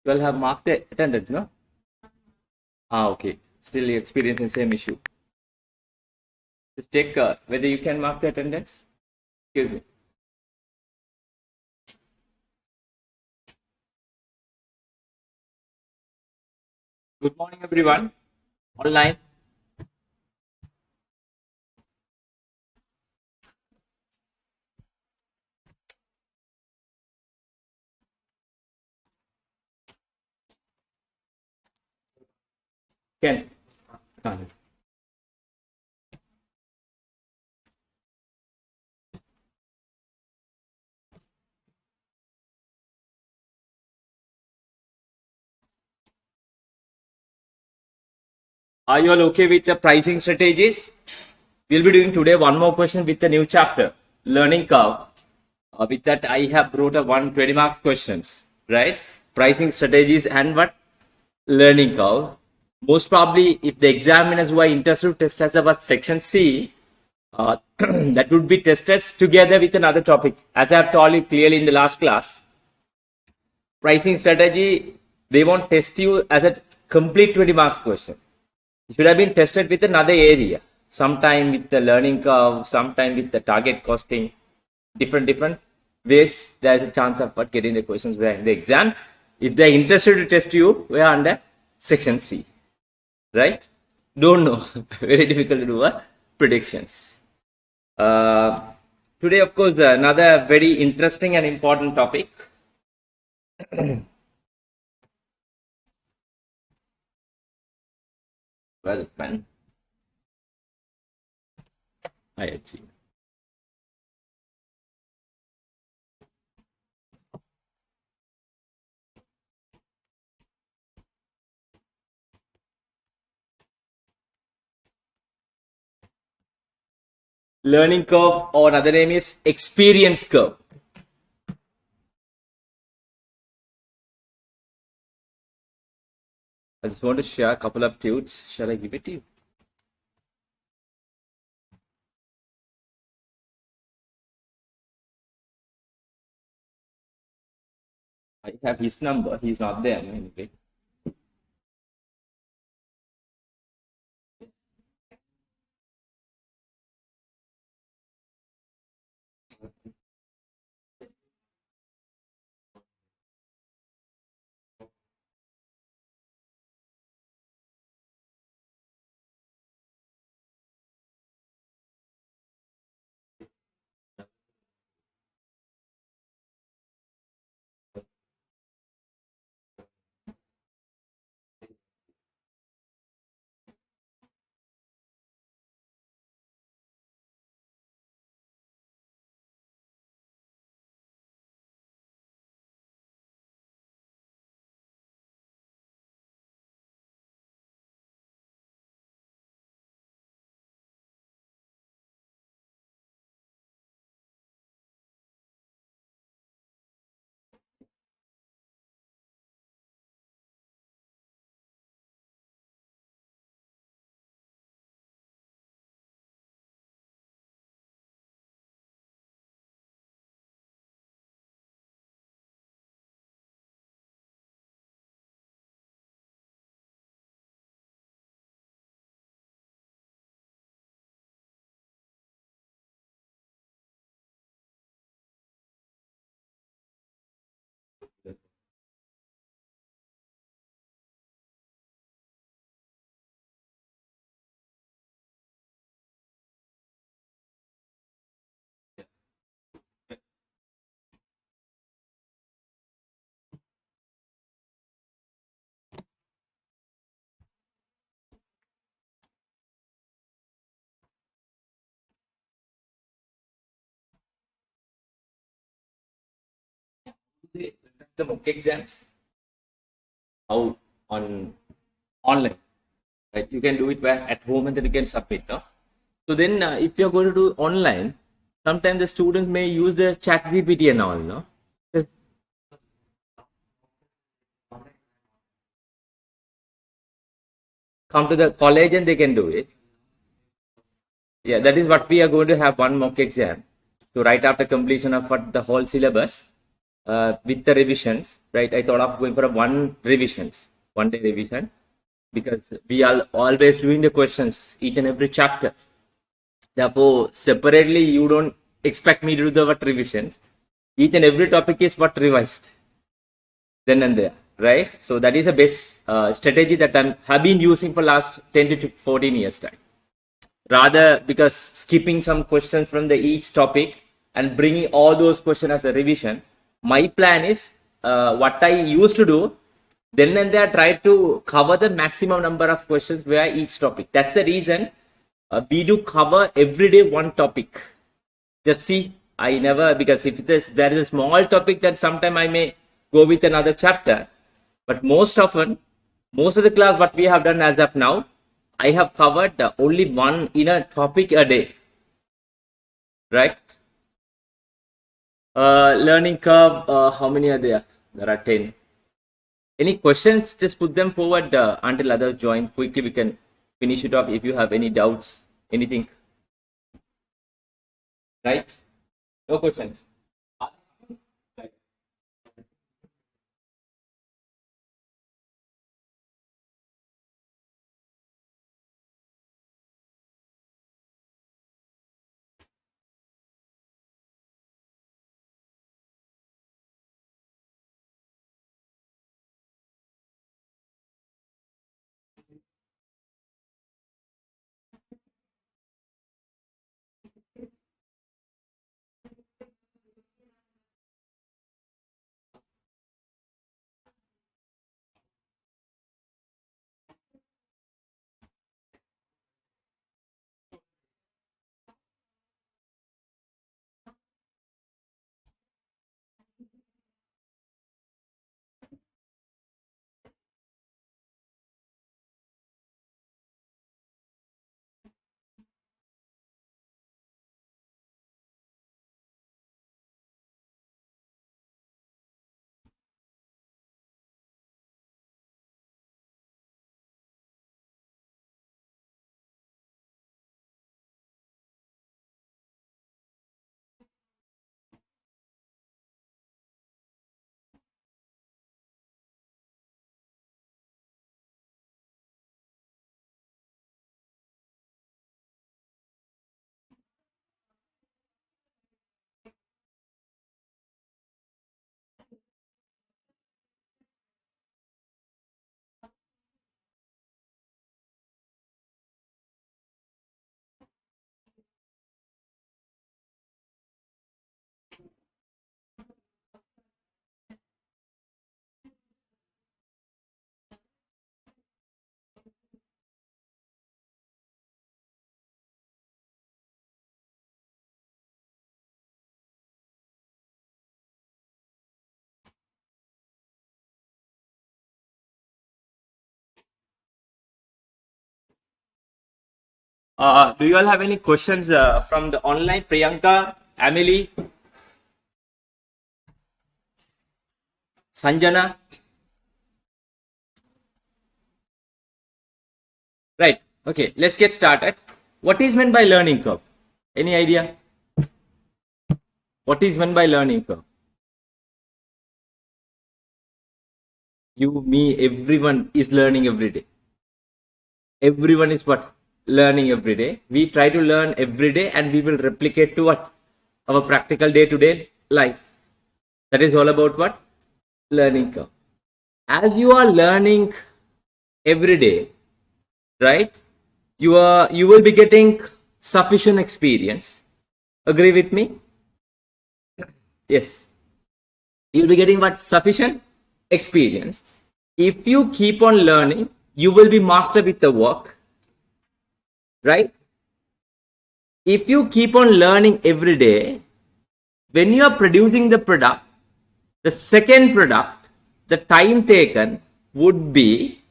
You all have marked the attendance, no? Okay. Still experiencing same issue. Just check whether you can mark the attendance. Excuse me. Good morning, everyone. Online. Can. Are you all okay with the pricing strategies? We'll be doing today one more question with the new chapter, learning curve. With that, I have wrote a 120 marks questions, right? Pricing strategies and what? Learning curve. Most probably, if the examiners who are interested to test us about section C, that would be tested together with another topic. As I have told you clearly in the last class, pricing strategy, they won't test you as a complete 20 marks question. It should have been tested with another area. Sometime with the learning curve, sometime with the target costing, different ways. There is a chance of getting the questions where in the exam. If they are interested to test you, we are under section C, right? Don't know. Very difficult to do predictions. Today, of course, another very interesting and important topic. Where's the pen? I see. Learning curve, or another name is experience curve. I just want to share a couple of tunes. Shall I give it to you? I have his number. He's not there anyway. The mock exams, how on online, right? You can do it where at home and then you can submit. No? So then, if you're going to do online, sometimes the students may use the chat GPT and all. No, come to the college and they can do it. Yeah, that is what we are going to have one mock exam. So right after completion of what the whole syllabus, with the revisions, right? I thought of going for a one day revision, because we are always doing the questions each and every chapter. Therefore, separately, you don't expect me to do the what revisions. Each and every topic is what revised then and there, right? So that is a best strategy that I have been using for last 10 to 14 years time. Rather, because skipping some questions from the each topic and bringing all those questions as a revision, my plan is what I used to do. Then and there, try to cover the maximum number of questions via each topic. That's the reason we do cover every day one topic. Just see, I never, because if there is a small topic, then sometime I may go with another chapter. But most of the class what we have done as of now, I have covered only one in a topic a day, right? Learning curve, how many are there? There are 10. Any questions? Just put them forward until others join. Quickly, we can finish it off if you have any doubts, anything. Right? No questions. Do you all have any questions from the online? Priyanka, Emily, Sanjana? Right. Okay, let's get started. What is meant by learning curve? Any idea? What is meant by learning curve? You, me, everyone is learning every day. Everyone is what? Learning every day. We try to learn every day and we will replicate to what? Our practical day-to-day life. That is all about what? Learning curve. As you are learning every day, right? You will be getting sufficient experience. Agree with me? Yes. You'll be getting what? Sufficient experience. If you keep on learning, you will be master with the work, right? If you keep on learning every day, when you are producing the product, the second product, the time taken would be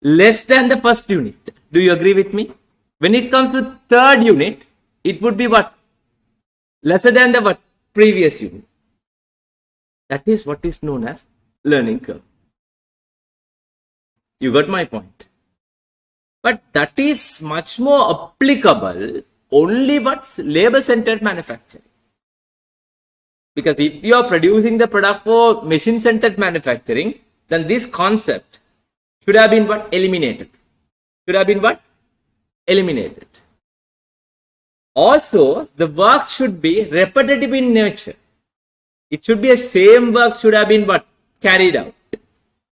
less than the first unit. Do you agree with me? When it comes to third unit, it would be what? Lesser than the what? Previous unit. That is what is known as learning curve. You got my point. But that is much more applicable only what's labor-centered manufacturing. Because if you are producing the product for machine-centered manufacturing, then this concept should have been what? Eliminated. Should have been what? Eliminated. Also, the work should be repetitive in nature. It should be a same work should have been what? Carried out.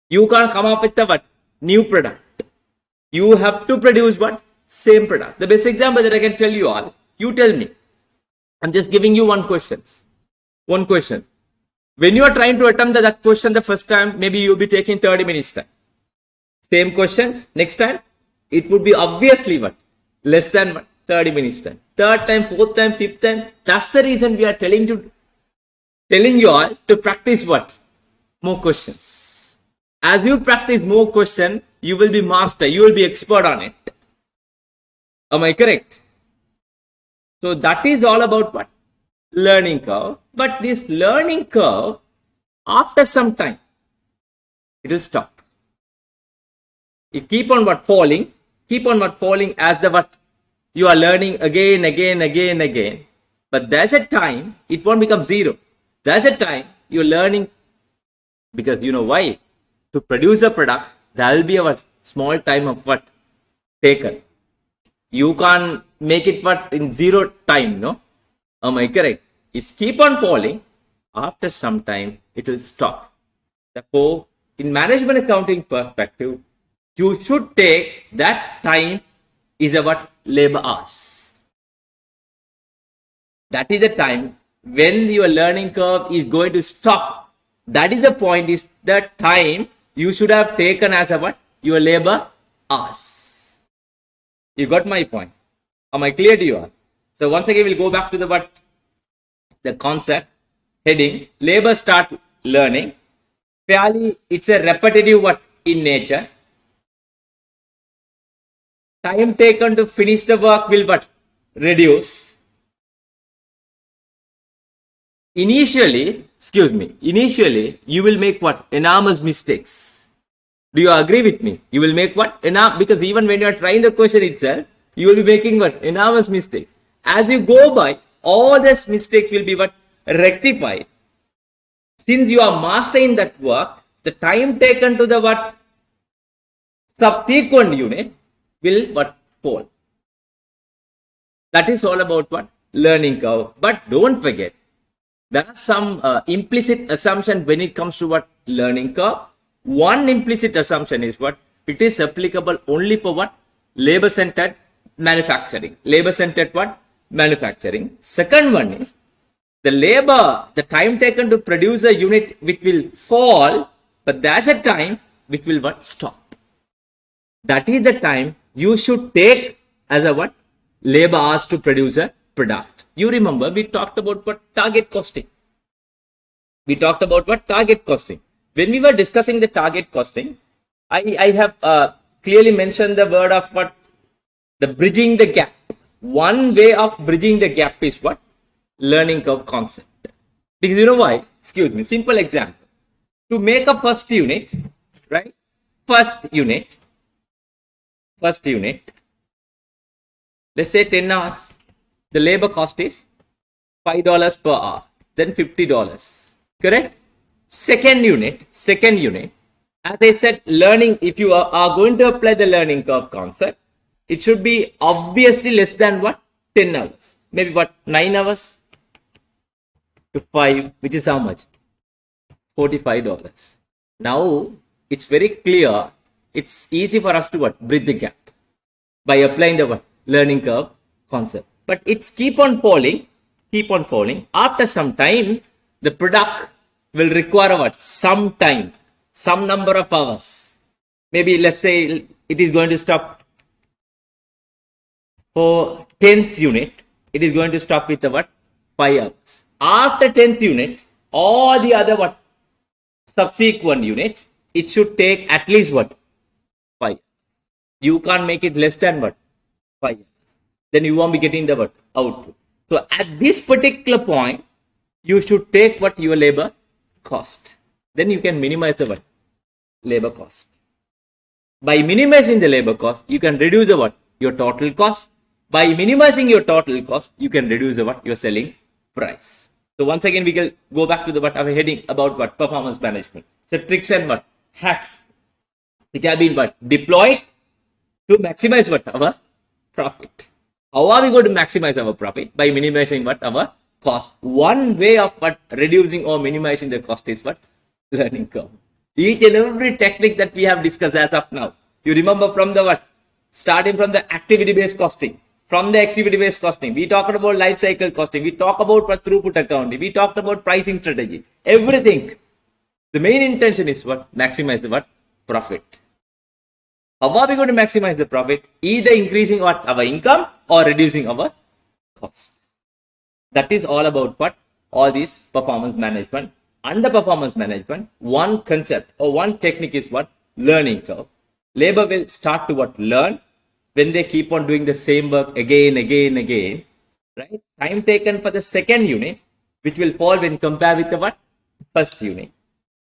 You can't come up with a what? New product. You have to produce what? Same product. The best example that I can tell you all, you tell me. I'm just giving you one question. One question. When you are trying to attempt that question the first time, maybe you'll be taking 30 minutes time. Same questions, next time, it would be obviously what? Less than what? 30 minutes time. Third time, fourth time, fifth time. That's the reason we are telling you all to practice what? More questions. As you practice more questions, you will be master, you will be expert on it. Am I correct? So that is all about what? Learning curve. But this learning curve, after some time, it will stop. It keep on what? Falling as the what? You are learning again. But there's a time, it won't become zero. There's a time you're learning, because you know why? To produce a product, there will be a what? Small time of what? Taken. You can't make it what? In zero time, no? Am I correct? It's keep on falling. After some time, it will stop. Therefore, in management accounting perspective, you should take that time is a what? Labor hours. That is the time when your learning curve is going to stop. That is the point, is that time you should have taken as a what? Your labor hours. You got my point? Am I clear to you all? So once again, we'll go back to the what? The concept heading. Labor start learning. Fairly, it's a repetitive what? In nature. Time taken to finish the work will what? Reduce. Initially, you will make what? Enormous mistakes. Do you agree with me? You will make what? Because even when you are trying the question itself, you will be making what? Enormous mistakes. As you go by, all these mistakes will be what? Rectified. Since you are mastering that work, the time taken to the what? Subsequent unit will what? Fall. That is all about what? Learning curve. But don't forget, there are some implicit assumption when it comes to what? Learning curve. One implicit assumption is what? It is applicable only for what? Labor-centered manufacturing. Labor-centered what? Manufacturing. Second one is the time taken to produce a unit which will fall, but there's a time which will what? Stop. That is the time you should take as a what? Labor hours to produce a product. You remember we talked about what? Target costing. We talked about what? Target costing. When we were discussing the target costing, I have clearly mentioned the word of what? The bridging the gap. One way of bridging the gap is what? Learning curve concept. Because you know why? Excuse me. Simple example. To make a first unit, right? First unit. Let's say 10 hours. The labor cost is $5 per hour. Then $50. Correct? Second unit. As I said, learning, if you are going to apply the learning curve concept, it should be obviously less than what? 10 hours. Maybe what? 9 hours to 5, which is how much? $45. Now, it's very clear. It's easy for us to what? Bridge the gap by applying the what? Learning curve concept. But it's keep on falling. After some time, the product will require what? Some time, some number of hours. Maybe let's say it is going to stop for 10th unit. It is going to stop with the what? 5 hours. After 10th unit, all the other what? Subsequent units, it should take at least what? 5 hours. You can't make it less than what? 5 hours. Then you won't be getting the what? Output. So at this particular point, you should take what? Your labor cost. Then you can minimize the what? Labor cost. By minimizing the labor cost, you can reduce the what? Your total cost. By minimizing your total cost, you can reduce the what? Your selling price. So once again, we will go back to the what our heading about what performance management. So tricks and what hacks which have been what deployed to maximize what our profit. How are we going to maximize our profit? By minimizing what our cost. One way of what reducing or minimizing the cost is what learning curve. Each and every technique that we have discussed as of now, you remember from the what starting from the activity based costing. From the activity based costing, we talked about life cycle costing, we talked about throughput accounting, we talked about pricing strategy, everything. The main intention is what? Maximize the what? Profit. How are we going to maximize the profit? Either increasing what? Our income or reducing our cost. That is all about what? All this performance management. Under performance management, one concept or one technique is what? Learning curve. Labor will start to what? Learn when they keep on doing the same work again, right? Time taken for the second unit, which will fall when compared with the what? First unit.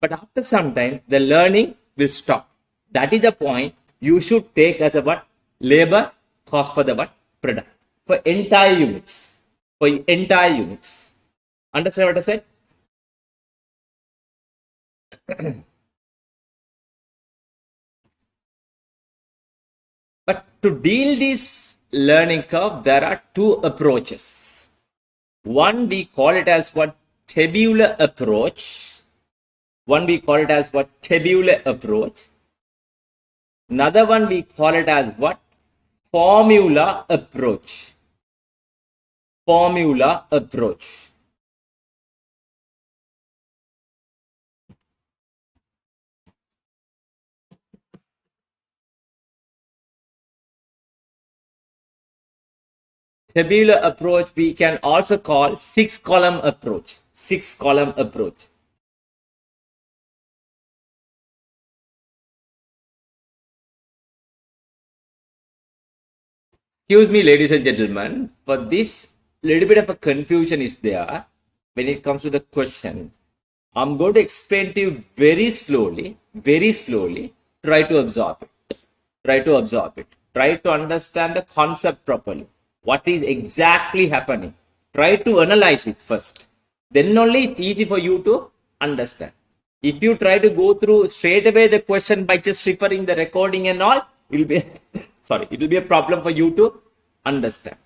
But after some time, the learning will stop. That is the point you should take as a what? Labor cost for the what? Product. For entire units. For entire units. Understand what I said? But to deal this learning curve, there are two approaches. One, we call it as what? Tabular approach. One, we call it as what? Tabular approach. Another one, we call it as what? Formula approach. Formula approach. Tabular approach we can also call 6-column approach. 6-column approach. Excuse me, ladies and gentlemen, for this little bit of a confusion is there when it comes to the question. I'm going to explain to you very slowly, try to absorb it. Try to absorb it. Try to understand the concept properly. What is exactly happening? Try to analyze it first. Then only it's easy for you to understand. If you try to go through straight away the question by just referring the recording and all, it will be sorry, it will be a problem for you to understand.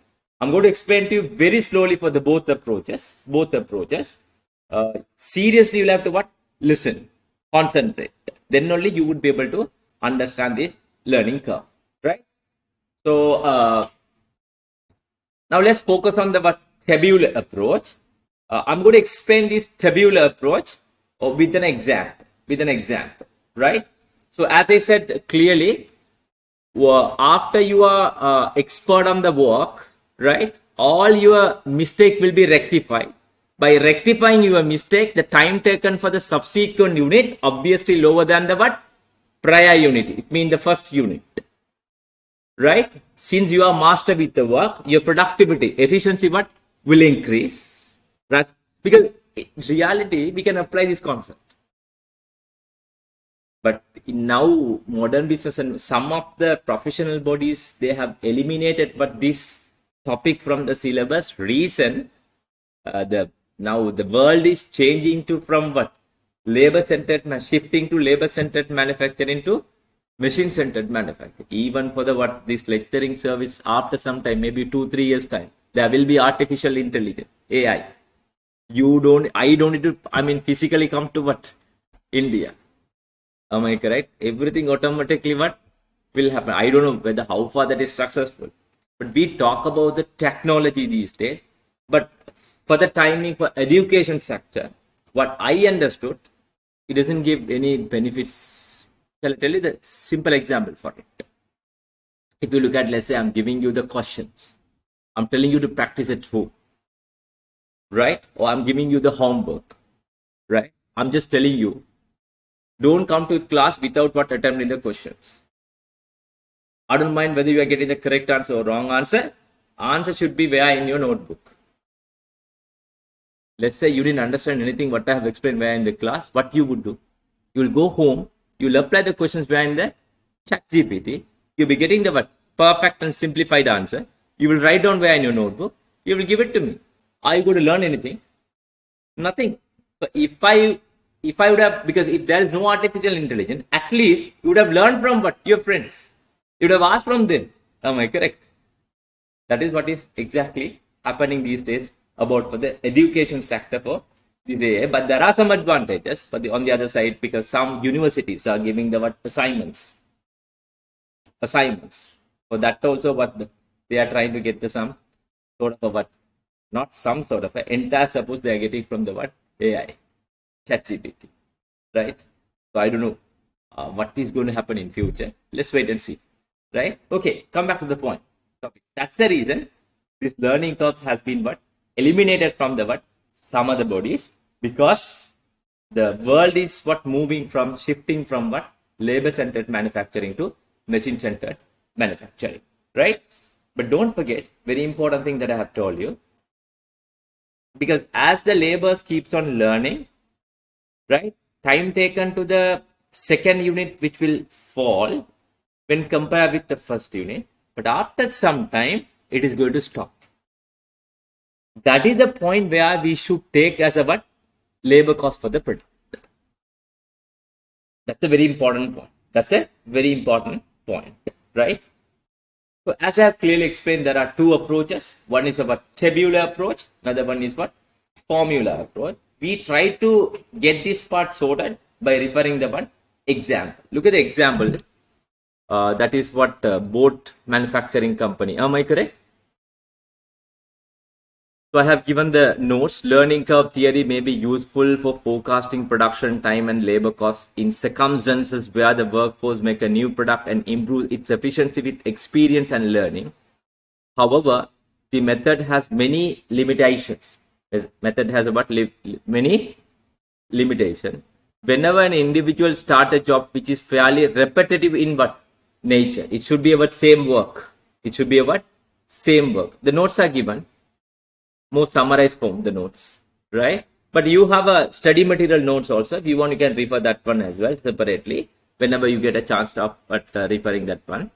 I'm going to explain to you very slowly for the both approaches. Seriously, you'll have to what? Listen, concentrate. Then only you would be able to understand this learning curve, right? So now let's focus on the what? Tabular approach. I'm going to explain this tabular approach with an example, right? So as I said clearly, after you are expert on the work, right, all your mistake will be rectified. By rectifying your mistake, the time taken for the subsequent unit obviously lower than the what? Prior unit. It means the first unit, right? Since you are master with the work, your productivity, efficiency what? Will increase. That's because in reality, we can apply this concept. But now modern business and some of the professional bodies, they have eliminated but this topic from the syllabus. Reason now the world is changing to from what? Labor centered, shifting to labor centered manufacturing to machine centered manufacturing. Even for the what this lecturing service, after some time, maybe 2-3 years time, there will be artificial intelligence, AI. I don't need to, physically come to what? India. Am I correct? Everything automatically what will happen? I don't know whether how far that is successful. But we talk about the technology these days. But for the timing for education sector, what I understood, it doesn't give any benefits. Shall I tell you the simple example for it? If you look at, let's say I'm giving you the questions. I'm telling you to practice at home. Right? Or I'm giving you the homework. Right? I'm just telling you, don't come to class without what attempting the questions. I don't mind whether you are getting the correct answer or wrong answer. Answer should be where in your notebook. Let's say you didn't understand anything what I have explained where in the class. What you would do? You will go home. You will apply the questions where in the ChatGPT. You'll be getting the what? Perfect and simplified answer. You will write down where in your notebook. You will give it to me. Are you going to learn anything? Nothing. So if I would have, because if there is no artificial intelligence, at least you would have learned from what your friends. You would have asked from them. Am I correct? That is what is exactly happening these days about for the education sector for the AI. But there are some advantages. But on the other side, because some universities are giving the what assignments. For that also, what they are trying to get the some sort of a what, not some sort of a entire suppose they are getting from the what AI, ChatGPT, right? So I don't know what is going to happen in future. Let's wait and see, right? Okay, come back to the point. Topic. That's the reason this learning curve has been what eliminated from the what some other bodies, because the world is what moving from shifting from what labor centered manufacturing to machine centered manufacturing, right? But don't forget, very important thing that I have told you, because as the laborers keeps on learning, right, time taken to the second unit which will fall when compared with the first unit, but after some time it is going to stop. That is the point where we should take as a what labor cost for the product. That's a very important point. That's a very important point, right? So as I have clearly explained, there are two approaches. One is about tabular approach. Another one is what formula approach. We try to get this part sorted by referring the one example. Look at the example. That is what boat manufacturing company. Am I correct? So I have given the notes. Learning curve theory may be useful for forecasting production time and labor costs in circumstances where the workforce make a new product and improve its efficiency with experience and learning. However, the method has many limitations. This method has about many limitations. Whenever an individual start a job which is fairly repetitive in what nature, it should be about same work. It should be about same work. The notes are given. More summarized form, the notes, right? But you have a study material notes also. If you want, you can refer that one as well separately whenever you get a chance of referring that one.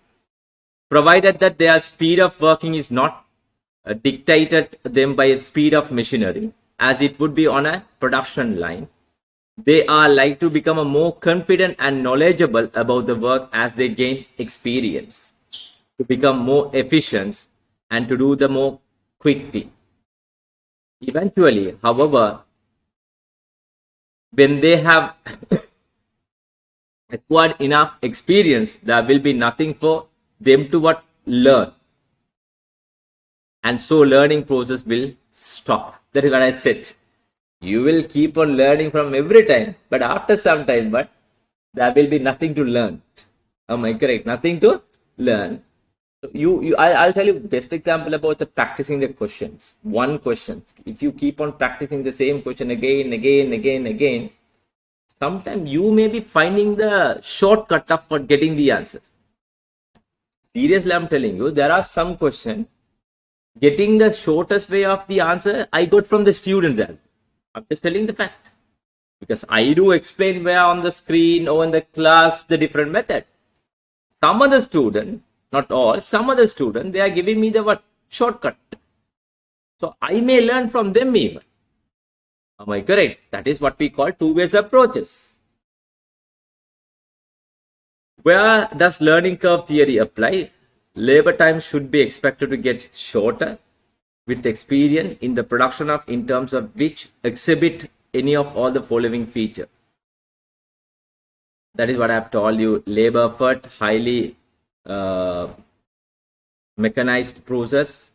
Provided that their speed of working is not dictated them by speed of machinery, as it would be on a production line, they are like to become a more confident and knowledgeable about the work as they gain experience, to become more efficient and to do the more quickly. Eventually, however, when they have acquired enough experience, there will be nothing for them to what learn. And so learning process will stop. That is what I said. You will keep on learning from every time, but after some time, but there will be nothing to learn. Am I correct? Nothing to learn. I'll tell you best example about the practicing the questions. One question. If you keep on practicing the same question again, sometimes you may be finding the shortcut of for getting the answers. Seriously, I'm telling you, there are some questions. Getting the shortest way of the answer, I got from the students. I'm just telling the fact. Because I do explain where on the screen or in the class the different method. Some other student, not all, some other student, they are giving me the what shortcut. So I may learn from them even. Am I correct? That is what we call two-way approaches. Where does learning curve theory apply? Labor time should be expected to get shorter with experience in the production of in terms of which exhibit any of all the following feature. That is what I have told you. Labor effort, highly mechanized process,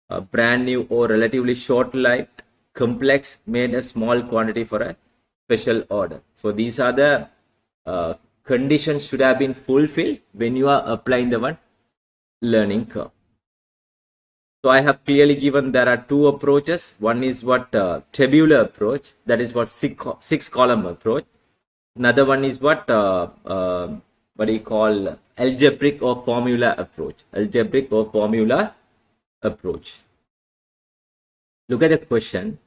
a brand new or relatively short-lived, complex, made a small quantity for a special order. So these are the conditions should have been fulfilled when you are applying the one learning curve. So I have clearly given there are two approaches. One is what tabular approach, that is what six column approach. Another one is what do you call algebraic or formula approach. Algebraic or formula approach. Look at the question.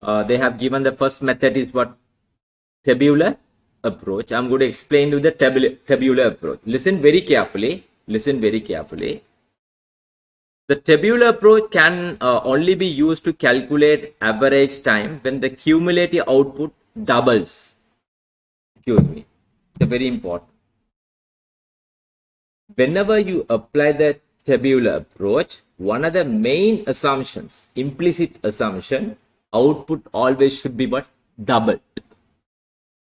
They have given the first method is what tabular approach. I'm going to explain you the tabular approach. Listen very carefully. Listen very carefully. The tabular approach can only be used to calculate average time when the cumulative output doubles. Excuse me. It's very important. Whenever you apply the tabular approach, one of the main assumptions, implicit assumption, output always should be what? Doubled.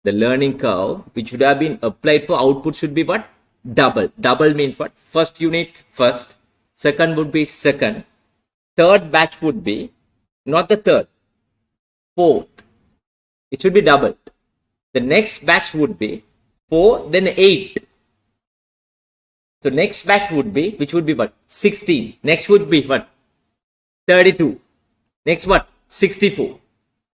The learning curve, which should have been applied for output, should be what? Double. Double means what? First unit first, second would be second, third batch would be not the third, fourth. It should be doubled. The next batch would be 4, then 8. So next batch would be, which would be what? 16. Next would be what? 32. Next what? 64.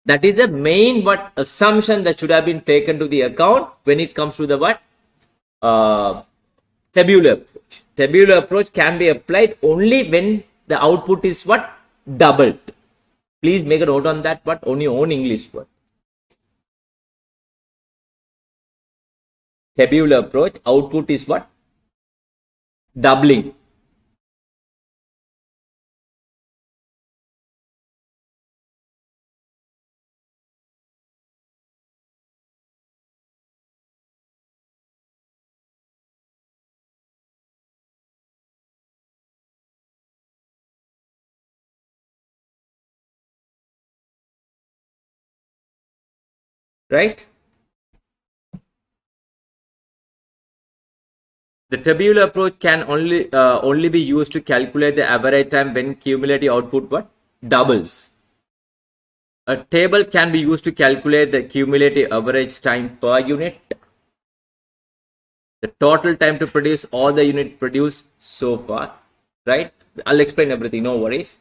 That is the main what assumption that should have been taken to the account when it comes to the what? Tabular approach. Tabular approach can be applied only when the output is what? Doubled. Please make a note on that, but on your own English word. Tabular approach, output is what? Doubling. Right? The tabular approach can only be used to calculate the average time when cumulative output what? Doubles. A table can be used to calculate the cumulative average time per unit. The total time to produce all the unit produced so far. Right? I'll explain everything, no worries.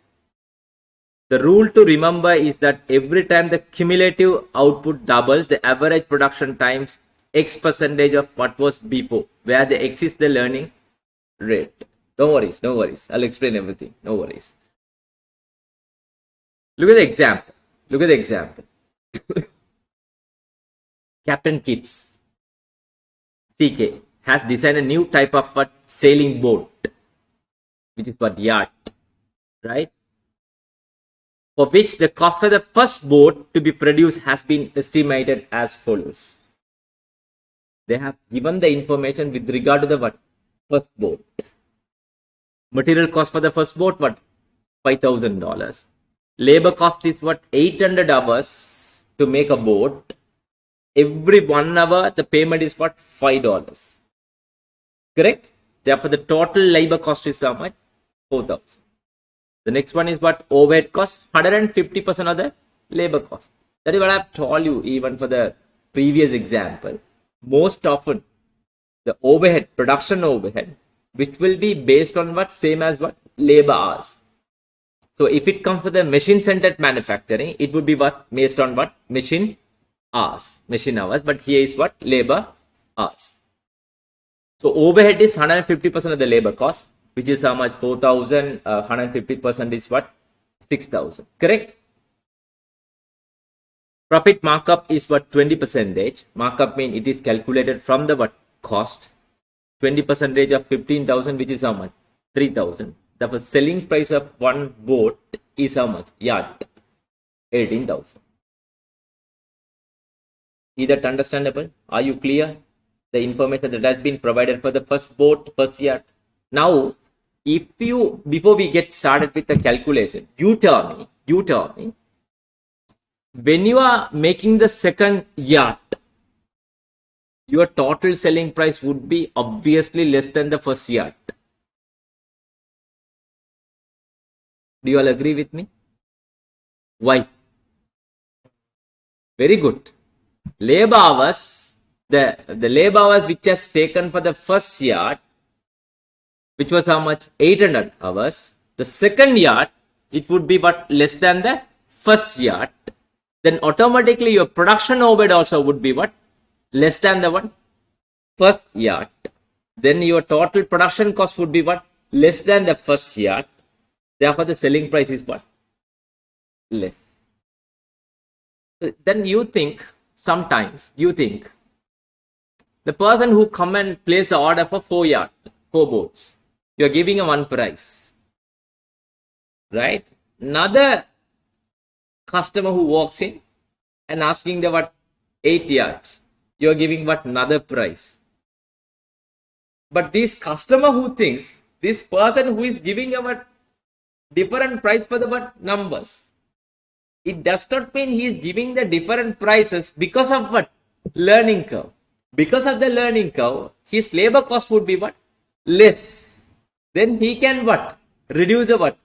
The rule to remember is that every time the cumulative output doubles, the average production times X percentage of what was before, where the X is the learning rate. No worries, no worries. I'll explain everything. No worries. Look at the example. Look at the example. Captain Kitts, CK, has designed a new type of what? Sailing boat, which is what? Yacht, right? For which the cost of the first boat to be produced has been estimated as follows. They have given the information with regard to the what? First boat. Material cost for the first boat, what? $5,000. Labor cost is what? 800 hours to make a boat. Every 1 hour, the payment is what? $5. Correct? Therefore, the total labor cost is how much? 4,000. The next one is what? Overhead cost, 150% of the labor cost. That is what I have told you even for the previous example. Most often, the overhead, production overhead, which will be based on what? Same as what? Labor hours. So if it comes for the machine-centered manufacturing, it would be what? Based on what? Machine hours. Machine hours. But here is what? Labor hours. So overhead is 150% of the labor cost, which is how much? 4,000. 150% is what? 6,000. Correct? Profit markup is what? 20%. Markup means it is calculated from the what? Cost. 20% of 15,000, which is how much? 3,000. The selling price of one boat is how much? Yacht. 18,000. Is that understandable? Are you clear? The information that has been provided for the first boat, first yacht. Now, if you, before we get started with the calculation, you tell me, when you are making the second yacht, your total selling price would be obviously less than the first yacht. Do you all agree with me? Why? Very good. Labor hours, the labor hours which has taken for the first yacht, which was how much? 800 hours. The second yacht, it would be what? Less than the first yacht. Then automatically your production overhead also would be what? Less than the what? First yacht. Then your total production cost would be what? Less than the first yacht. Therefore, the selling price is what? Less. Then you think, sometimes you think, the person who come and place the order for 4 boats, you are giving a one price. right? Another customer who walks in and asking the what 8 yards, you're giving what another price. But this customer who thinks this person who is giving a what different price for the what numbers, it does not mean he is giving the different prices because of what learning curve. Because of the learning curve, his labor cost would be what less. Then he can what reduce the what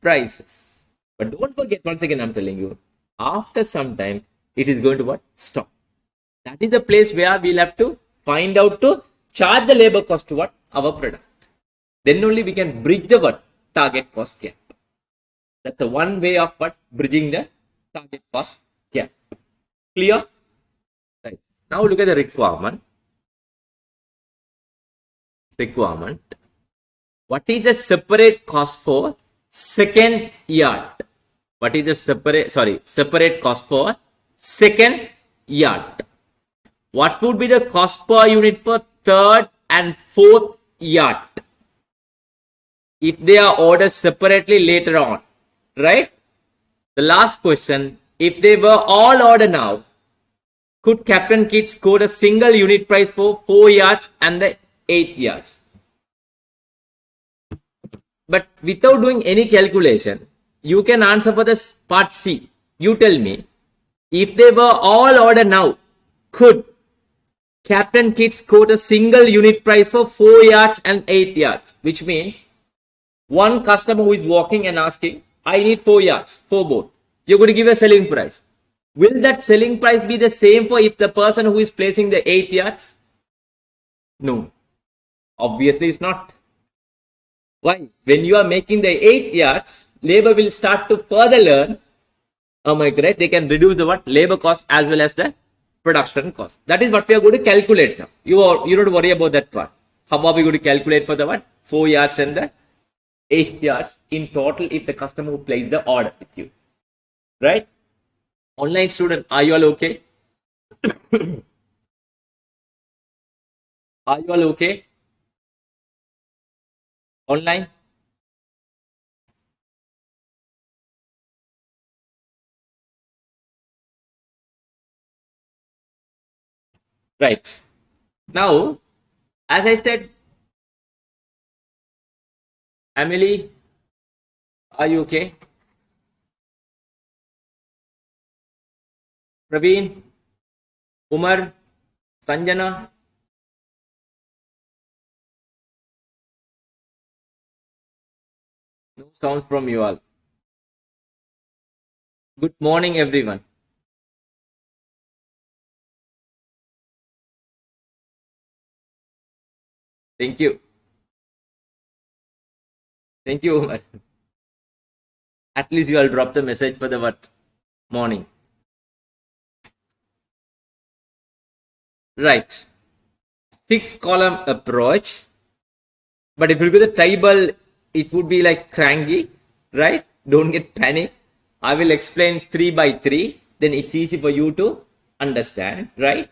prices. But don't forget, once again I'm telling you, after some time it is going to what stop. That is the place where we'll have to find out to charge the labor cost to what our product. Then only we can bridge the what target cost gap. That's a one way of what bridging the target cost gap. Clear? Right. Now look at the requirement. What is the separate cost for second yard? What is the separate cost for second yard? What would be the cost per unit for third and fourth yard if they are ordered separately later on, right? The last question, if they were all ordered now, could Captain Kidd quote a single unit price for 4 yards and the 8 yards? But without doing any calculation, you can answer for the part C. You tell me, if they were all ordered now, could Captain Kidd quote a single unit price for 4 yards and 8 yards? Which means one customer who is walking and asking, I need 4 yards, 4 board. You're going to give a selling price. Will that selling price be the same for if the person who is placing the 8 yards? No. Obviously, it's not. Why? When you are making the 8 yards, labor will start to further learn. Oh my God, they can reduce the what? Labor cost as well as the production cost. That is what we are going to calculate now. You don't worry about that part. How are we going to calculate for the what? 4 yards and the 8 yards in total if the customer who placed the order with you. Right? Online student, are you all okay? Are you all okay? Online? Right. Now, as I said, Emily, are you okay? Praveen, Umar, Sanjana? No sounds from you all. Good morning, everyone. Thank you. Thank you, Umar. At least you all drop the message for the what? Morning. Right. 6-column approach. But if you look at the table, it would be like cranky, right? Don't get panic. I will explain 3 by 3. Then it's easy for you to understand, right?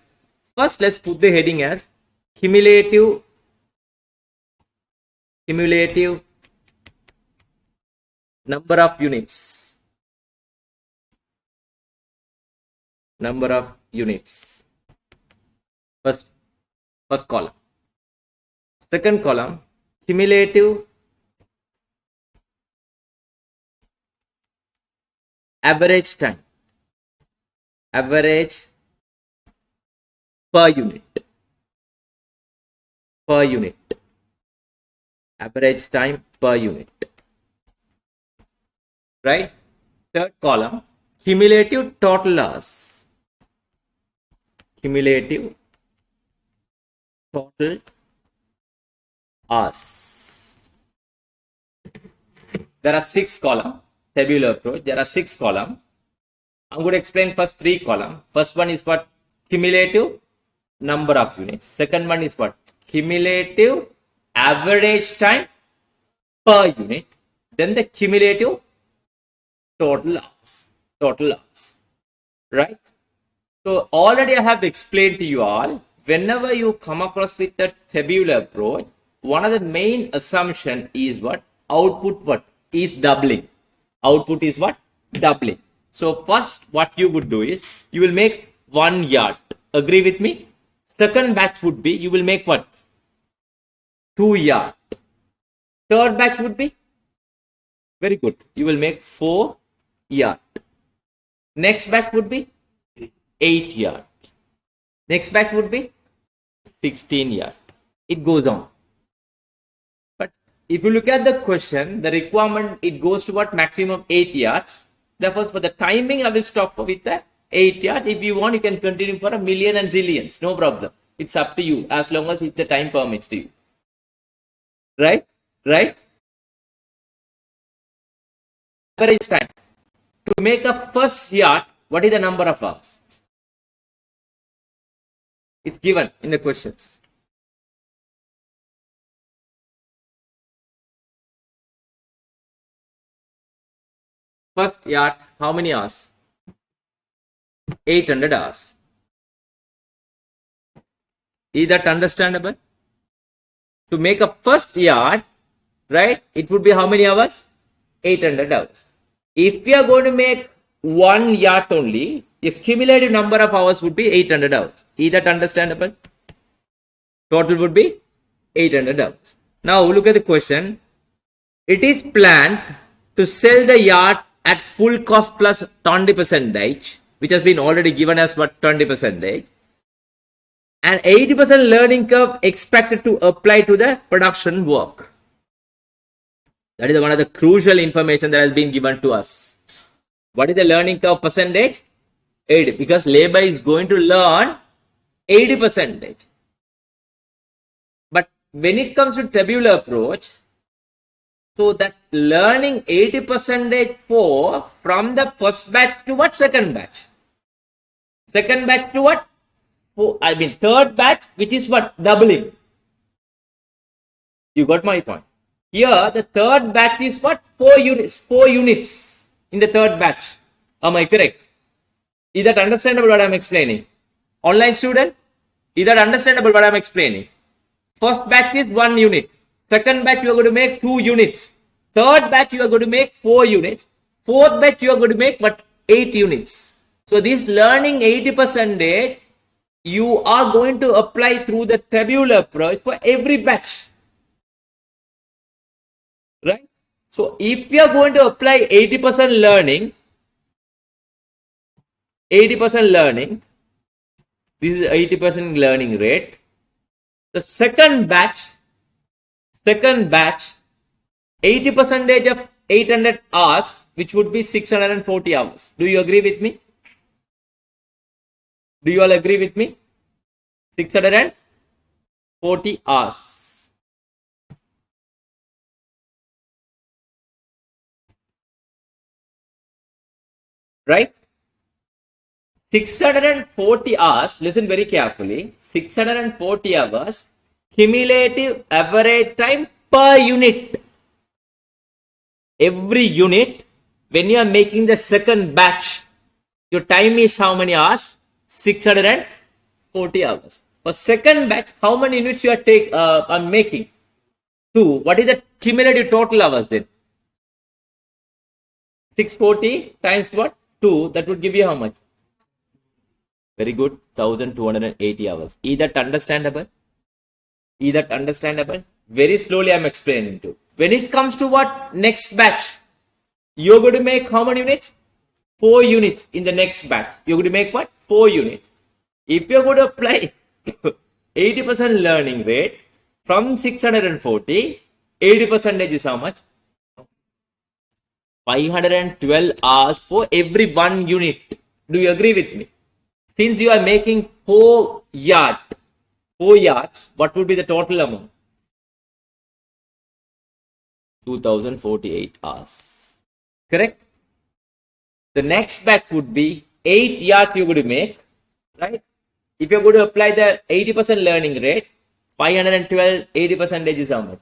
First, let's put the heading as cumulative number of units. Number of units. First column. Second column, cumulative average time. Average per unit. Per unit. Average time per unit. Right? Third column, cumulative total hours. Cumulative total hours. There are 6 columns. Tabular approach. There are 6 columns. I'm going to explain first 3 columns. First one is what? Cumulative number of units. Second one is what? Cumulative average time per unit. Then the cumulative total hours. Total hours. Right? So already I have explained to you all, whenever you come across with the tabular approach, one of the main assumption is what? Output what? Is doubling. output is what? Doubling. So first what you would do is you will make 1 yard. Agree with me? Second batch would be you will make what? 2 yard. Third batch would be very good. You will make 4 yard. Next batch would be 8 yard. Next batch would be 16 yard. It goes on. But if you look at the question, the requirement, it goes to what? Maximum 8 yards. Therefore, for the timing, I will stop with the 8 yards. If you want, you can continue for a million and zillions. No problem. It's up to you as long as if the time permits to you. Right? Right? Average time. To make a first yard, what is the number of hours? It's given in the questions. First yard, how many hours? 800 hours. Is that understandable? To make a first yard, right, it would be how many hours? 800 hours. If we are going to make 1 yard only, the cumulative number of hours would be 800 hours. Is that understandable? Total would be 800 hours. Now look at the question. It is planned to sell the yard at full cost plus 20%, which has been already given as what? 20%. And 80% learning curve expected to apply to the production work. That is one of the crucial information that has been given to us. What is the learning curve percentage? 80. Because labor is going to learn 80%. But when it comes to tabular approach, so that learning 80% for from the first batch to what? Second batch. Second batch to what? Third batch, which is what? Doubling. You got my point. Here, the third batch is what? 4 units. 4 units in the third batch. Am I correct? Is that understandable what I am explaining? Online student, is that understandable what I am explaining? First batch is 1 unit. Second batch, you are going to make 2 units. Third batch, you are going to make 4 units. Fourth batch, you are going to make what? 8 units. So, this learning 80%, you are going to apply through the tabular approach for every batch. Right? So, if we are going to apply 80% learning, this is 80% learning rate. The second batch, 80% of 800 hours, which would be 640 hours. Do you agree with me? Do you all agree with me? 640 hours. Right? 640 hours, listen very carefully. 640 hours, cumulative average time per unit. Every unit, when you are making the second batch, your time is how many hours? 640 hours. For second batch, how many units you are making? 2. What is the cumulative total hours then? 640 times what? 2. That would give you how much? Very good. 1280 hours. Is that understandable? Is that understandable? Very slowly I am explaining to. When it comes to what? Next batch. You're going to make how many units? 4 units in the next batch. You're going to make what? 4 units. If you're going to apply 80% learning rate from 640, 80% is how much? 512 hours for every 1 unit. Do you agree with me? Since you are making 4 yards, what would be the total amount? 2048 hours. Correct? The next batch would be 8 yards you're going to make, right? If you're going to apply the 80% learning rate, 512, 80% is how much?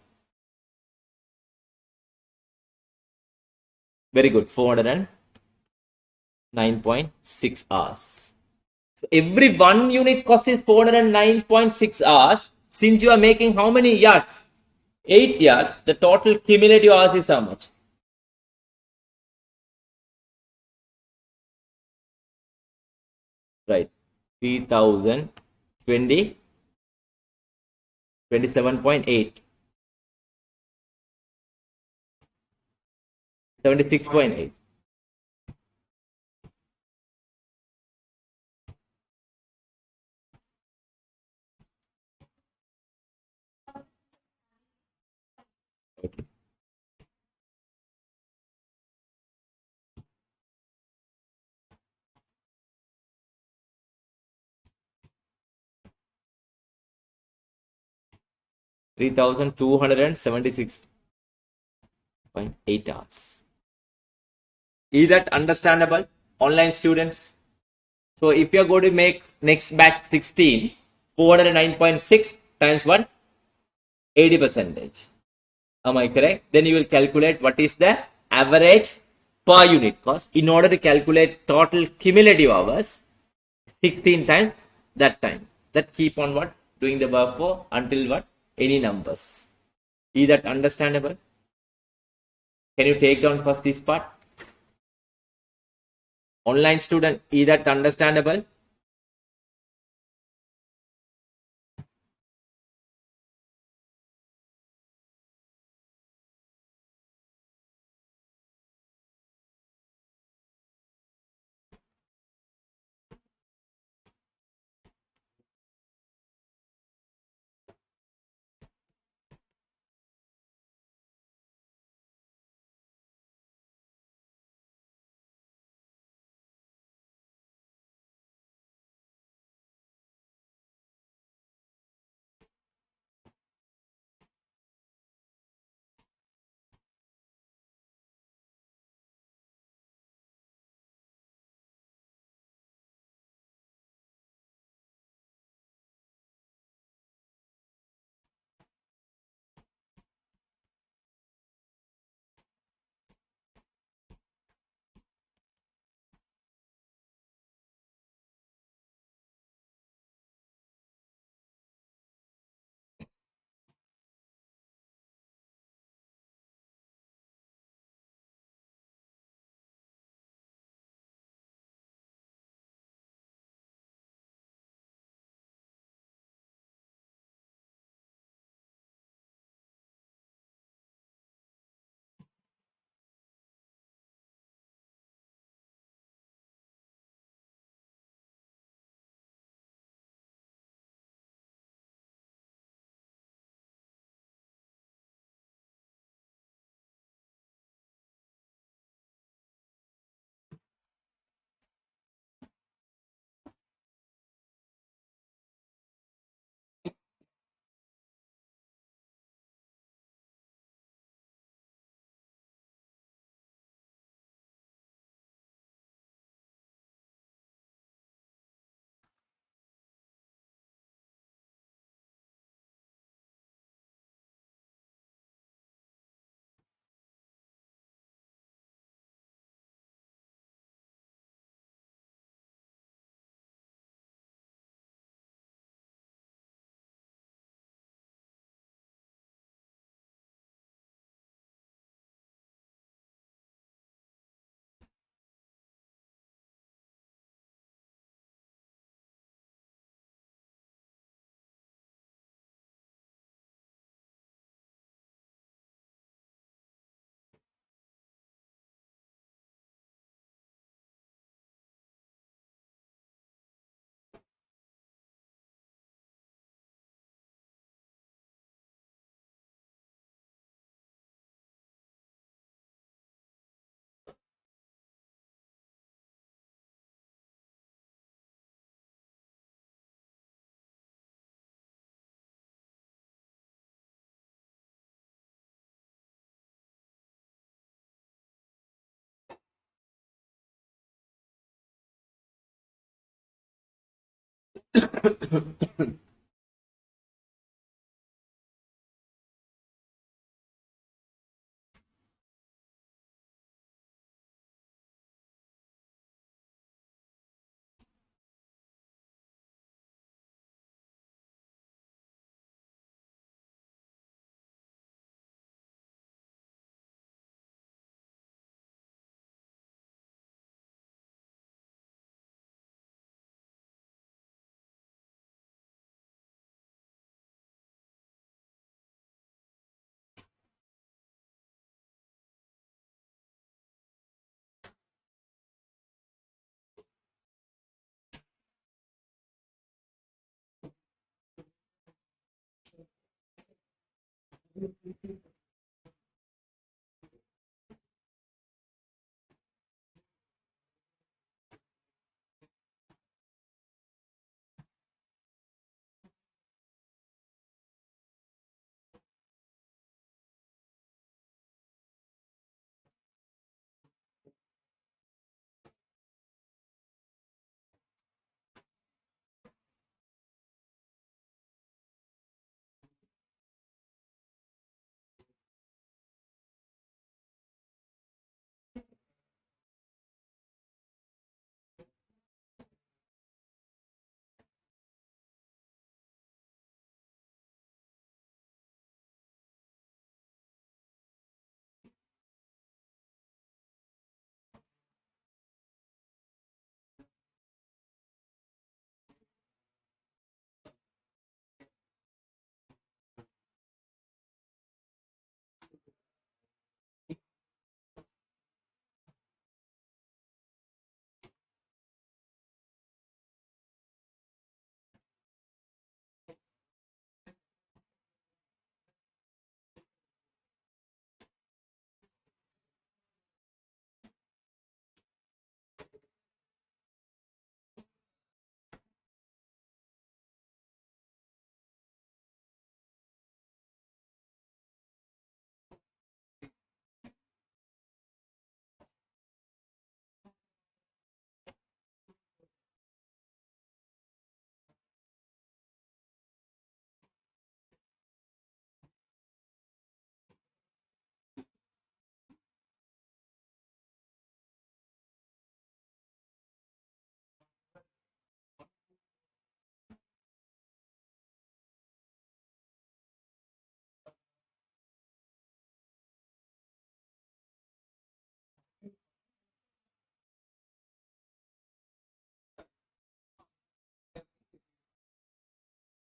Very good, 409.6 hours. So every 1 unit cost is 409.6 hours. Since you are making how many yards? 8 yards. The total cumulative hours is how much? 3020 27.8 76.8. Okay. Three thousand two hundred and 76.8 hours. Is that understandable, online students? So if you're going to make next batch 16, 409.6 times 1, 80 percentage. Am I correct? Then you will calculate what is the average per unit cost. In order to calculate total cumulative hours, 16 times that time. That keep on what? Doing the work for until what? Any numbers. Is that understandable? Can you take down first this part? Online student, is that understandable?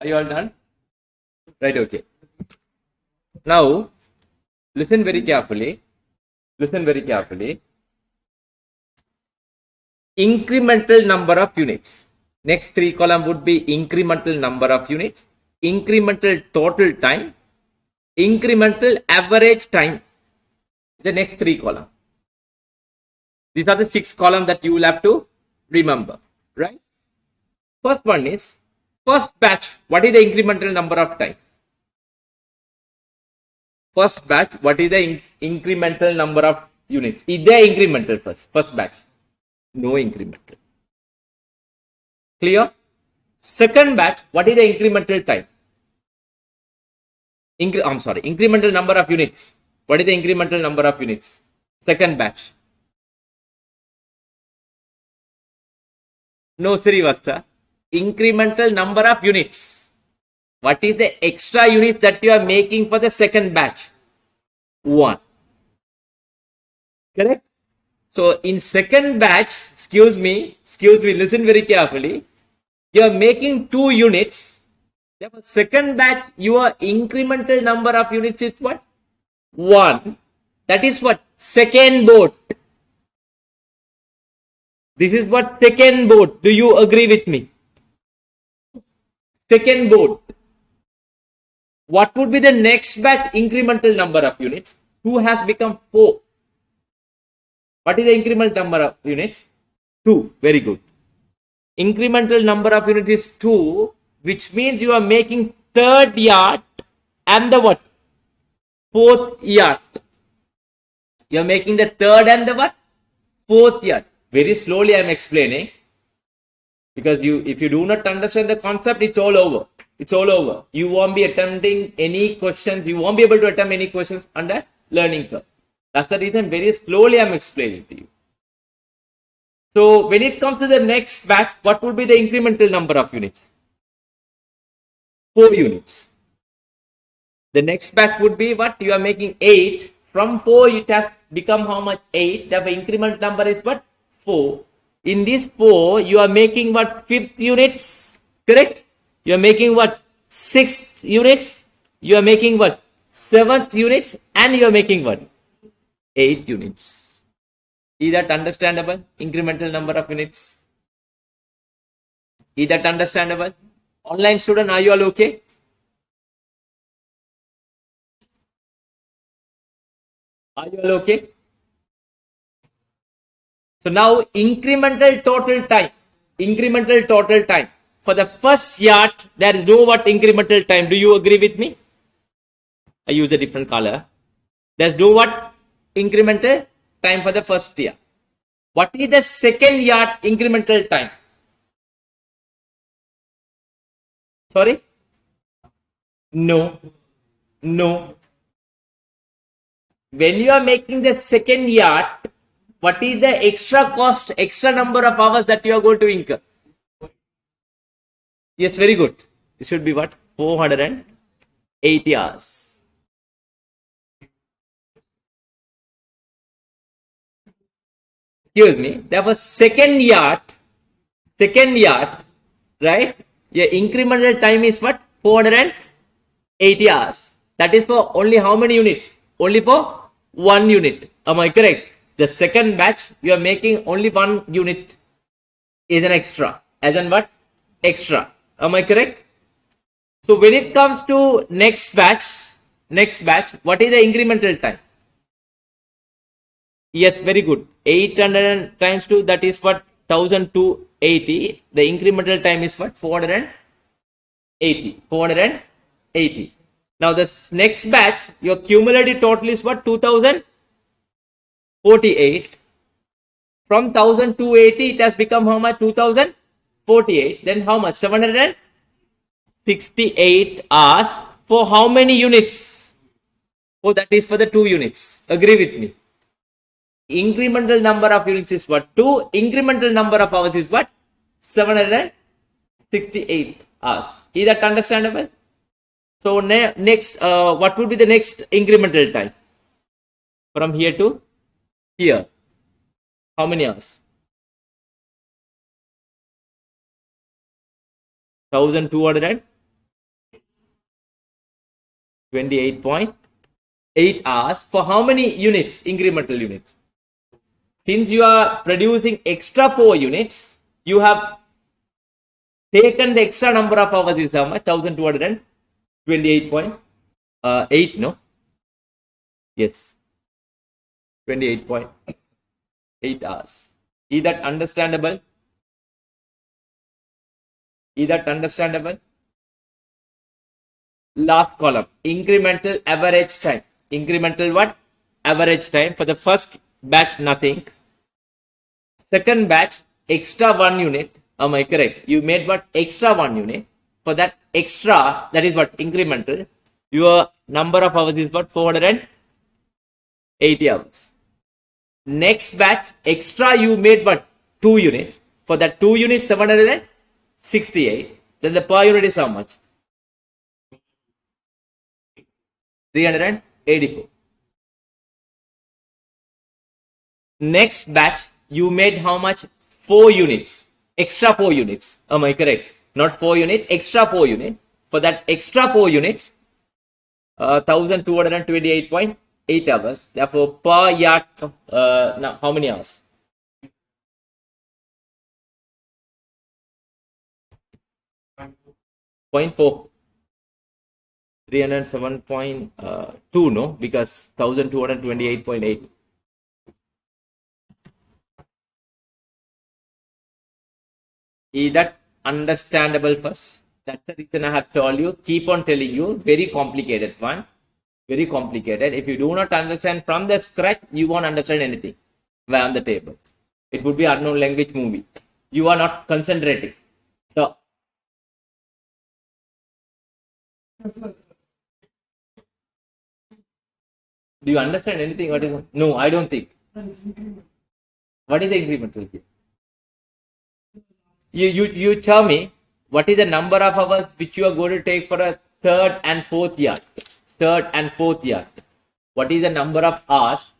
Are you all done? Right, okay. Now, listen very carefully. Listen very carefully. Incremental number of units. Next three column would be incremental number of units, incremental total time, incremental average time. The next three column. These are the six columns that you will have to remember, right? First one is first batch. What is the incremental number of time? First batch. What is the incremental number of units? Is there incremental first batch? No incremental. Clear? Second batch. What is the incremental time? I'm sorry. Incremental number of units. What is the incremental number of units? Second batch. No, Srivastava. Incremental number of units. What is the extra units that you are making for the second batch? 1. Correct? So in second batch, excuse me, listen very carefully. You are making 2 units. Therefore, second batch, your incremental number of units is what? 1. That is what? Second boat. This is what second boat. Do you agree with me? Second boat. What would be the next batch incremental number of units? 2 has become 4. What is the incremental number of units? 2. Very good. Incremental number of units is 2, which means you are making third yard and the what? Fourth yard. You are making the third and the what? Fourth yard. Very slowly I am explaining. Because if you do not understand the concept, it's all over. It's all over. You won't be attempting any questions. You won't be able to attempt any questions under learning curve. That's the reason very slowly I'm explaining to you. So when it comes to the next batch, what would be the incremental number of units? 4 units. The next batch would be what? You are making 8. From 4, it has become how much? 8. The increment number is what? 4. In this 4, you are making what? 5th units. Correct? You are making what? 6th units. You are making what? 7th units. And you are making what? 8 units. Is that understandable? Incremental number of units. Is that understandable? Online student, are you all okay? Are you all okay? So now incremental total time. Incremental total time. For the first yard, there is no what incremental time. Do you agree with me? I use a different color. There's no what incremental time for the first year. What is the second yard incremental time? Sorry? No. No. When you are making the second yard, what is the extra cost, extra number of hours that you are going to incur? Yes, very good. It should be what? 480 hours. Excuse me. There was second yard, right? Your incremental time is what? 480 hours. That is for only how many units? Only for one unit. Am I correct? The second batch, you are making only one unit is an extra. As in what? Extra. Am I correct? So when it comes to next batch, what is the incremental time? Yes, very good. 800 times 2, that is what? 1280. The incremental time is what? 480. 480. Now this next batch, your cumulative total is what? 2048. From 1280, it has become how much? 2048. Then how much? 768 hours for how many units? Oh, that is for the 2 units. Agree with me. Incremental number of units is what? 2. Incremental number of hours is what? 768 hours. Is that understandable? So next, what would be the next incremental time? From here to here. How many hours? 1228.8 hours for how many units? Incremental units. Since you are producing extra 4 units, you have taken the extra number of hours is how much? 1228.8, no? Yes. 28.8 hours. Is that understandable? Is that understandable? Last column, incremental average time. Incremental what? Average time. For the first batch, nothing. Second batch, extra 1 unit. Am I correct? You made what? Extra 1 unit. For that extra, that is what? Incremental. Your number of hours is what? 480 hours. Next batch, extra you made what? 2 units. For that 2 units, 768. Then the per unit is how much? 384. Next batch, you made how much? 4 units. Extra 4 units. Am I correct? Not 4 units, extra 4 units. For that extra 4 units, 1228.8 hours. Therefore, per yard, now how many hours? 0.4. 307.2, no? Because 1228.8. Is that understandable first? That's the reason I have told you, keep on telling you, very complicated one. Very complicated. If you do not understand from the scratch, you won't understand anything on the table. It would be unknown language movie. You are not concentrating. So, do you understand anything? What is? No, I don't think. What is the incremental here? You tell me what is the number of hours which you are going to take for a third and fourth yard. Third and fourth yard. What is the number of hours?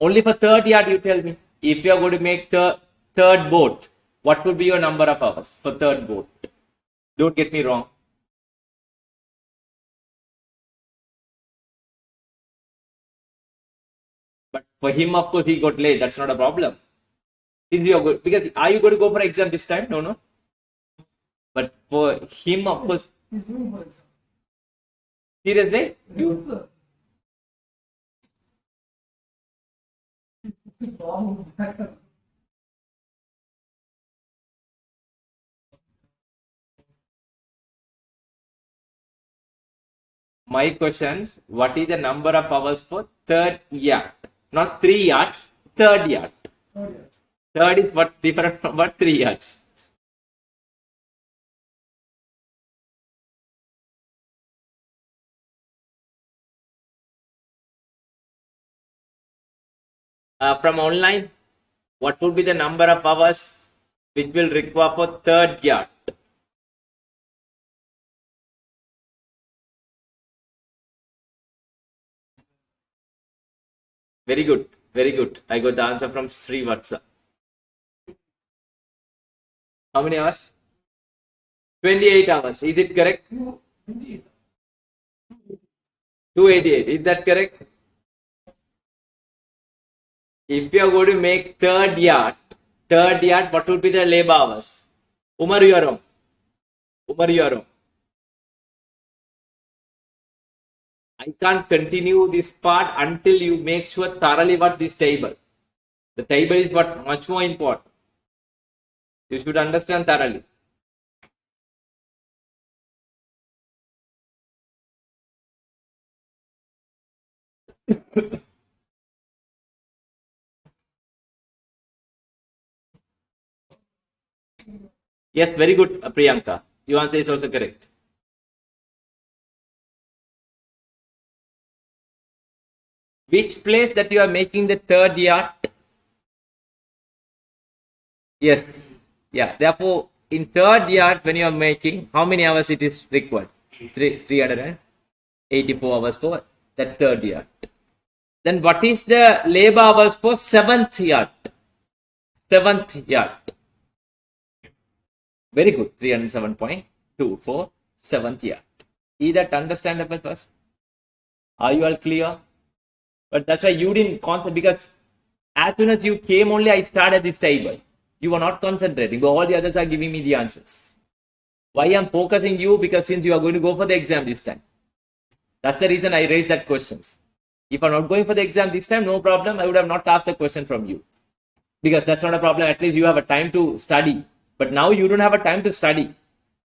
Only for third yard, you tell me. If you are going to make the third boat, what would be your number of hours for third boat? Don't get me wrong. But for him, of course, he got late. That's not a problem. Since you are good, because are you going to go for exam this time? No, no. But for him, of course. Seriously? My questions, what is the number of hours for third yacht? Not 3 yachts, third yacht. Third is what different from what 3 yachts. From online, what would be the number of hours which will require for third yacht? Very good, very good. I got the answer from Sri Vatsa. How many hours? 28 hours. Is it correct? 288. Is that correct? If you are going to make third yacht, what would be the labor hours? Umar, you are wrong. Umar, you are wrong. I can't continue this part until you make sure thoroughly what this table. The table is what much more important. You should understand thoroughly. Yes, very good, Priyanka. Your answer is also correct. Which place that you are making the third yacht? Yes. Yeah. Therefore, in third yacht, when you are making, how many hours it is required? 384 hours for that third yacht. Then what is the labor hours for seventh yacht? Seventh yacht. Very good. 307.2 for seventh yacht. Is that understandable first? Are you all clear? But that's why you didn't concentrate, because as soon as you came only, I started this table. You were not concentrating, but all the others are giving me the answers. Why I'm focusing you? Because since you are going to go for the exam this time. That's the reason I raised that questions. If I'm not going for the exam this time, no problem. I would have not asked the question from you. Because that's not a problem. At least you have a time to study. But now you don't have a time to study.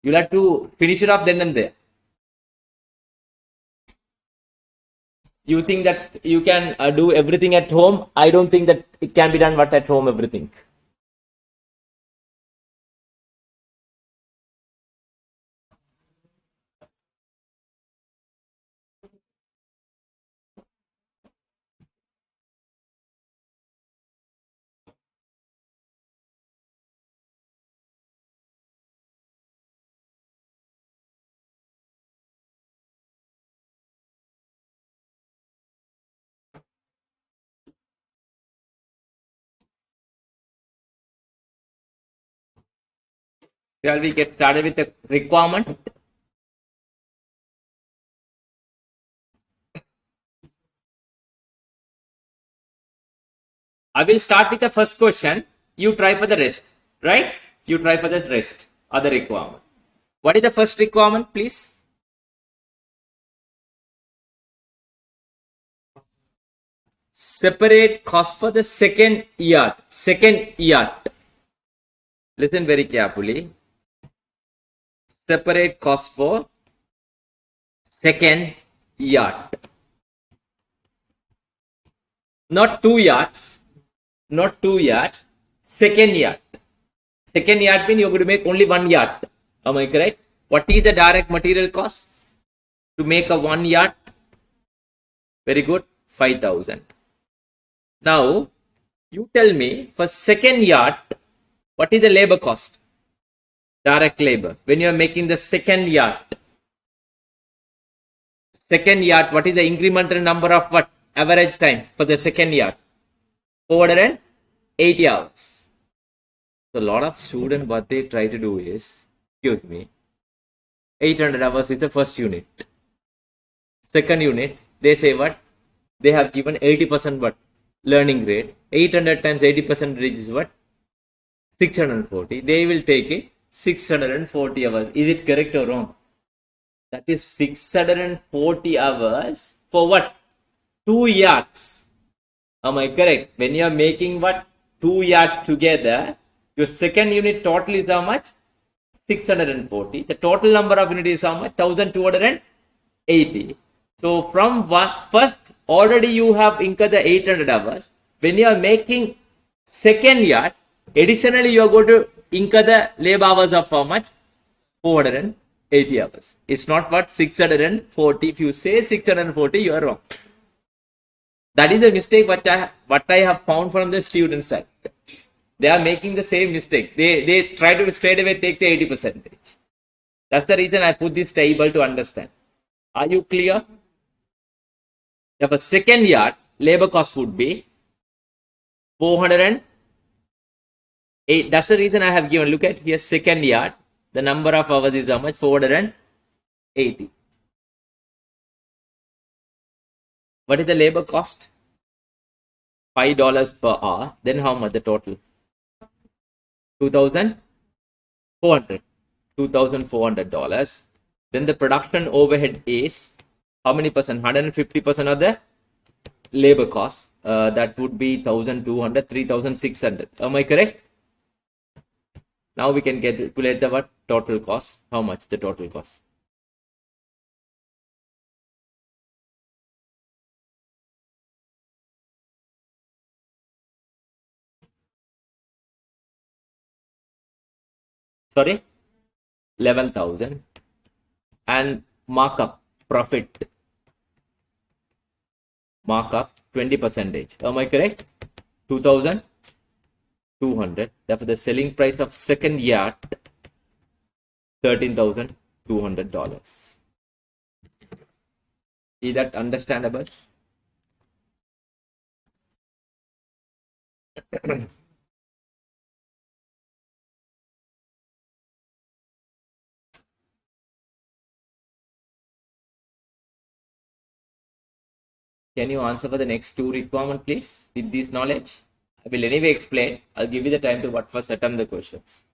You'll have to finish it up then and there. You think that you can do everything at home. I don't think that it can be done what at home everything. Shall we get started with the requirement? I will start with the first question. You try for the rest, right? You try for the rest, other requirement. What is the first requirement, please? Separate cost for the second yacht. Second yacht. Listen very carefully. Separate cost for second yacht. Not two yachts. Not two yachts. Second yacht. Second yacht means you're going to make only one yacht. Am I correct? What is the direct material cost to make a one yacht? Very good. 5,000. Now, you tell me for second yacht, what is the labor cost? Direct labor. When you are making the second yacht. Second yacht, what is the incremental number of what? Average time for the second yacht? 480 hours. So, a lot of students, what they try to do is, excuse me, 800 hours is the first unit. Second unit, they say what? They have given 80% what? Learning rate. 800 times 80% is what? 640. They will take it 640 hours. Is it correct or wrong? That is 640 hours for what? 2 yachts. Am I correct? When you are making what? 2 yards together, your second unit total is how much? 640. The total number of units is how much? 1280. So from first, already you have incurred the 800 hours. When you are making second yard, additionally you are going to incur the labor hours of how much? 480 hours. It's not what? 640. If you say 640, you are wrong. That is the mistake what I have found from the student side. They are making the same mistake. They try to straight away take the 80%. That's the reason I put this table to understand. Are you clear? If a second yard, labor cost would be 408. That's the reason I have given. Look at here, second yard. The number of hours is how much? 480. What is the labor cost? $5 per hour. Then how much the total? 2,400. $2,400. Then the production overhead is how many percent? 150% of the labor cost. That would be 1,200, 3,600. Am I correct? Now we can calculate the what? Total cost. How much the total cost? Sorry, 11,000. And markup profit markup 20%. Am I correct? 2,200. Therefore, the selling price of second yard $13,200. Is that understandable? Can you answer for the next two requirement, please, with this knowledge? I will anyway explain. I'll give you the time to what first attempt the questions.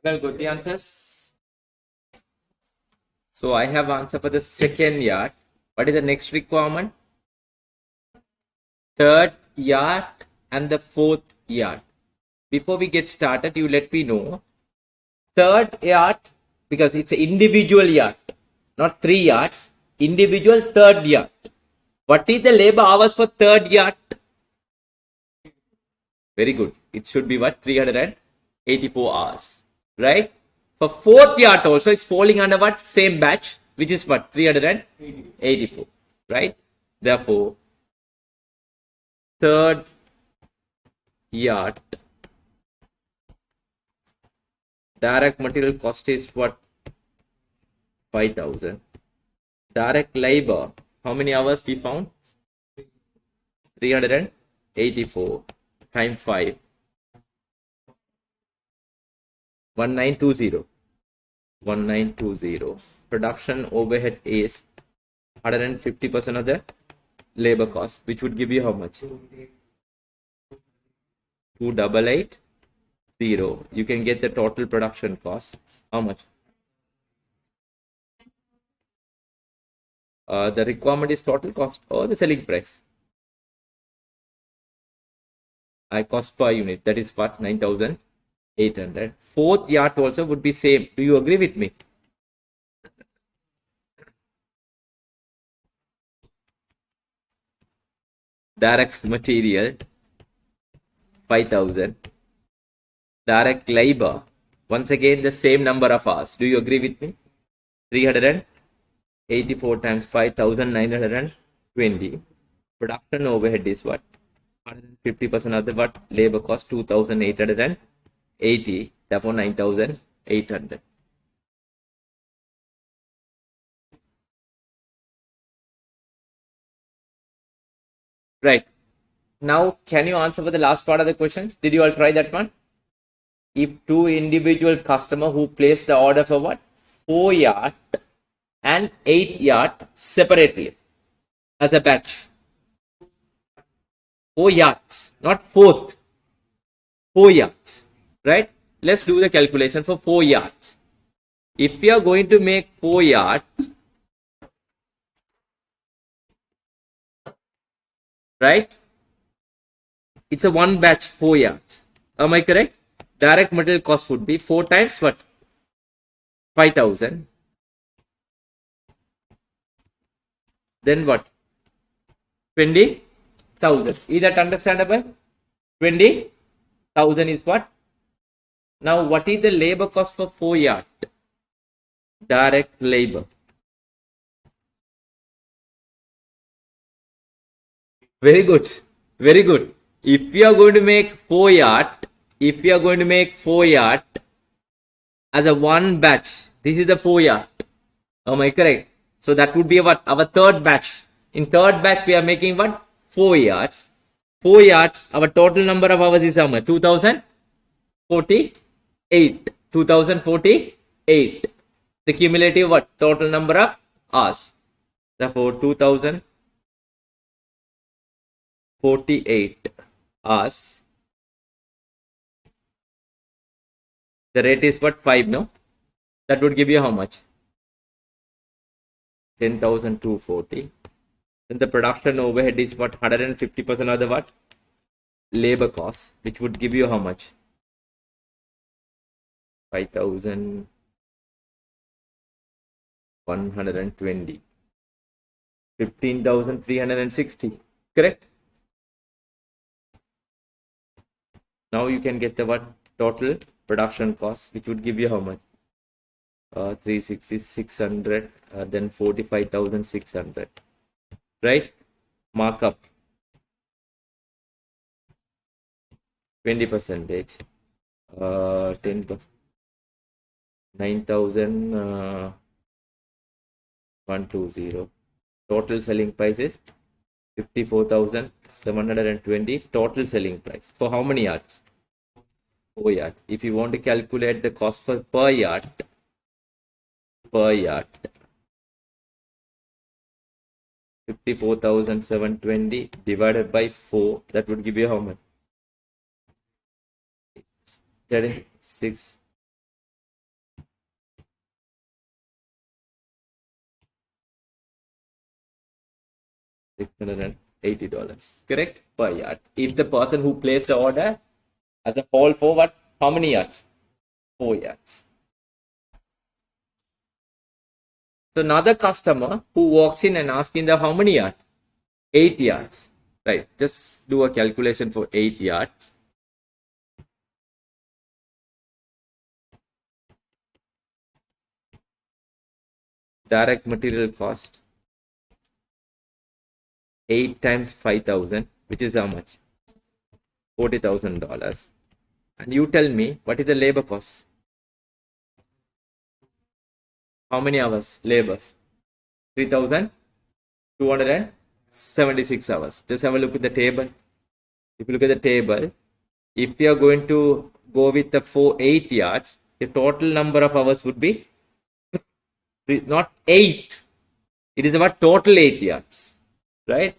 Well, good the answers. So I have answer for the second yard. What is the next requirement? Third yard and the fourth yard. Before we get started, you let me know. Third yard, because it's an individual yard, not 3 yards. Individual third yard. What is the labor hours for third yard? Very good. It should be what? 384 hours. Right? For fourth yard also, it's falling under what? Same batch, which is what? 384. Right? Therefore, third yard direct material cost is what? 5,000. Direct labor, how many hours we found? 384 times 5. 1920. 1920. Production overhead is 150% of the labor cost, which would give you how much? 2880. You can get the total production cost. How much? The requirement is total cost or the selling price. I cost per unit, that is what? 9,800. Fourth yard also would be same. Do you agree with me? Direct material 5,000. Direct labor, once again the same number of hours. Do you agree with me? 384 times 5,920. Production overhead is what? 150% of the what? Labor cost 2,880. Therefore 9,800. Right. Now, can you answer for the last part of the questions? Did you all try that one? If two individual customer who place the order for what? 4 yard and 8 yard separately as a batch. 4 yards, not fourth. 4 yards, right? Let's do the calculation for 4 yards. If we are going to make 4 yards, right? It's a one batch 4 yards. Am I correct? Direct material cost would be 4 times what? 5,000. Then what? 20,000. Is that understandable? 20,000 is what? Now, what is the labor cost for 4 yard? Direct labor. Very good. Very good. If we are going to make 4 yard, as a one batch, this is the 4 yard. Am I correct? So that would be what? Our third batch. In third batch, we are making what? 4 yards. 4 yards, our total number of hours is how much? 2,048. 2,048. The cumulative what? Total number of hours. Therefore, 2,048 hours. The rate is what? 5, no? That would give you how much? 10,240. Then the production overhead is what? 150% of the what? Labor cost, which would give you how much? 5,120. 15,360. Correct? Now you can get the what? Total production cost, which would give you how much? 360, 600, then 45,600. Right? Markup 20%. 10%. 9,120. Total selling price is 54,720. Total selling price for how many yards? 4 yards. If you want to calculate the cost for per yard, 54,720 divided by 4, that would give you how much? 36. $680. Correct? Per yard. If the person who placed the order as a whole for what? How many yards? 4 yards. So another customer who walks in and asking the how many yards? 8 yards. Right. Just do a calculation for 8 yards. Direct material cost 8 times 5,000, which is how much? $40,000. And you tell me what is the labor cost? How many hours? Labors 3,276 hours. Just have a look at the table. If you look at the table, if you are going to go with the 8 yards, the total number of hours would be not 8. It is about total 8 yards, right?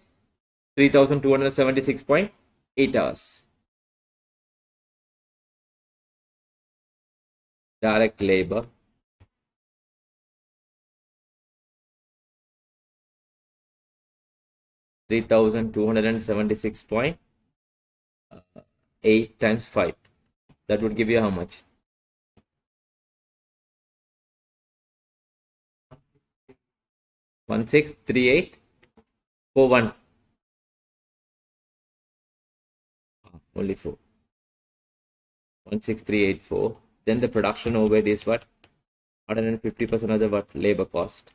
3,276.8 hours. Direct labor. $3,276.8 times 5. That would give you how much? 163841. Only 4. 16384. Then the production overhead is what? 150% of the what? Labor cost.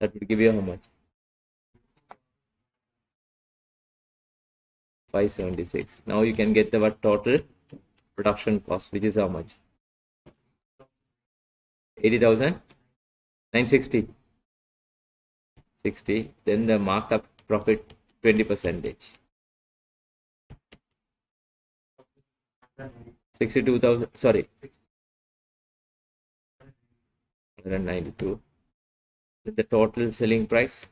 That would give you how much? 576. Now you can get the what total production cost, which is how much? 80,960. 60. Then the markup profit 20%. 62,000. Sorry. 192. The total selling price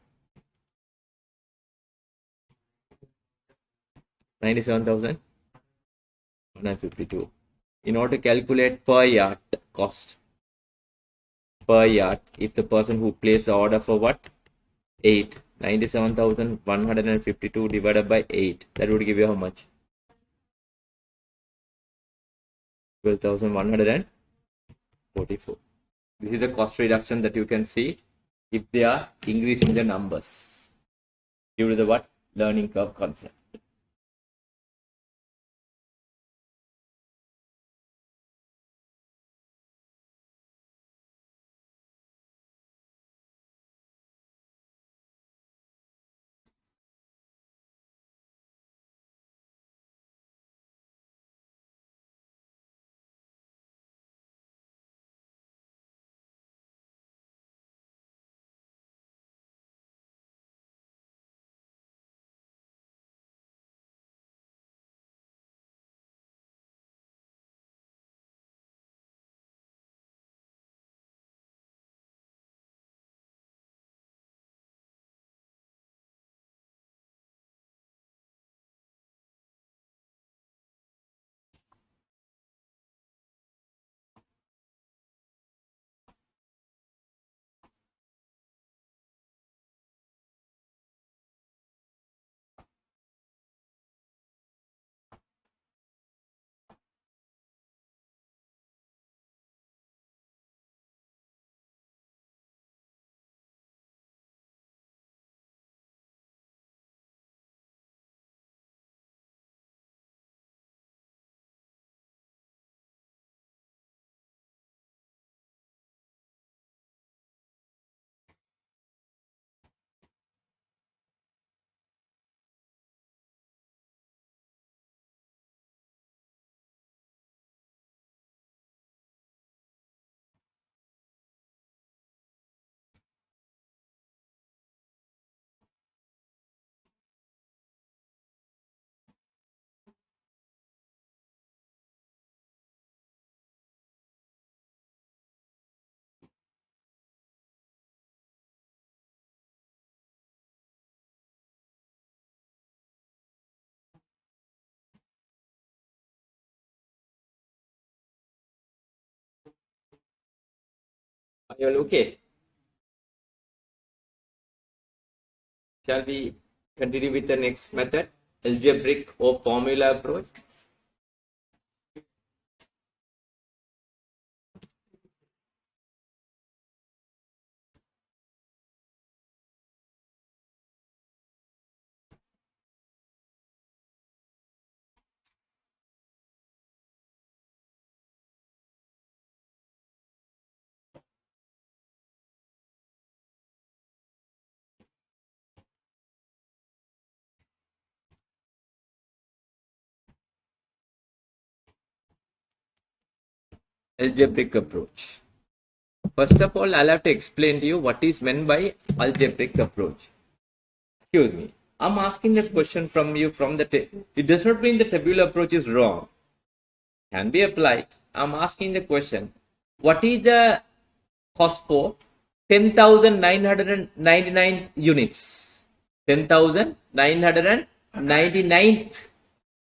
97,152. In order to calculate per yard cost, per yard, if the person who placed the order for what? 8, 97,152 divided by 8, that would give you how much? 12,144. This is the cost reduction that you can see if they are increasing the numbers due to the what? Learning curve concept. Are you all okay? Shall we Continue with the next method, algebraic or formula approach. Algebraic approach. First of all, I'll have to explain to you what is meant by algebraic approach. Excuse me. I'm asking the question from you from the it does not mean the tabular approach is wrong. Can be applied. I'm asking the question. What is the cost for 10,999 units? 10,999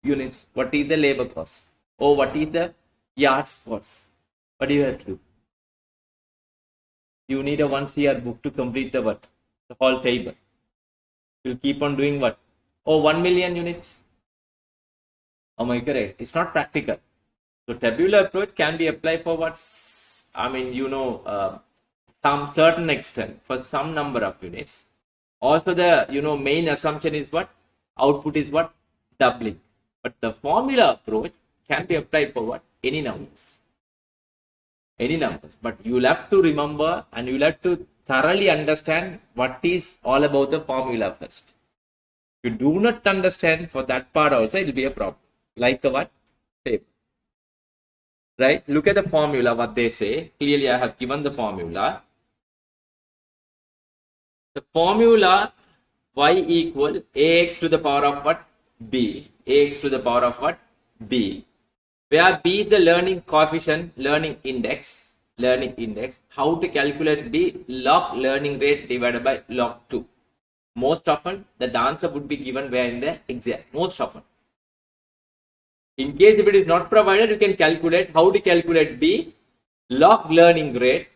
units. What is the labor cost? Or what is the yards cost? What do you have to do? You need a 1 CR book to complete the what? The whole table. You'll keep on doing what? Oh, 1 million units. Am I correct? It's not practical. So tabular approach can be applied for what? I mean, some certain extent for some number of units. Also, the main assumption is what? Output is what? Doubling. But the formula approach can be applied for what? Any numbers. Any numbers. But you'll have to remember and you'll have to thoroughly understand what is all about the formula first. If you do not understand for that part also, it will be a problem. Like the what? Table. Right? Look at the formula, what they say. Clearly, I have given the formula. The formula y equal ax to the power of what? B. Ax to the power of what? B. Where B is the learning coefficient, learning index. How to calculate B? Log learning rate divided by log 2. Most often, the answer would be given where in the exam. Most often. In case if it is not provided, you can calculate how to calculate B. Log learning rate.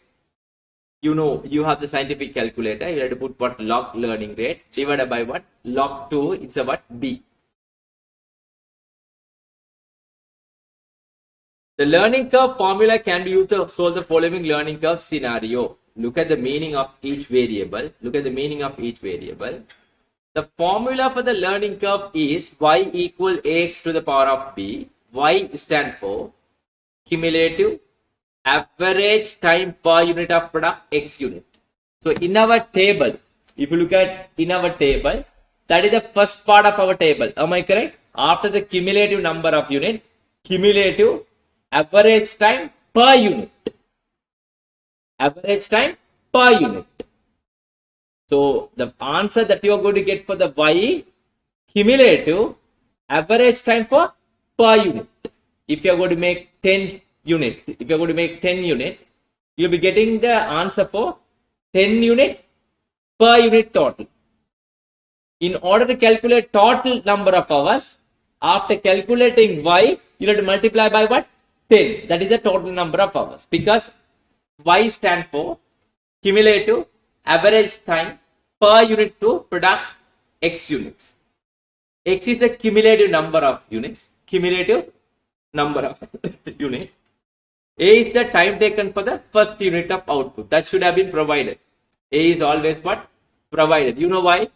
You have the scientific calculator. You have to put what? Log learning rate divided by what? Log 2. It's a what? B. The learning curve formula can be used to solve the following learning curve scenario. Look at the meaning of each variable. The formula for the learning curve is y equal ax to the power of b. Y stand for cumulative average time per unit of product x unit. So in our table, if you look at in our table, that is the first part of our table. Am I correct? After the cumulative number of unit, cumulative average time per unit. So the answer that you are going to get for the y cumulative average time for per unit. If you are going to make 10 units, you'll be getting the answer for 10 units per unit total. In order to calculate total number of hours, after calculating y, you have to multiply by what? 10. That is the total number of hours. Because y stand for cumulative average time per unit to produce x units. X is the cumulative number of units. A is the time taken for the first unit of output. That should have been provided. A is always what? Provided. You know why?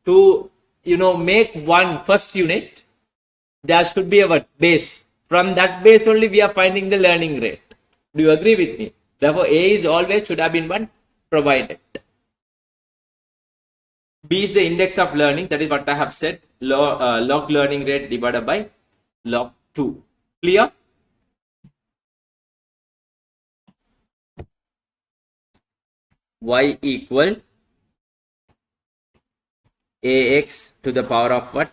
To make one first unit, there should be a base. From that base only we are finding the learning rate. Do you agree with me? Therefore, A is always should have been one provided. B is the index of learning. That is what I have said. Log learning rate divided by log 2. Clear? Y equal ax to the power of what?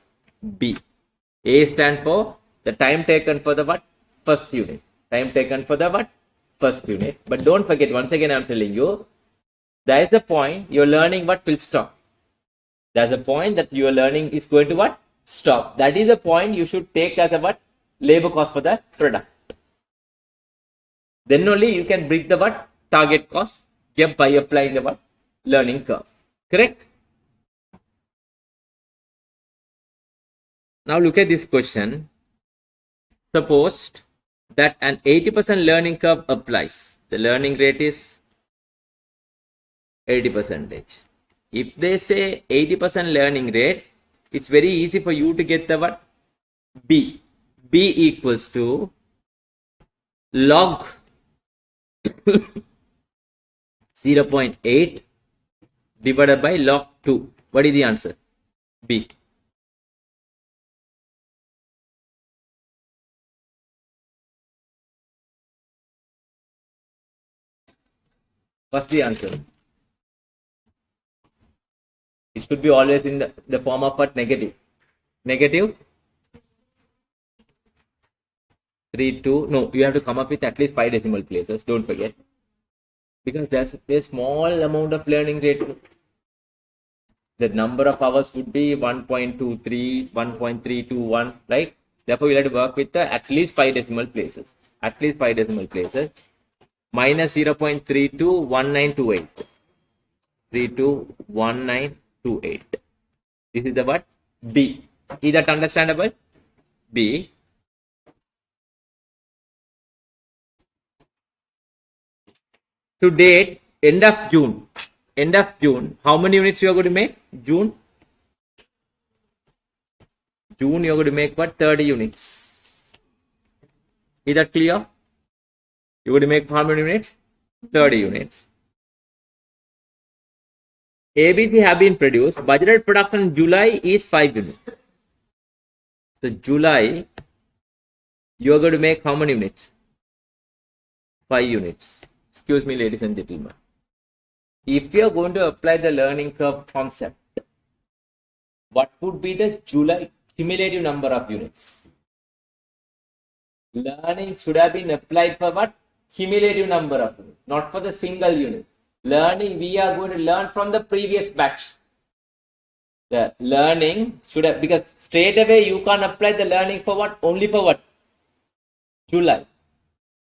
B. A stand for the time taken for the what? First unit. But don't forget, once again I am telling you, there is the point your learning what will stop. There's a point that your learning is going to what? Stop. That is the point you should take as a what? Labor cost for the product. Then only you can bring the what? Target cost by applying the what? Learning curve. Correct? Now look at this question. Suppose that an 80% learning curve applies. The learning rate is 80%. If they say 80% learning rate, it's very easy for you to get the what? B. B equals to log 0.8 divided by log 2. What is the answer? B. What's the answer? It should be always in the form of what? Negative. Negative 3, 2. No, you have to come up with at least 5 decimal places. Don't forget. Because there's a small amount of learning rate. The number of hours would be 1.23, 1.321, right? Therefore, we'll have to work with at least 5 decimal places. At least 5 decimal places. Minus 0.321928. 321928. This is the what? B. Is that understandable? B. To date, end of June, how many units you are going to make? June, you're going to make what? 30 units. Is that clear? You're going to make how many units? 30 units. ABC have been produced. Budgeted production in July is 5 units. So July, you are going to make how many units? 5 units. Excuse me, ladies and gentlemen. If you are going to apply the learning curve concept, what would be the July cumulative number of units? Learning should have been applied for what? Cumulative number of units, not for the single unit. Learning, we are going to learn from the previous batch. The learning should have, because straight away you can't apply the learning for what? Only for what? July.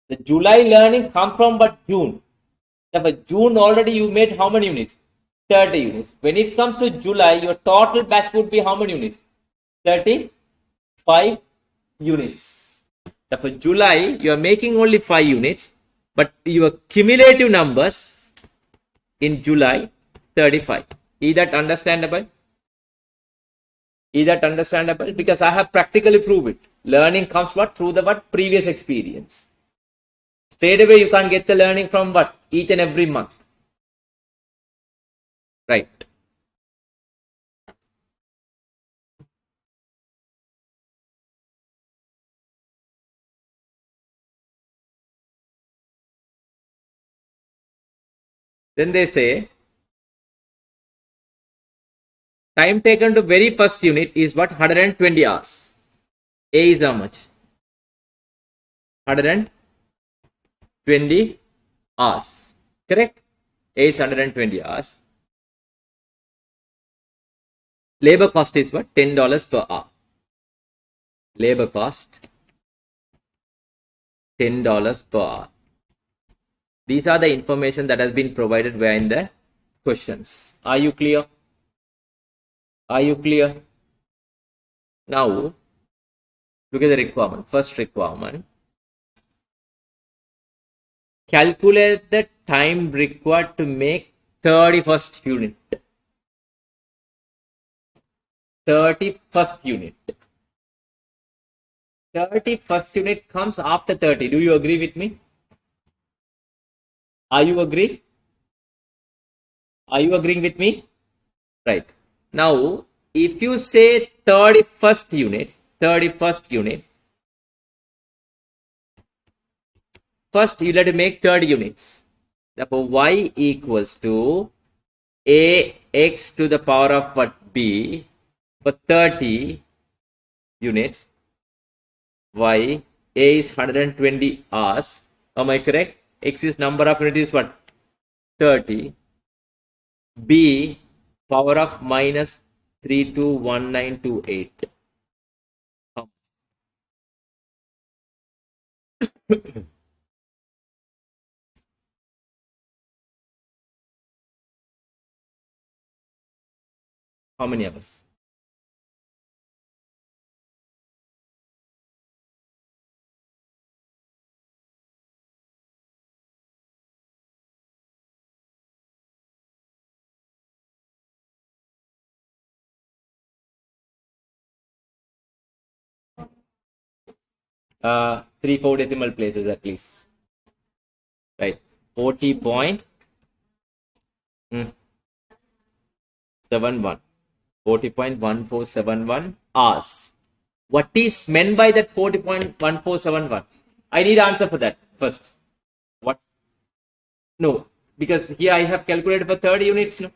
The July learning come from what? June. Therefore, June already you made how many units? 30 units. When it comes to July, your total batch would be how many units? 35 units. For July, you are making only 5 units, but your cumulative numbers in July 35. Is that understandable? Is that understandable? Because I have practically proved it. Learning comes what? Through the what? Previous experience. Straight away you can't get the learning from what? Each and every month. Right. Then they say time taken to very first unit is what? 120 hours. A is how much? 120 hours. Correct? A is 120 hours. Labor cost is what? $10 per hour. Labor cost $10 per hour. These are the information that has been provided via in the questions. Are you clear? Are you clear? Now, look at the requirement. First requirement. Calculate the time required to make 31st unit. 31st unit. 31st unit comes after 30. Do you agree with me? Are you agree? Are you agreeing with me? Right. Now, if you say 31st unit, first you have to make 30 units. Therefore, y equals to ax to the power of what? B for 30 units. Y, A is 120 hours. Am I correct? X is number of units what? 30. B, power of minus 321928. How many hours? 3-4 decimal places at least. Right. 40.71. 40.1471 hours. What is meant by that 40.1471? I need answer for that first. What? No, because here I have calculated for 30 units. No.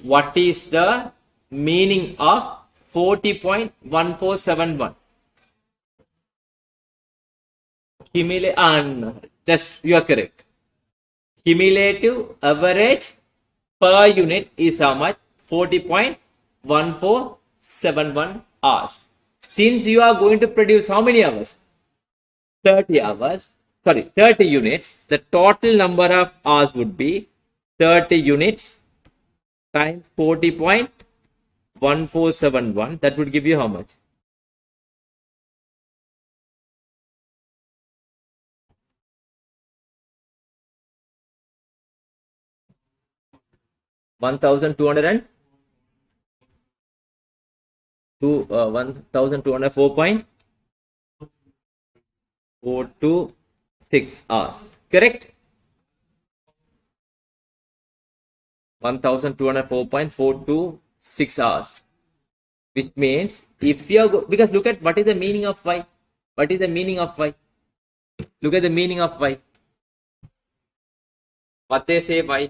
What is the meaning of 40.1471? Just you are correct. Cumulative average per unit is how much? 40.1471 hours. Since you are going to produce how many hours? 30 hours. Sorry, 30 units. The total number of hours would be 30 units times 40.1471. That would give you how much? 1204.426 hours. Correct? 1204.426 hours. Which means if you are because look at what is the meaning of y. What is the meaning of y? Look at the meaning of y. What they say y.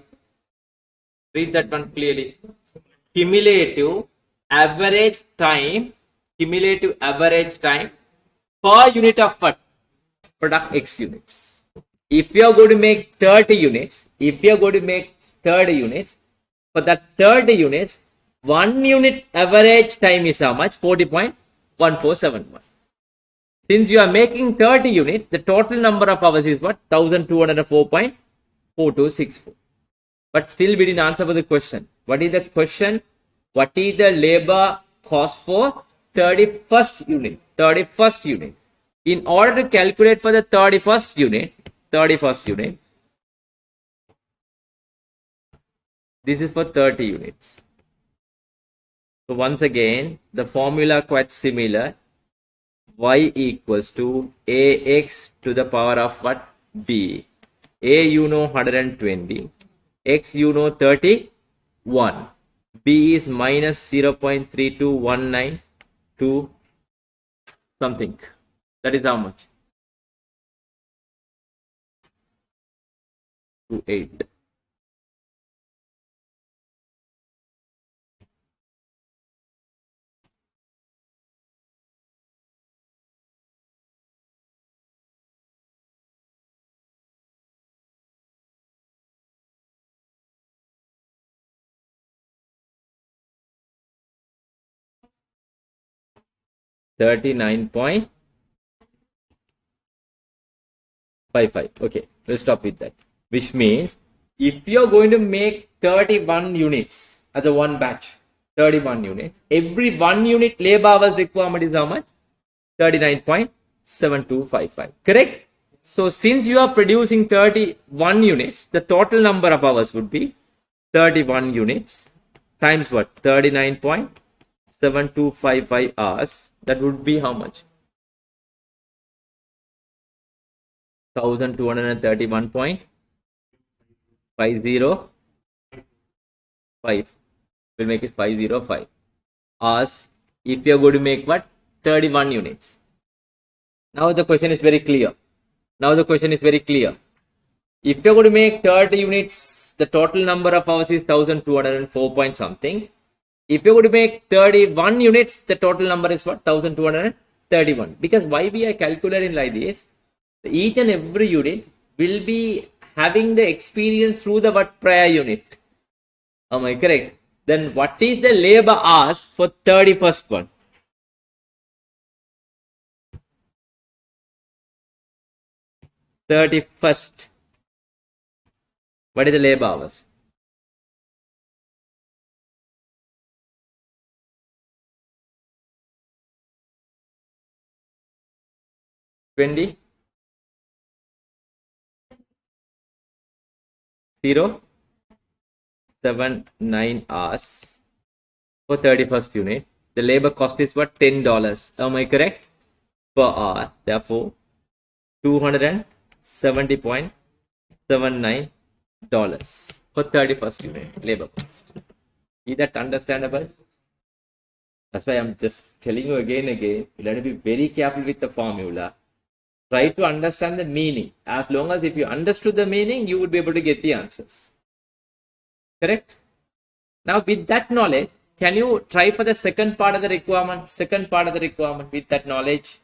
Read that one clearly. Cumulative average time per unit of what? Product X units. If you are going to make 30 units, for that 30 units, 1 unit average time is how much? 40.1471. Since you are making 30 units, the total number of hours is what? 1204.4264. But still we didn't answer for the question. What is the question? What is the labor cost for 31st unit? In order to calculate for the 31st unit, this is for 30 units. So once again, the formula quite similar. Y equals to AX to the power of what? B. A you know 120. X you know 31. B is minus 0.3219 something. That is how much? 28. $39.55. Okay, we'll stop with that. Which means if you're going to make 31 units as a one batch, 31 units, every 1 unit labor hours requirement is how much? 39.7255. Correct? So since you are producing 31 units, the total number of hours would be 31 units times what? 39.7255 hours. That would be how much? 1231.505. We'll make it 505 hours if you're going to make what? 31 units. Now the question is very clear. If you're going to make 30 units, the total number of hours is 1204 point something. If you're going to make 31 units, the total number is what? 1231. Because why we are calculating like this? Each and every unit will be having the experience through the what prior unit. Am I correct? Then what is the labor hours for 31st one? What is the labor hours? 20 079 hours for 31st unit. The labor cost is what? $10. Am I correct? per hour. Therefore, $270.79 for 31st unit labor cost. Is that understandable? That's why I'm just telling you again and again. You have to be very careful with the formula. Try to understand the meaning. As long as if you understood the meaning, you would be able to get the answers. Correct? Now, with that knowledge, can you try for the second part of the requirement? Second part of the requirement with that knowledge.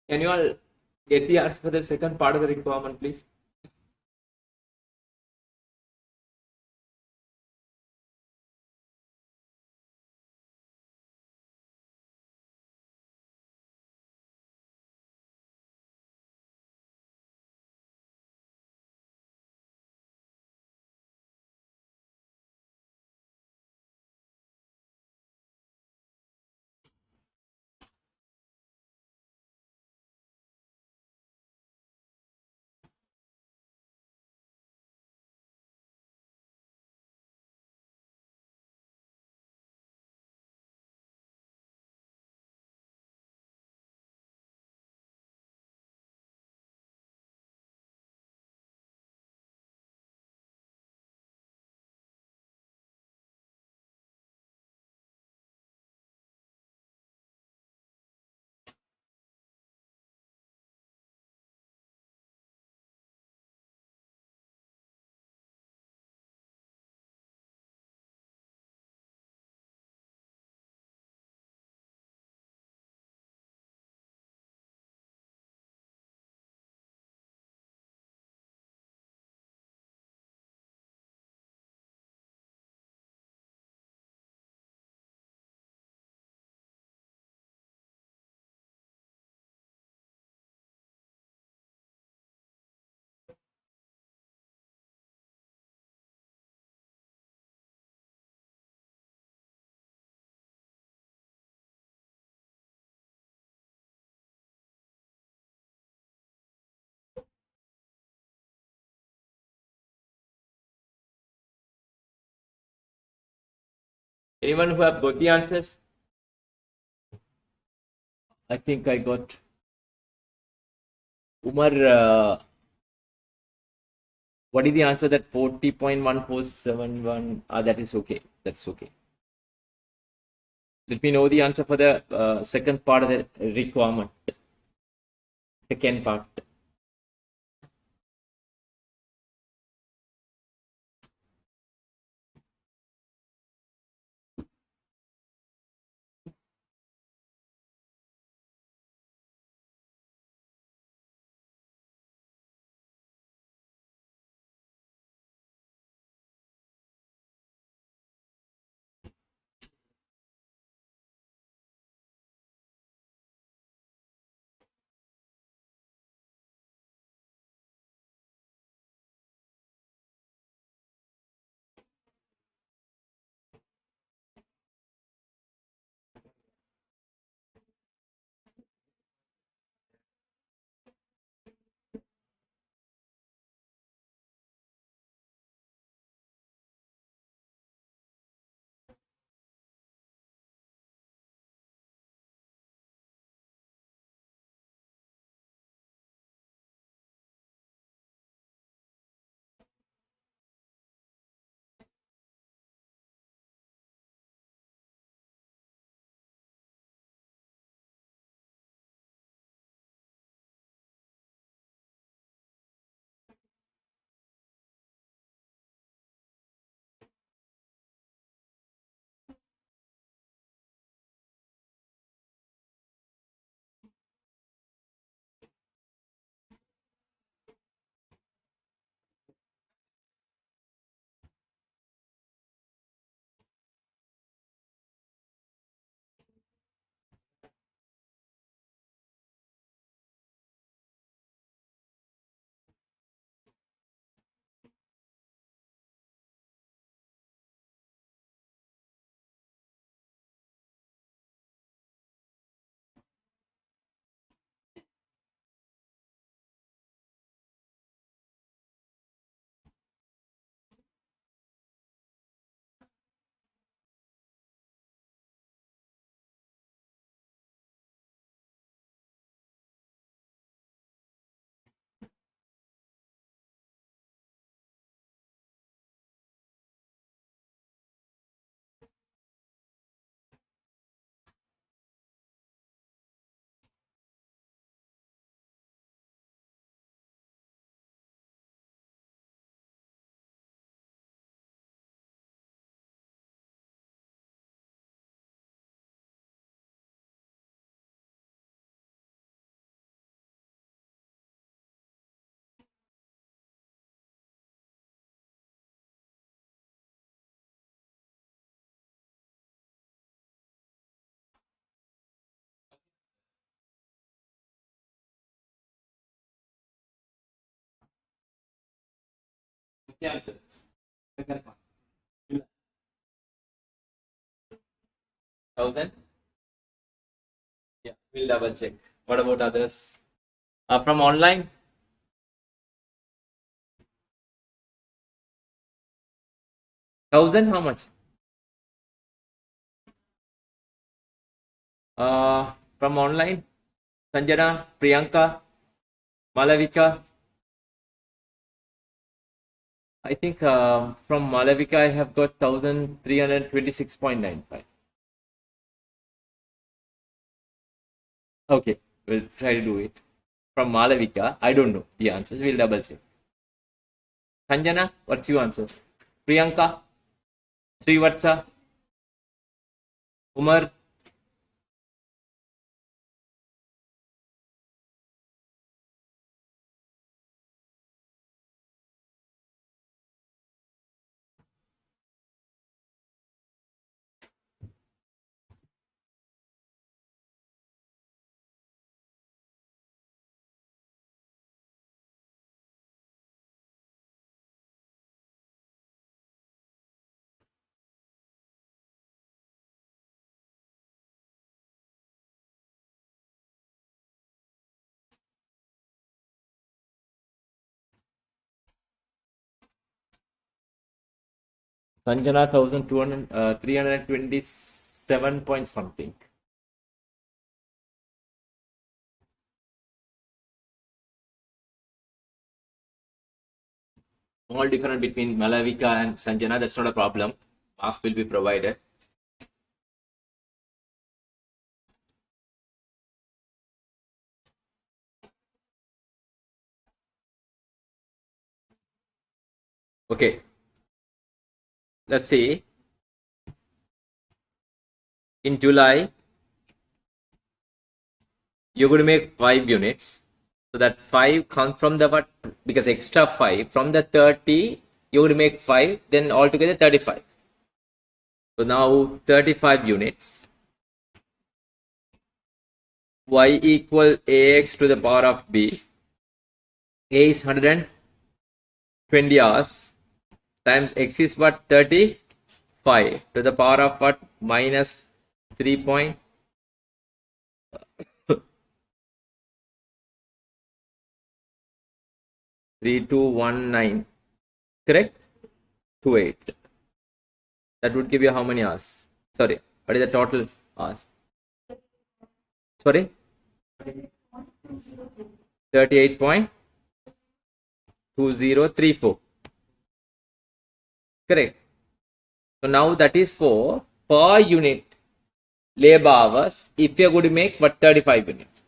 Can you all get the answer for the second part of the requirement, please? Anyone who have got the answers? I think I got Umar. What is the answer? That 40.1471. That is okay. That's okay. Let me know the answer for the second part of the requirement. Second part. the answer? Second one. 1,000? Yeah, we'll double check. What about others? From online? Thousand, how much? From online? Sanjana, Priyanka, Malavika. I think from Malavika I have got 1,326.95. Okay, we'll try to do it. From Malavika, I don't know the answers. We'll double check. Sanjana, what's your answer? Priyanka, Srivatsa, Umar. Sanjana 327 point something. All different between Malavika and Sanjana. That's not a problem. Marks will be provided. Okay. Let's see. In July, you're going to make 5 units. So that 5 comes from the what? Because extra 5 from the 30, you're going to make 5, then altogether 35. So now 35 units. Y equal ax to the power of b. A is 120 hours times x is what? 35 to the power of what? Minus 3.3219. Correct? 28. That would give you how many hours? Sorry, what is the total hours? Sorry? 38.2034. Correct. So now that is for per unit labor hours if you're going to make what? 35 units.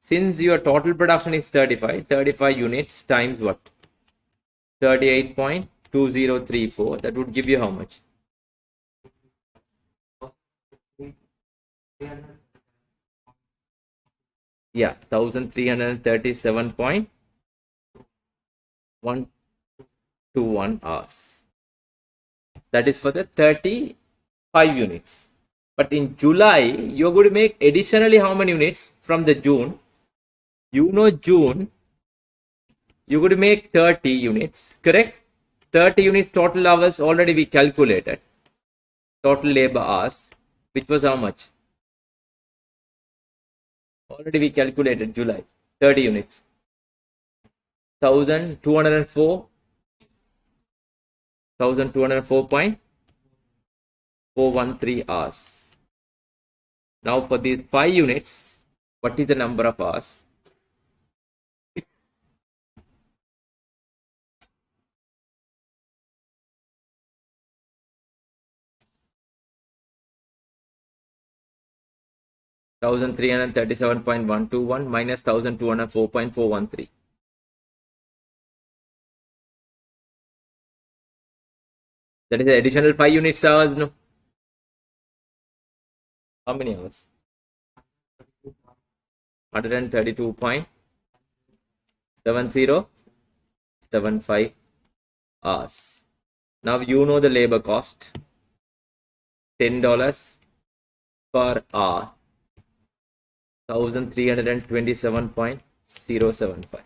Since your total production is 35 units times what? 38.2034. That would give you how much? Yeah, 1,337.121 hours. That is for the 35 units. But in July, you're going to make additionally how many units from the June? You know June, you're going to make 30 units, correct? 30 units total hours already we calculated. Total labor hours, which was how much? Already we calculated July, 30 units. 1,204, 1,204.413 hours. Now for these 5 units, what is the number of hours? Thousand 337.121 minus 1,204.413. That is the additional 5 units hours. No? How many hours? 132.7075 hours. Now you know the labor cost. $10 per hour. 1,327.075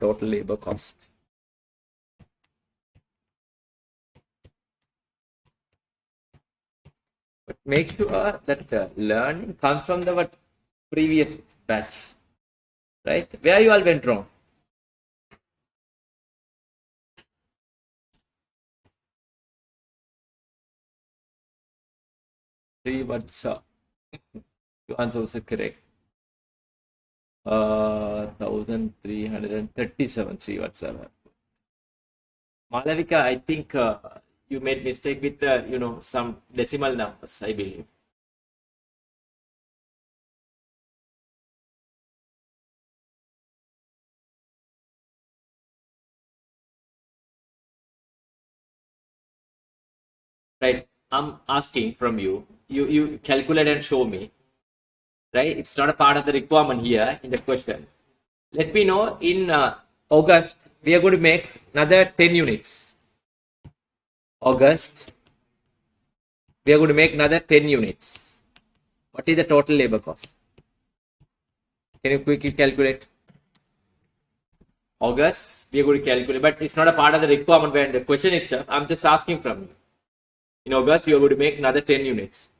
total labor cost. But make sure that learning comes from the what previous batch, right? Where you all went wrong? Three what's your answer also correct. 1337 three what's Malavika, I think you made mistake with some decimal numbers, I believe. Right. I'm asking from you. You calculate and show me. Right. It's not a part of the requirement here in the question. Let me know in August we are going to make another 10 units. August we are going to make another 10 units. What is the total labor cost? Can you quickly calculate? August we are going to calculate, but it's not a part of the requirement when the question itself. I'm just asking from you. In August, you are going to make another 10 units.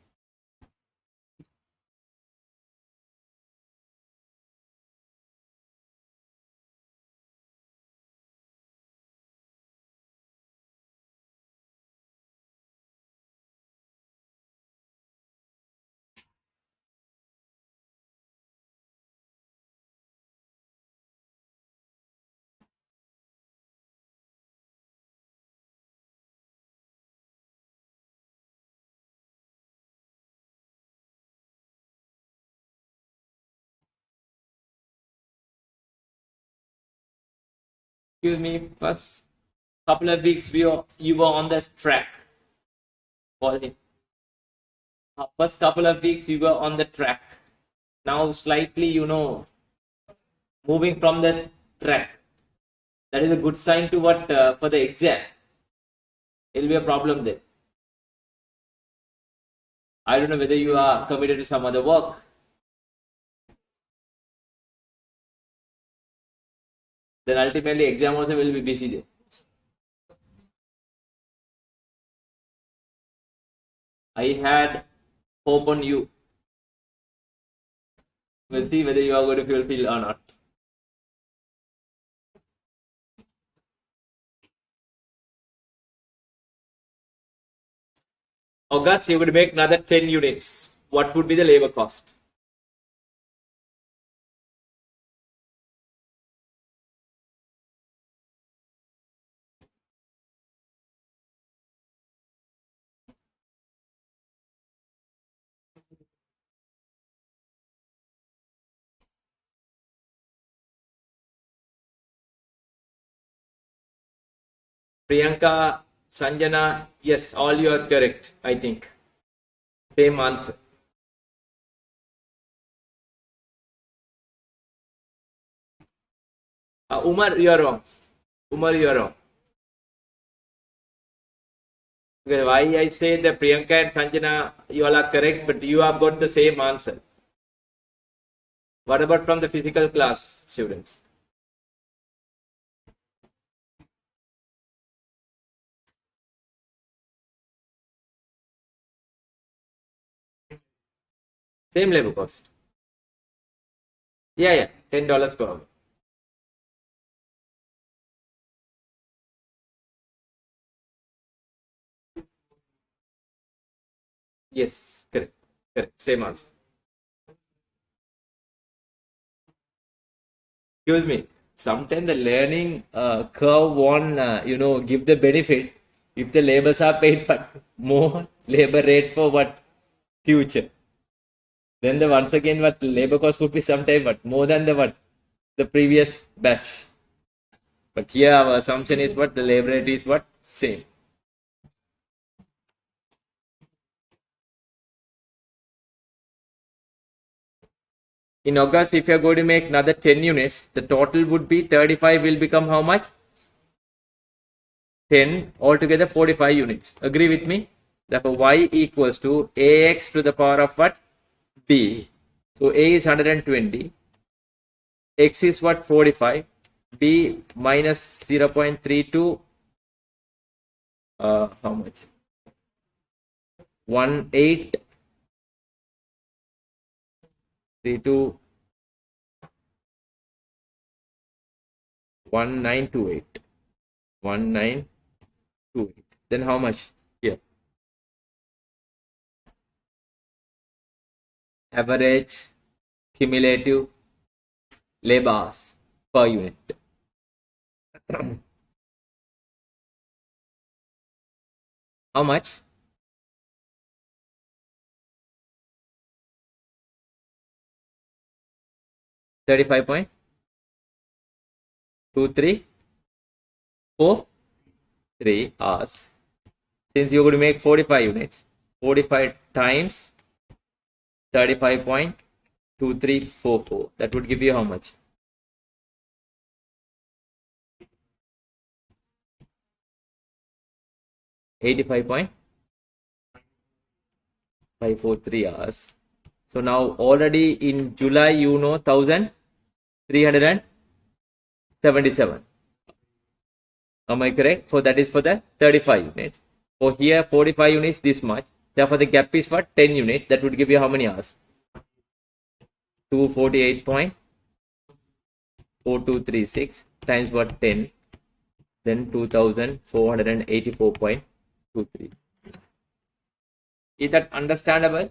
Excuse me, first couple of weeks you were on the track. First couple of weeks you were on the track. Now slightly, moving from the track. That is a good sign to what for the exam. It will be a problem there. I don't know whether you are committed to some other work. Then ultimately exam also will be busy there. I had hope on you. We'll see whether you are going to fulfill or not. August, you're going to make another 10 units. What would be the labor cost? Priyanka, Sanjana, yes, all you are correct, I think. Same answer. Umar, you are wrong. Umar, you are wrong. Okay, why I say that Priyanka and Sanjana, you all are correct, but you have got the same answer. What about from the physical class students? Same labor cost. Yeah, $10 per hour. Yes, correct. Correct. Same answer. Excuse me. Sometimes the learning curve won't, give the benefit if the labors are paid but more labor rate for what future. Then the once again what labor cost would be sometime but more than the previous batch. But here our assumption is what the labor rate is what same. In August, if you are going to make another 10 units, the total would be 35 will become how much? 10, altogether 45 units. Agree with me? Therefore, y equals to ax to the power of what? B. So, a is 120, x is what? 45, b minus 0.32, how much? 1832 1928 1928. Then how much here? Average cumulative labors per unit. How much? 35.2343 hours. Since you're going to make 45 units, 45 times 35.2344. That would give you how much? 85.543 hours. So now already in July, you know 1377. Am I correct? So that is for the 35 units. For here 45 units this much. Therefore the gap is for 10 units. That would give you how many hours? 248.4236 times what? 10. Then 2484.23. Is that understandable?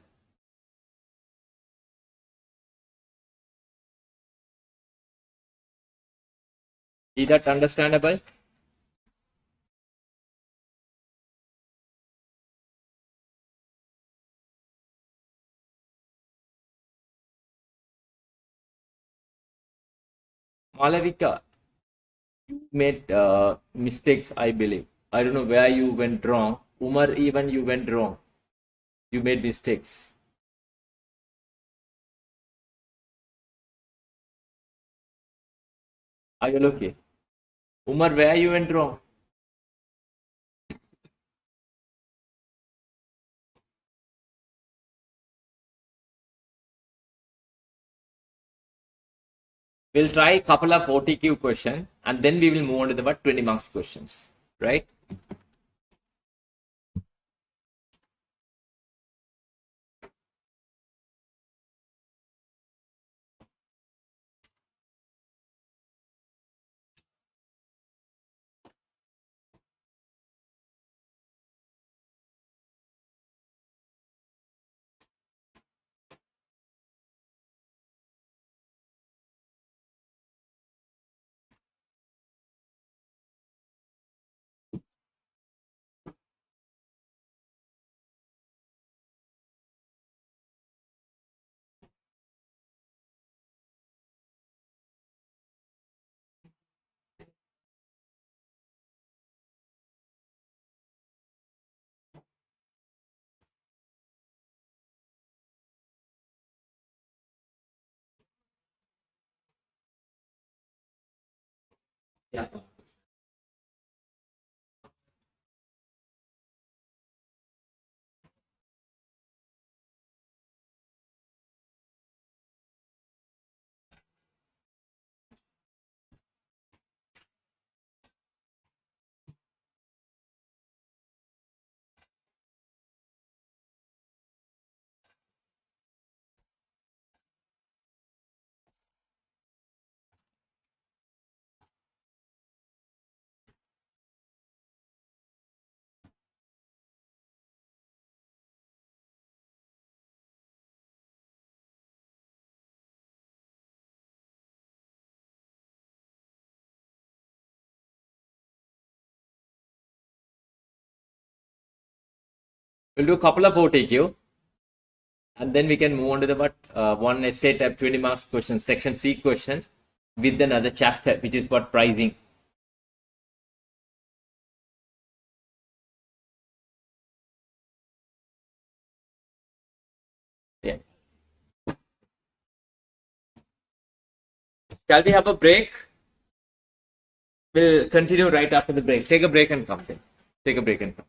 Is that understandable? Malavika, you made mistakes, I believe. I don't know where you went wrong. Umar, even you went wrong. You made mistakes. Are you okay? Umar, where you went wrong? We'll try a couple of OTQ questions and then we will move on to the 20 marks questions, right? Yeah. We'll do a couple of OTQ and then we can move on to the one essay type 20 marks questions, section C questions with another chapter, which is what pricing. Yeah. Shall we have a break? We'll continue right after the break. Take a break and come then. Take a break and come.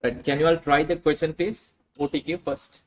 Right. Can you all try the question, please? OTQ first.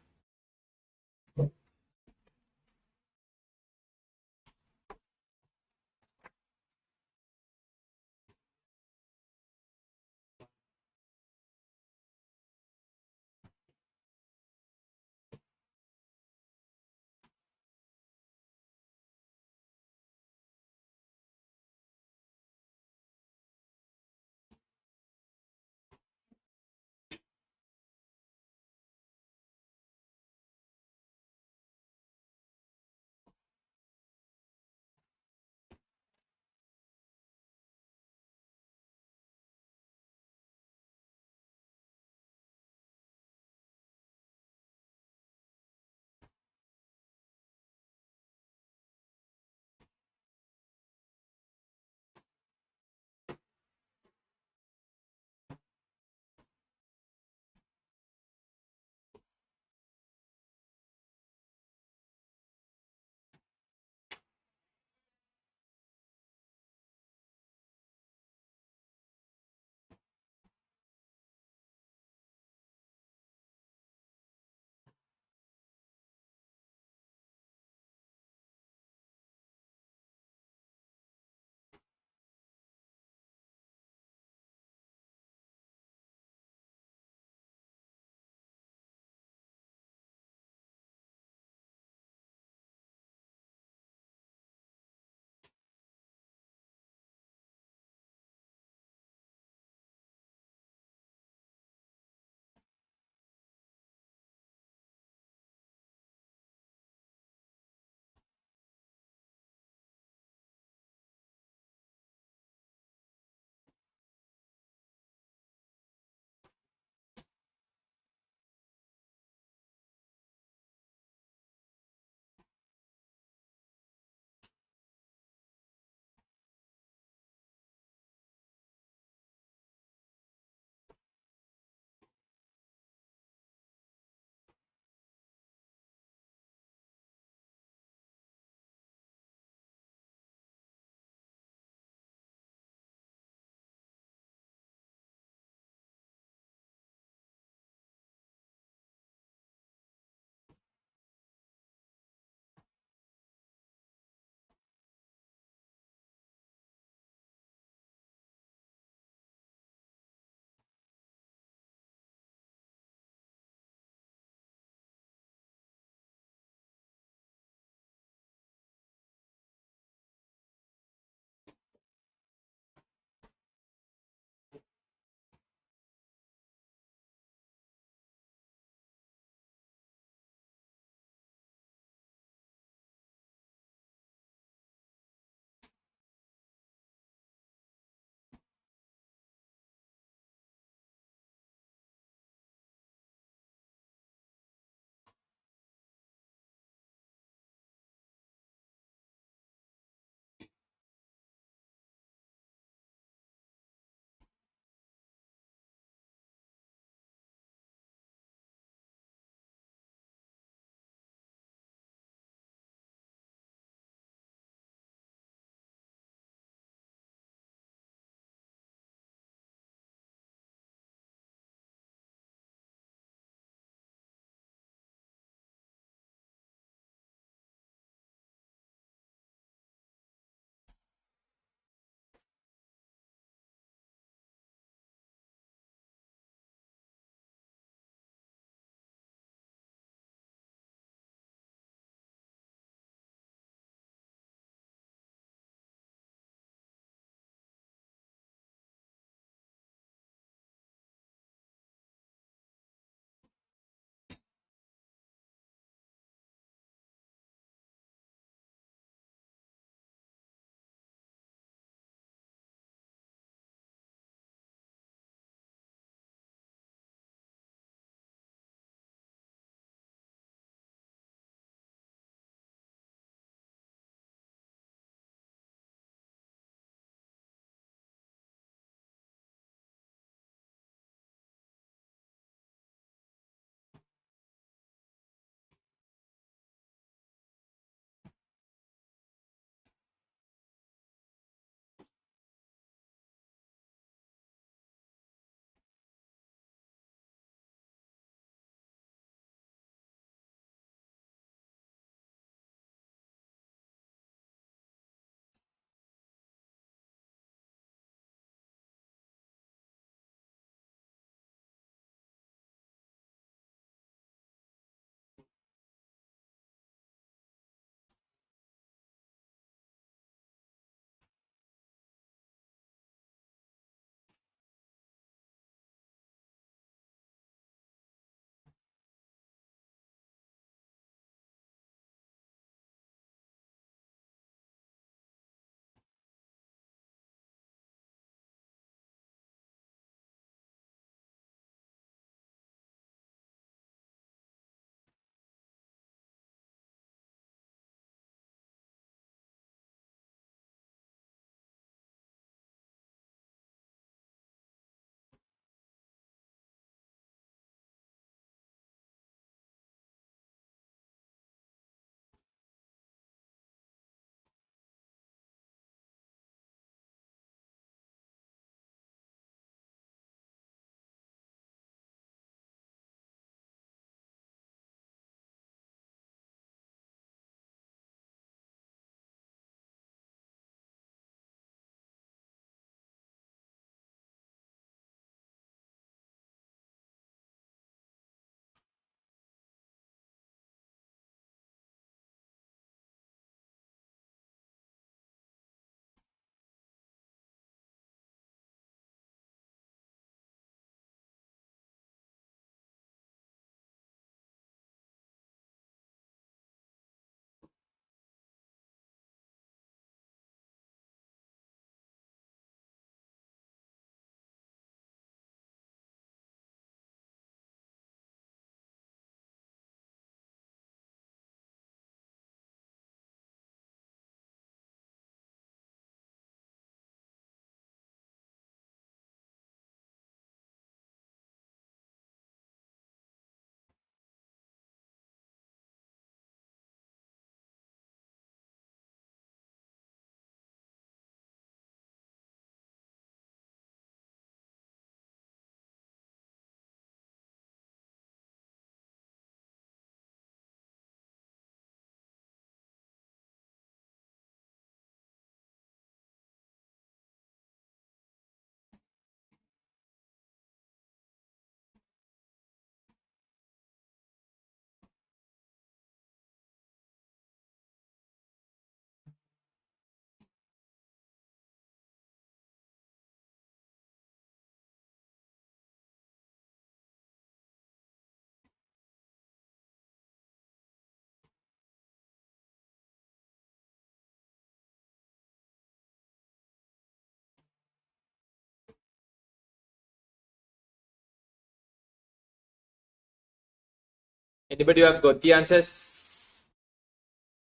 Anybody who have got the answers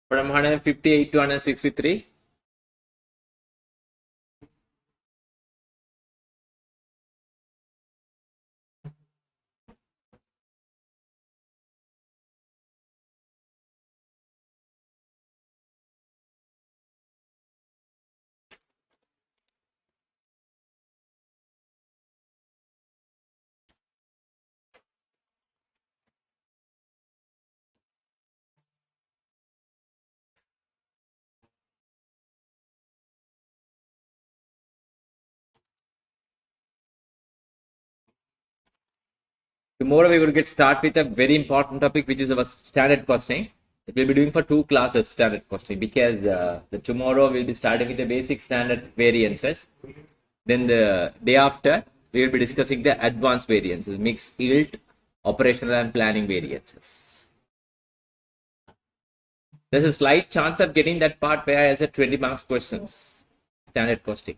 from 158 to 163? Tomorrow we will get start with a very important topic, which is our standard costing. We'll be doing for 2 classes standard costing, because the tomorrow we'll be starting with the basic standard variances. Then the day after we will be discussing the advanced variances, mixed yield, operational and planning variances. There's a slight chance of getting that part where as a 20 marks questions, standard costing.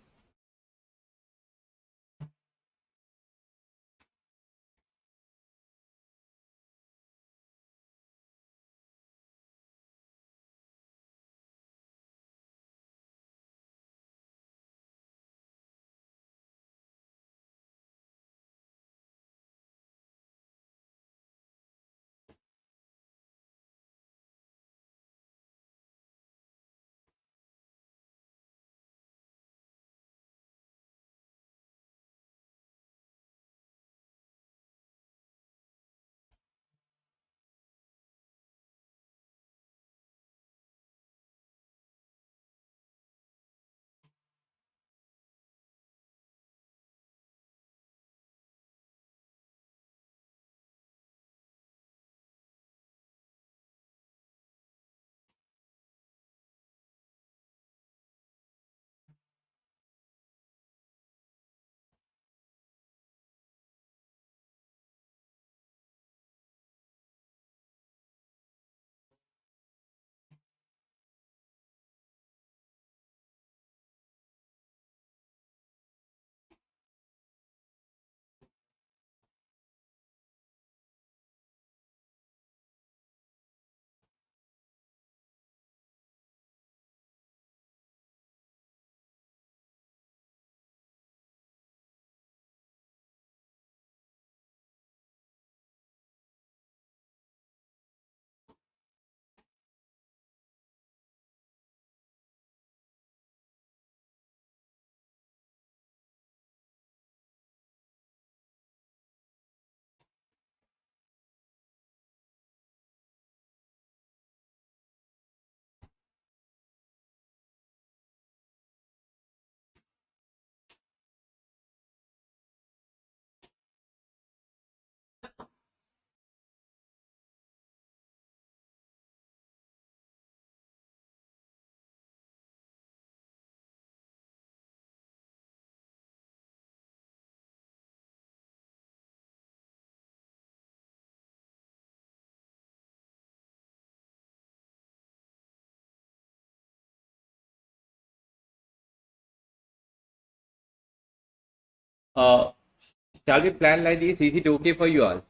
Shall we plan like this? Is it okay for you all?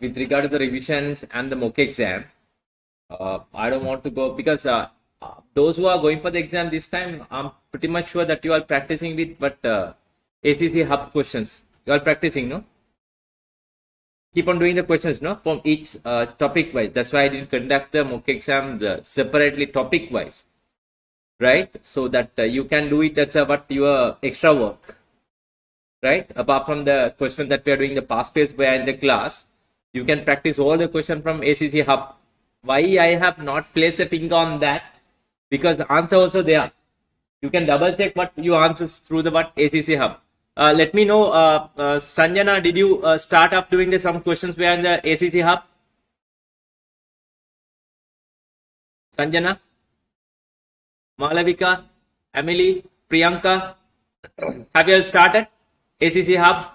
With regard to the revisions and the mock exam, I don't want to go, because those who are going for the exam this time, I'm pretty much sure that you are practicing with what ACC hub questions. You are practicing, no? Keep on doing the questions, no, from each topic wise. That's why I didn't conduct the mock exams separately topic wise, right? So that you can do it. That's what your extra work, right? Apart from the question that we are doing the past pace way in the class, you can practice all the question from ACC hub. Why I have not placed a finger on that? Because the answer also there. You can double check what you answers through the what ACC hub. Let me know, Sanjana, did you start off doing the some questions where in the ACC hub? Sanjana, Malavika, Emily, Priyanka, have you all started ACC hub?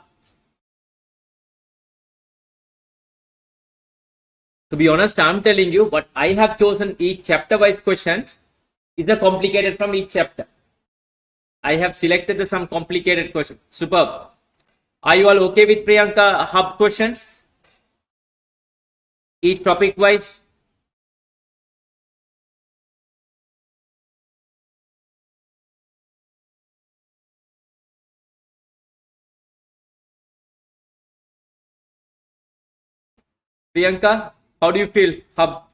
To be honest, I'm telling you, but I have chosen each chapter wise questions is a complicated from each chapter. I have selected some complicated questions. Superb. Are you all okay with Priyanka hub questions? each topic wise. Priyanka, how do you feel? How,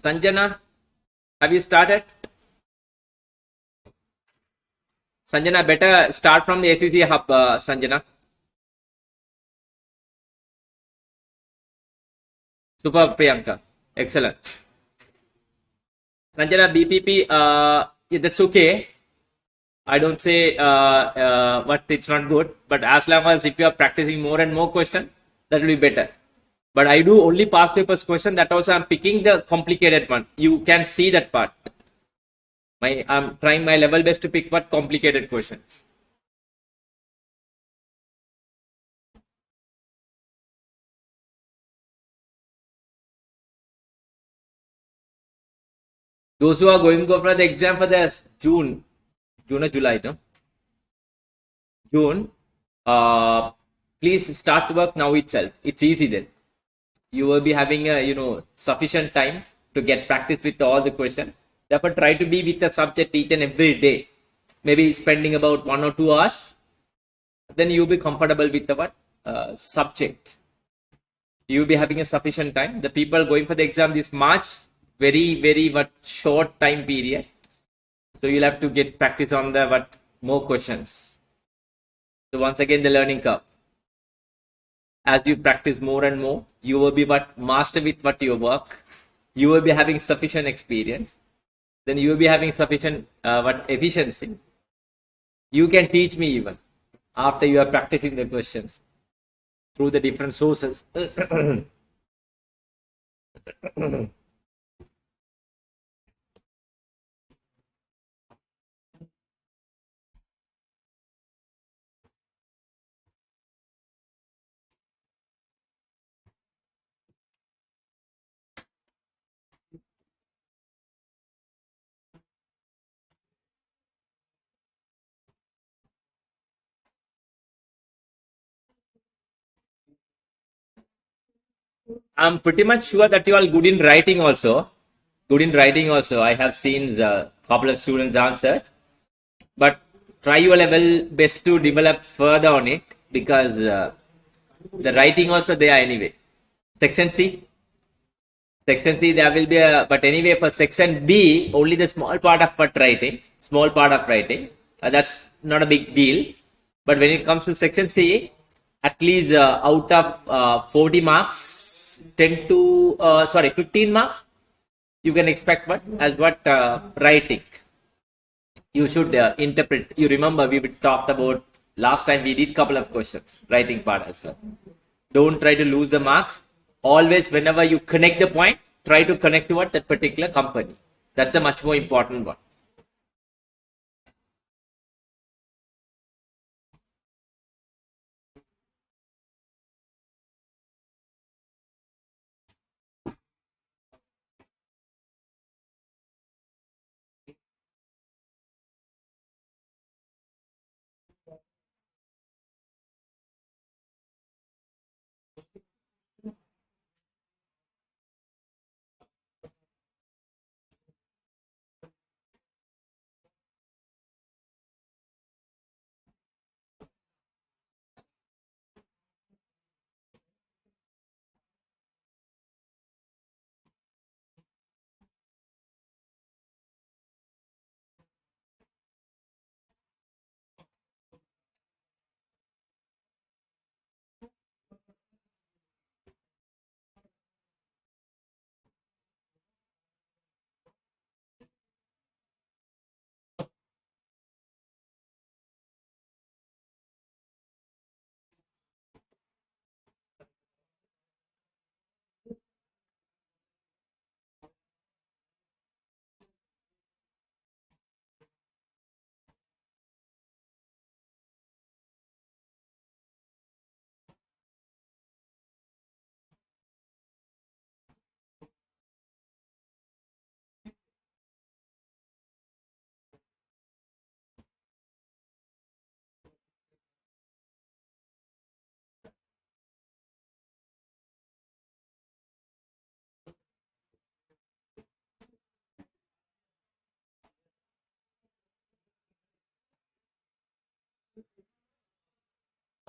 Sanjana, have you started? Sanjana, better start from the SEC hub, Sanjana. Super, Priyanka. Excellent. Sanjana, BPP, yeah, that's okay. I don't say what it's not good, but as long as if you are practicing more and more question, that will be better. But I do only past papers question. That also I'm picking the complicated one. You can see that part. I'm trying my level best to pick what complicated questions. Those who are going to go for the exam for the June or July, no? June, uh, please start work now itself. It's easy then. You will be having a sufficient time to get practice with all the question. Therefore, try to be with the subject each and every day. Maybe spending about 1 or 2 hours. Then you'll be comfortable with the what subject. You'll be having a sufficient time. The people going for the exam this March, very what short time period. So you'll have to get practice on the what more questions. So once again, the learning curve. As you practice more and more, you will be what master with what your work. You will be having sufficient experience. Then you will be having sufficient what efficiency. You can teach me even after you are practicing the questions through the different sources. I'm pretty much sure that you are good in writing also. Good in writing also. I have seen a couple of students' answers, but try your level best to develop further on it because the writing also there anyway. Section C, section C there will be a, but anyway for section B only the small part of what writing, small part of writing. That's not a big deal. But when it comes to section C, at least out of 40 marks, 10 to 15 marks you can expect what as what writing you should interpret. You remember we talked about last time we did couple of questions writing part as well. Don't try to lose the marks. Always whenever you connect the point, try to connect towards that particular company. That's a much more important one.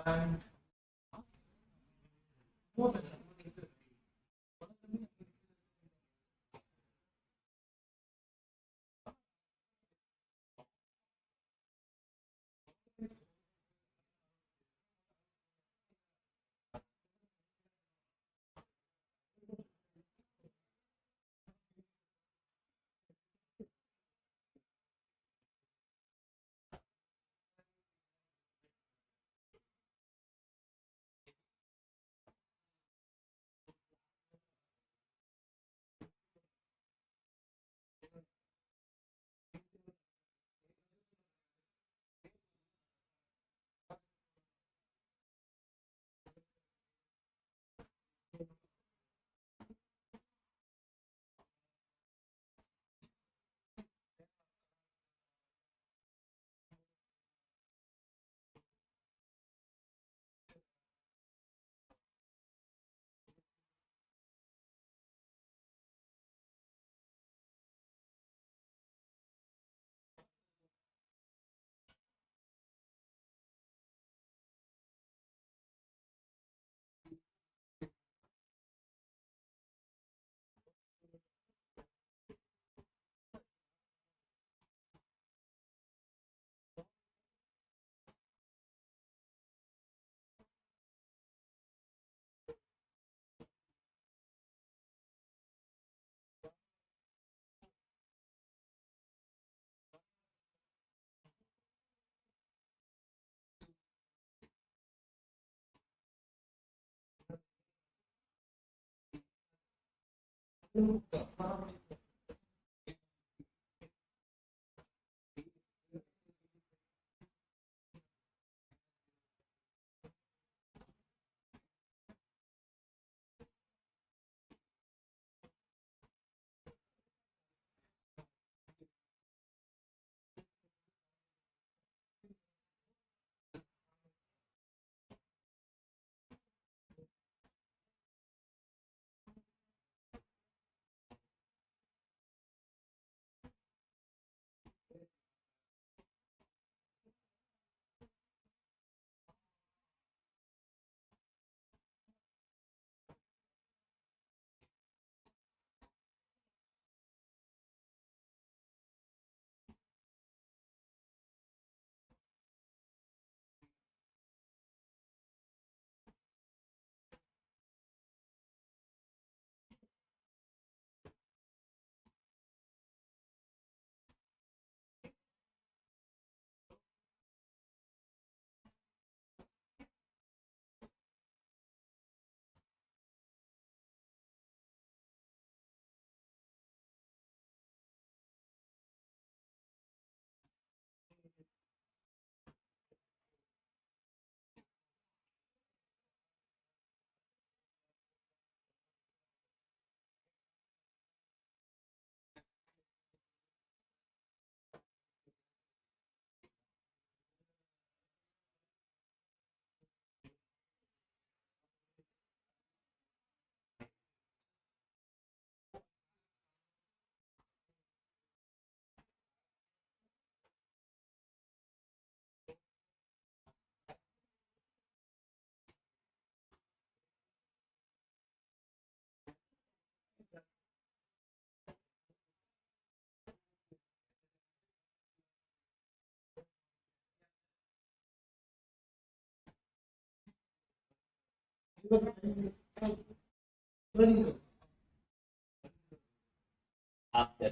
The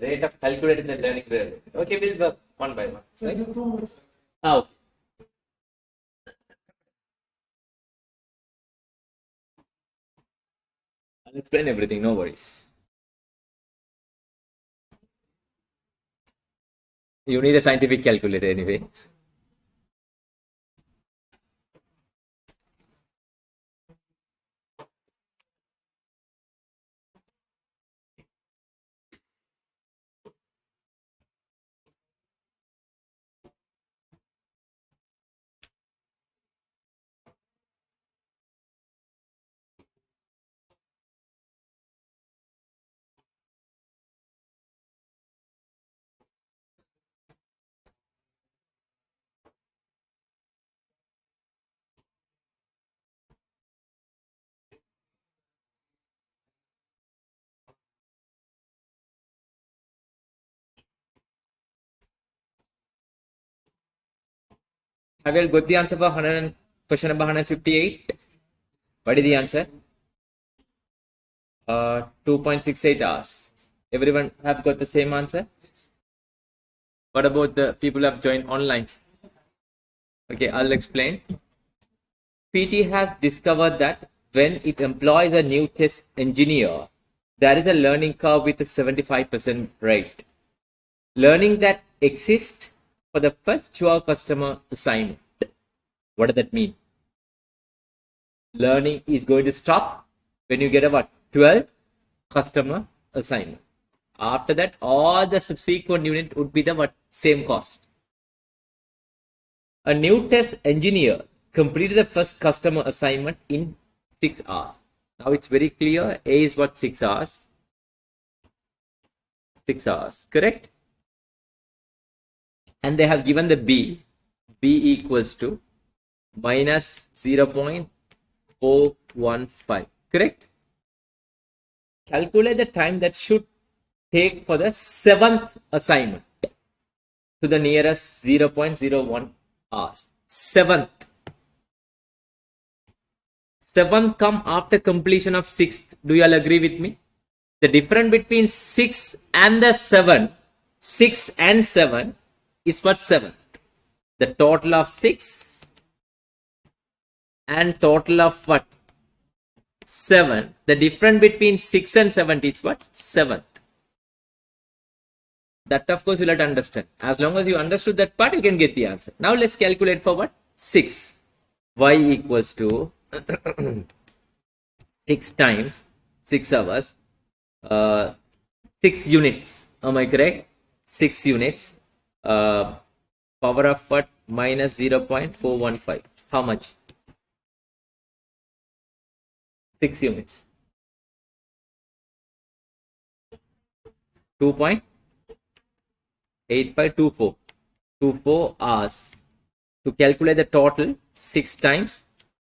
rate of calculating the learning rate. Okay, we'll work one by one. Right? Okay. I'll explain everything, no worries. You need a scientific calculator anyway. Have you all got the answer for question number 158? What is the answer? 2.68 hours. Everyone have got the same answer? What about the people who have joined online? Okay, I'll explain. PT has discovered that when it employs a new test engineer, there is a learning curve with a 75% rate. Learning that exists for the first your customer assignment. What does that mean? Learning is going to stop when you get a what? 12 customer assignment. After that, all the subsequent unit would be the what? Same cost. A new test engineer completed the first customer assignment in 6 hours. Now it's very clear. A is what? 6 hours. 6 hours, correct? And they have given the B. B equals to minus 0.415, correct? Calculate the time that should take for the 7th assignment to the nearest 0.01 hours. 7th come after completion of 6th. Do you all agree with me? The difference between 6 and the 7, 6 and 7 is what? 7th. The total of 6 and total of what? 7. The difference between 6 and 7 is what? 7th. That of course you will have to understand. As long as you understood that part, you can get the answer. Now let's calculate for what? 6. Y equals to 6 times 6 hours, 6 units. Am I correct? 6 units. Power of what? Minus 0.415. How much? 6 units. 2.8524. 24 hours. To calculate the total, 6 times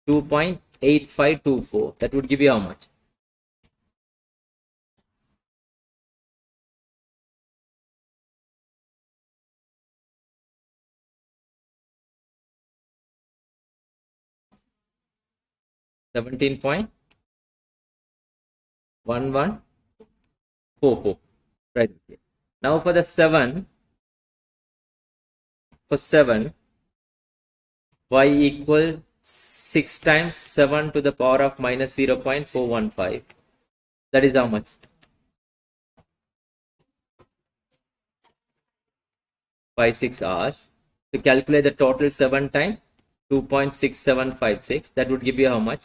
2.8524. That would give you how much? $17.1144. Right. Now for the 7, for 7, y equal 6 times 7 to the power of minus 0.415. That is how much? By 6 hours. To calculate the total 7 times 2.6756, that would give you how much?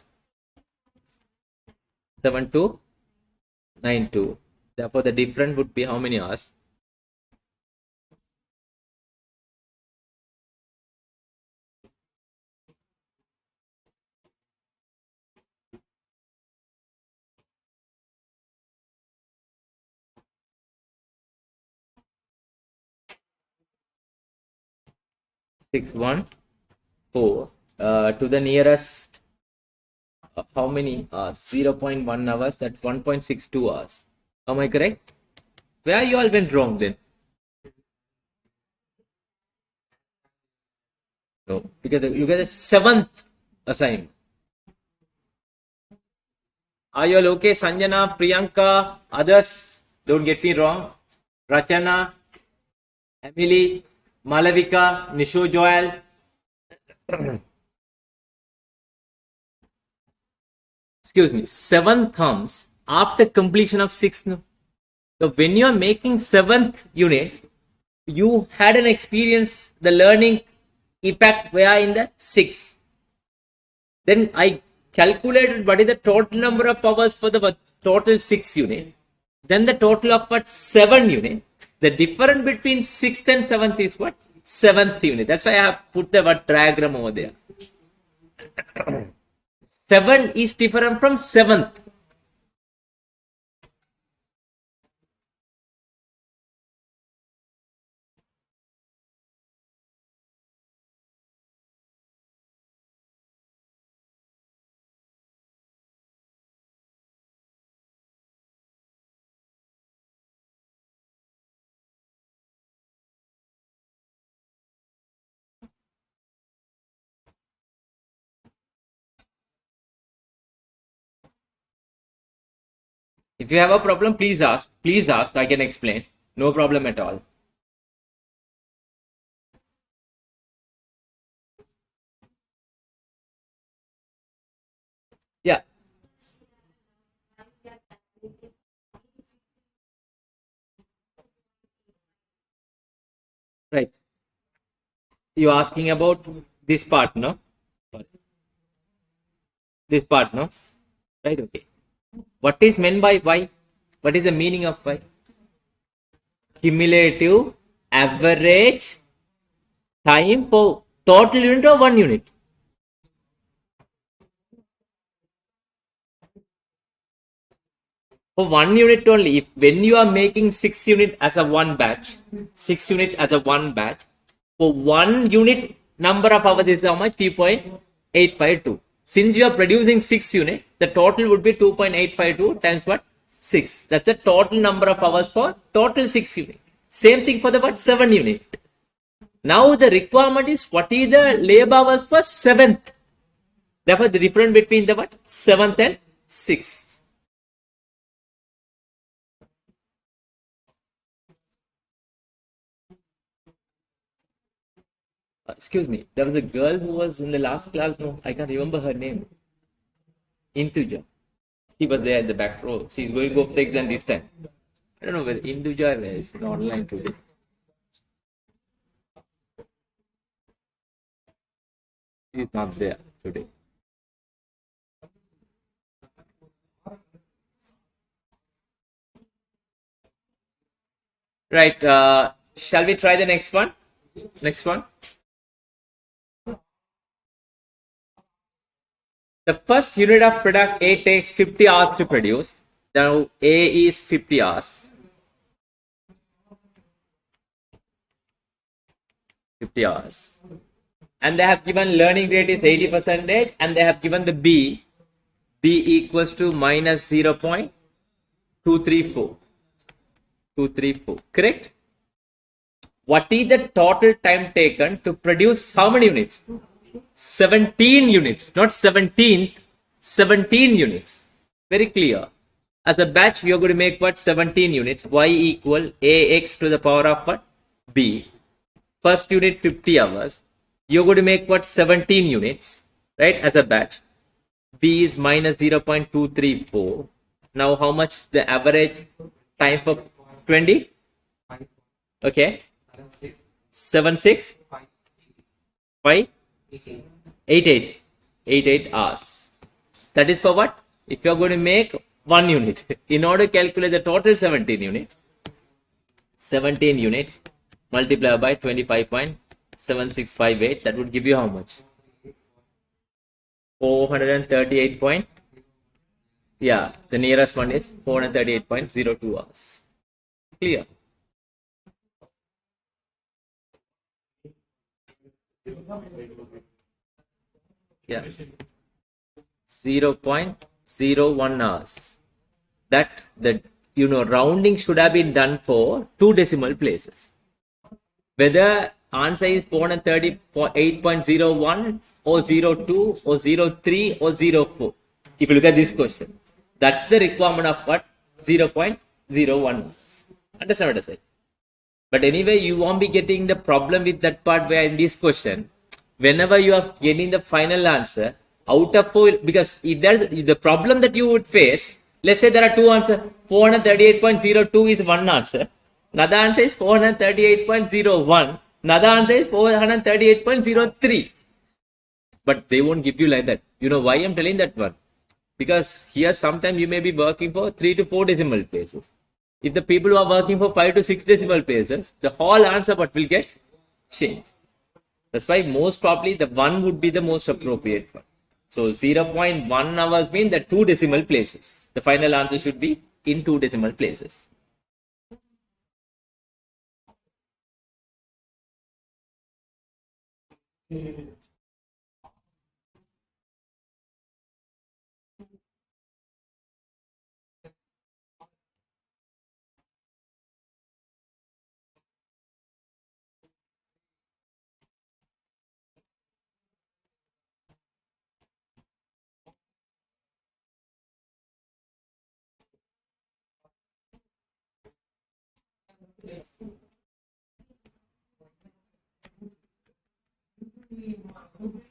7292. Therefore, the difference would be how many hours? Six one four to the nearest how many hours? 0.1 hours. That's 1.62 hours. Am I correct? Where you all went wrong then? No, because look at the 7th assignment. Are you all okay? Sanjana, Priyanka, others? Don't get me wrong. Rachana, Emily, Malavika, Nishu Joel. Excuse me. 7th comes after completion of 6th. No? So when you are making 7th unit, you had an experience, the learning effect where in the 6. Then I calculated what is the total number of hours for the total 6 unit. Then the total of what? 7 unit. The difference between 6th and 7th is what? 7th unit. That's why I have put the what diagram over there. 7 is different from 7th. If you have a problem, please ask. Please ask. I can explain. No problem at all. Yeah, right. You asking about this part, no? Sorry. This part, no? Right, okay. What is meant by Y? What is the meaning of Y? Cumulative average time for total unit or one unit? For one unit only. If when you are making 6 unit as a one batch, 6 unit as a one batch, for one unit number of hours is how much? 2.852. Since you are producing 6 unit, the total would be 2.852 times what? 6. That's the total number of hours for total 6 unit. Same thing for the what? 7 unit. Now the requirement is what is the labor hours for seventh. Therefore, the difference between the what? Seventh and sixth. Excuse me. There was a girl who was in the last class. No, I can't remember her name. Intuja. She was there in the back row. She's going to go for the exam this time. I don't know whether Induja is online today. She's not there today. Right. Shall we try the next one? Next one. The first unit of product A takes 50 hours to produce. Now A is 50 hours. 50 hours. And they have given learning rate is 80% and they have given the B equals to minus 0.234. 234. Correct? What is the total time taken to produce how many units? 17 units, not 17th, 17 units. Very clear. As a batch, we are going to make what? 17 units. Y equal AX to the power of what? B. First unit 50 hours. You're going to make what? 17 units, right? As a batch. B is minus 0.234. Now, how much is the average time for 20? Okay. 7, 6, 5, 8, 8. 8, 8 hours. That is for what? If you are going to make one unit, in order to calculate the total 17 units multiplied by 25.7658, that would give you how much? 438 point. Yeah, the nearest one is 438.02 hours. Clear? Yeah. 0.01 hours. That the rounding should have been done for two decimal places. Whether answer is 438.01 or 02 or 03 or 04. If you look at this question, that's the requirement of what? 0.01. Understand what I said? But anyway, you won't be getting the problem with that part where in this question, whenever you are getting the final answer, out of four, because if there's the problem that you would face, let's say there are two answers, 438.02 is one answer, another answer is 438.01, another answer is 438.03. But they won't give you like that. You know why I'm telling that one? Because here sometimes you may be working for 3 to 4 decimal places. If the people who are working for 5 to 6 decimal places, the whole answer but will get changed. That's why most probably the 1 would be the most appropriate one. So 0.1 hours mean the 2 decimal places. The final answer should be in 2 decimal places.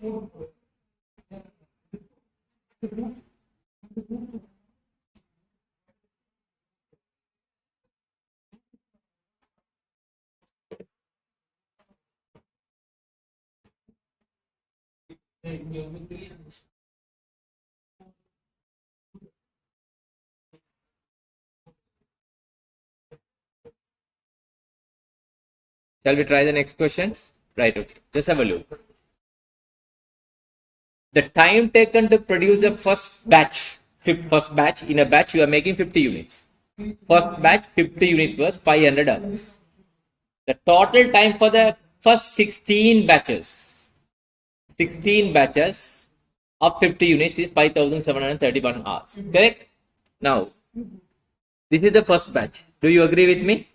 Shall we try the next questions? Right, okay. Just have a look. The time taken to produce the first batch in a batch, you are making 50 units. First batch, 50 units was 500 hours. The total time for the first 16 batches of 50 units is 5,731 hours. Correct? Now, this is the first batch. Do you agree with me?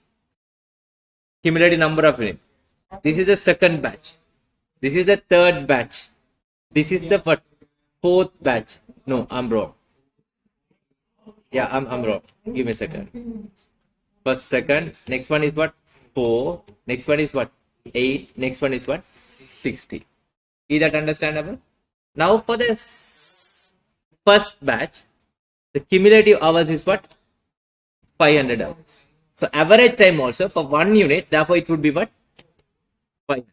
Cumulative number of units. This is the second batch. This is the third batch. This is the what? Fourth batch. No, I'm wrong. Yeah, I'm wrong. Give me a second. First, second. Next one is what? 4. Next one is what? 8. Next one is what? 60. Is that understandable? Now for the first batch, the cumulative hours is what? 500 hours. So average time also for 1 unit, therefore it would be what? 500.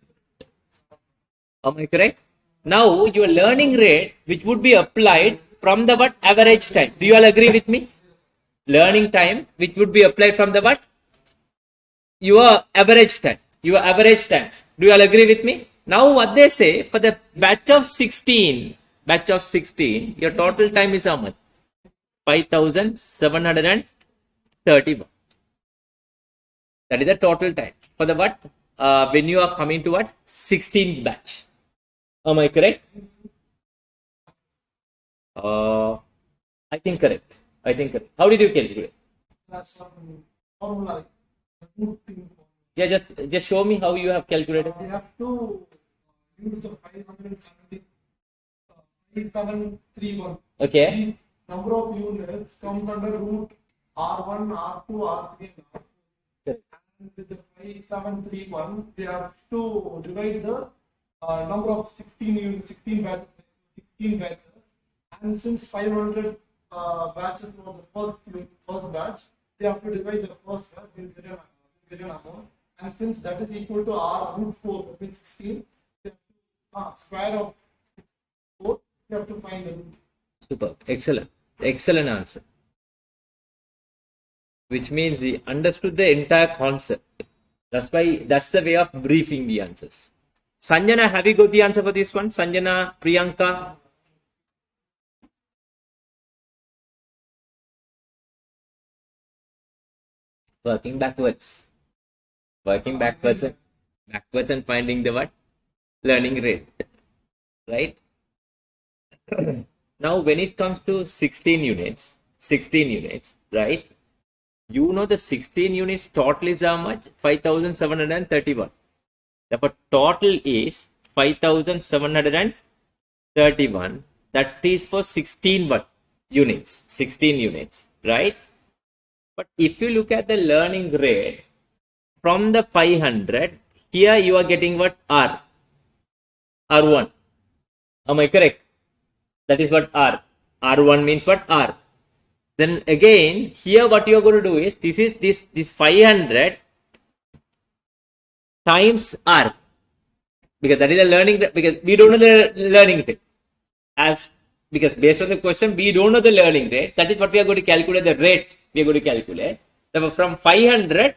Am I correct? Now your learning rate, which would be applied from the what? Average time. Do you all agree with me? Learning time, which would be applied from the what? Your average time. Your average times. Do you all agree with me? Now what they say, for the batch of 16, your total time is how much? 5,731. That is the total time. For the what? When you are coming to what? 16th batch. Am I correct? I think correct. How did you calculate? That's formula. Yeah, just show me how you have calculated. We have to use the 5731. Okay. These number of units comes under root R1, R2, R3, and R4. Okay. And with the 5731, we have to divide the number of 16 batches. And since 500 batches were the first batch, they have to divide the first batch with given amount. And since that is equal to R root 4, that means 16, they have to square of 4, you have to find the root. Super. Excellent answer. Which means he understood the entire concept. That's the way of briefing the answers. Sanjana, have you got the answer for this one? Sanjana, Priyanka? Working backwards and finding the what? Learning rate. Right? Now, when it comes to 16 units, right? You know the 16 units total is how much? 5,731. Therefore, total is 5,731. That is for 16 what? Units. 16 units, right? But if you look at the learning rate from the 500, here you are getting what? R1. Am I correct? That is what R. R1 means what? R. Then again, here what you are going to do is, this 500 times R. Because that is the learning rate, because we don't know the learning rate. Because based on the question, we don't know the learning rate. That is what we are going to calculate, the rate we are going to calculate. Therefore, from 500,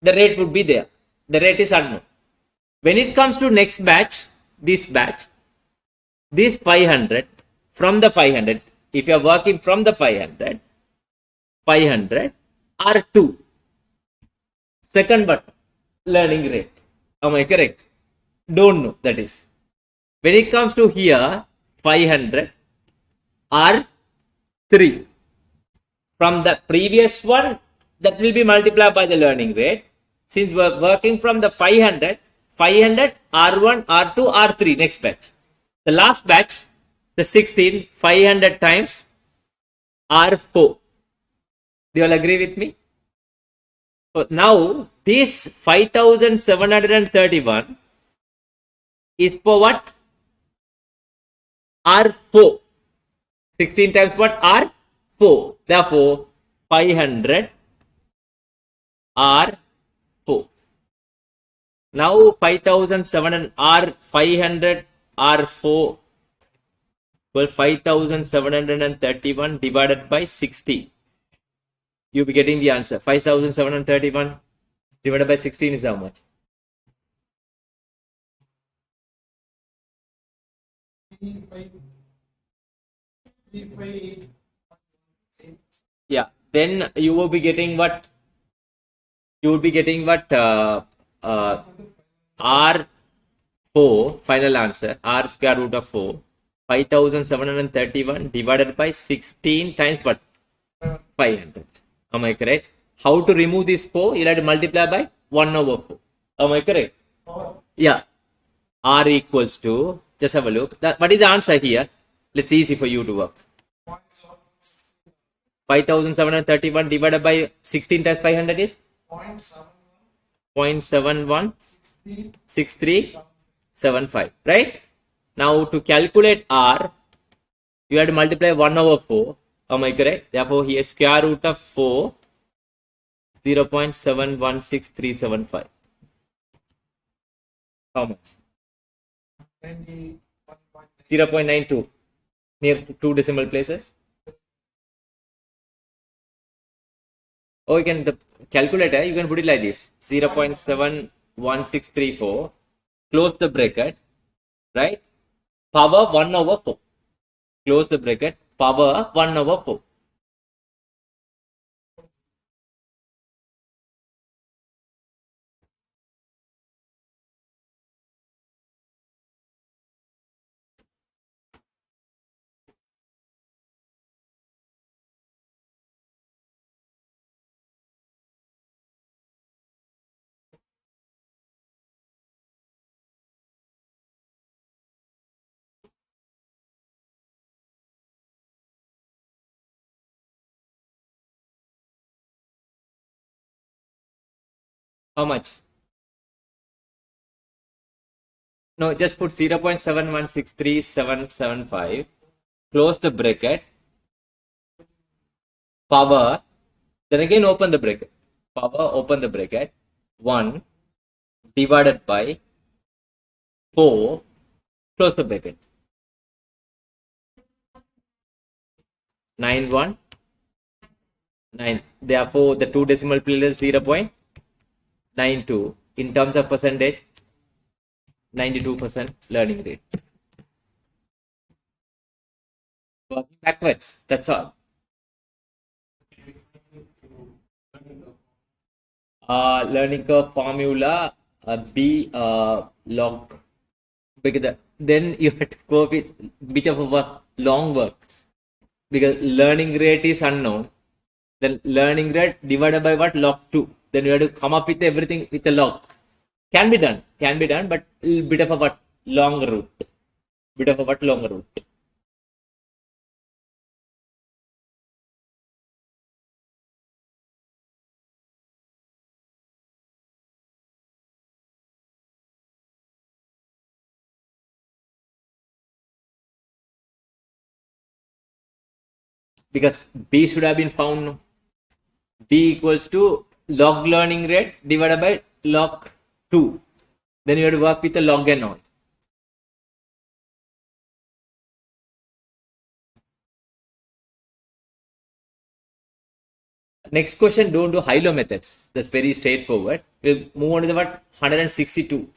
the rate would be there. The rate is unknown. When it comes to next batch, this 500, from the 500, if you are working from the 500 R2. Second but learning rate. Am I correct? Don't know, that is. When it comes to here, 500 R3. From the previous one, that will be multiplied by the learning rate. Since we are working from the 500 R1, R2, R3, next batch. The last batch, the 16, 500 times R4. Do you all agree with me? So now, this 5,731 is for what? R4. 16 times what? R4. Therefore, 500 R4. Now 5,700 R500 R4 well 5,731 divided by 16. You'll be getting the answer. 5,731 divided by 16 is how much? 358. Yeah. Then you will be getting what? You will be getting what? R4 final answer. R square root of 4. 5,731 divided by 16 times what? 500. Am I correct? How to remove this 4? You'll have to multiply by 1 over 4. Am I correct? Yeah. R equals to, just have a look. What is the answer here? Let's easy for you to work. 5,731 divided by 16 times 500 is? 0.716375. Right? Now to calculate R, you have to multiply 1 over 4. Am I correct? Therefore, here square root of 4, 0.716375. How much? 0.92. Near 2 decimal places. Or you can, the calculator, you can put it like this. 0.71634. Close the bracket. Right? Power 1 over 4. Close the bracket. Power 1 over 4. How much? No, just put 0.7163775. Close the bracket. Power. Then again open the bracket. Power, open the bracket. 1 divided by 4. Close the bracket. 919. Therefore, the 2 decimal places 0.92. In terms of percentage, 92% learning rate. Working backwards. That's all. Learning curve formula B log. Because then you have to go with bit of a work, long work. Because learning rate is unknown. Then learning rate divided by what? Log 2. Then you have to come up with everything with a log. Can be done, but a bit of a what? Long route. Bit of a what? Long route. Because B should have been found. B equals to log learning rate divided by log 2. Then you have to work with the log and all. Next question, don't do high-low methods. That's very straightforward. We'll move on to the what? 162.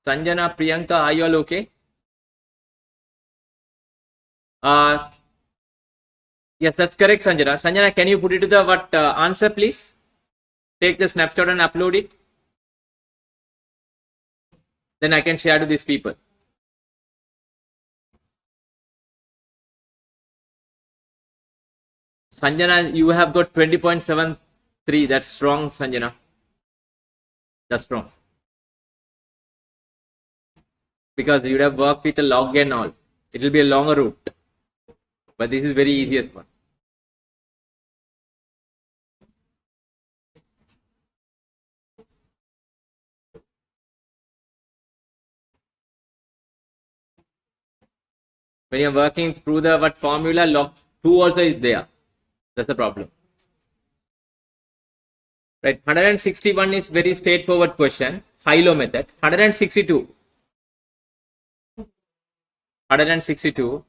Sanjana, Priyanka, are you all okay? Yes, that's correct, Sanjana. Sanjana, can you put it to the what answer, please? Take the snapshot and upload it. Then I can share to these people. Sanjana, you have got 20.73. That's strong, Sanjana. That's strong. Because you would have worked with a log and all. It will be a longer route. But this is very easiest one. When you're working through the what formula, log 2 also is there. That's the problem. Right. 161 is very straightforward question. High-low method. 162. 162.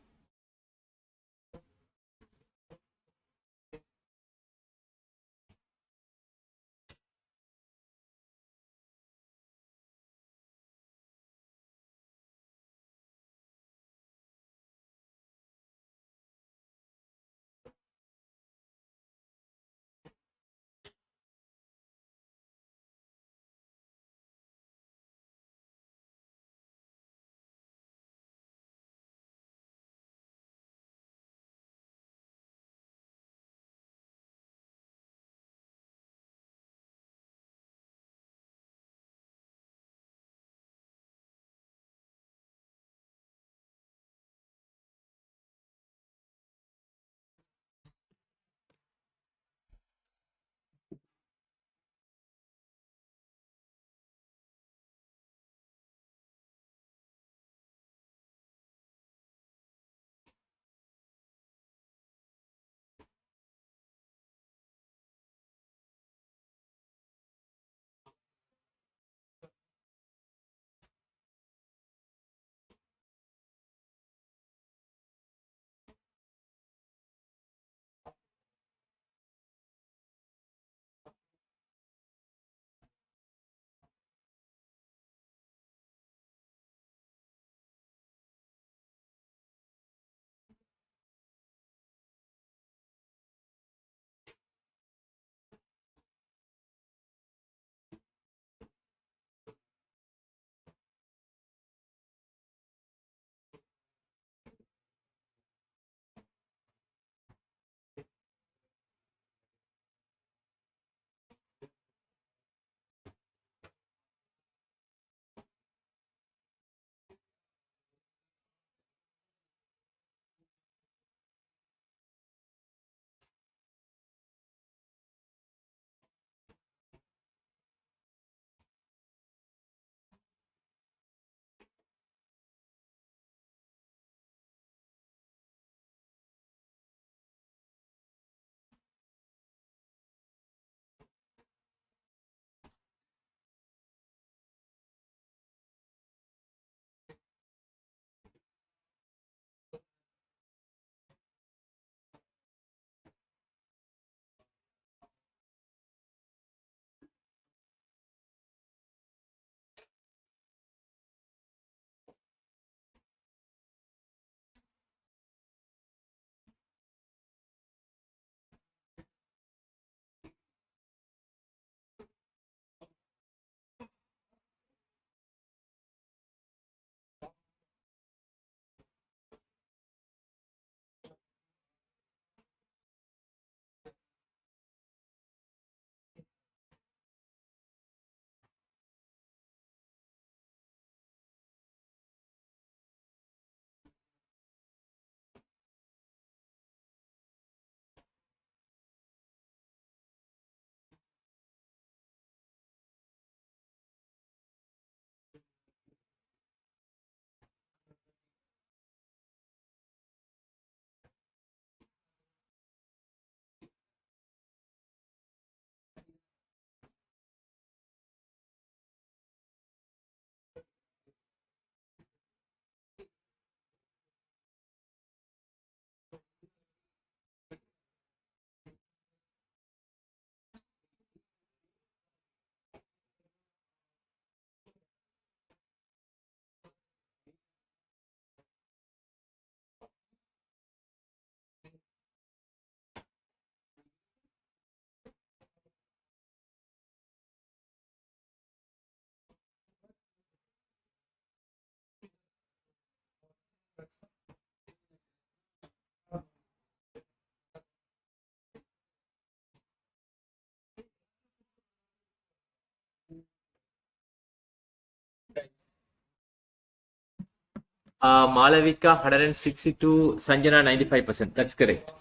Malavika 162, Sanjana 95%. That's correct.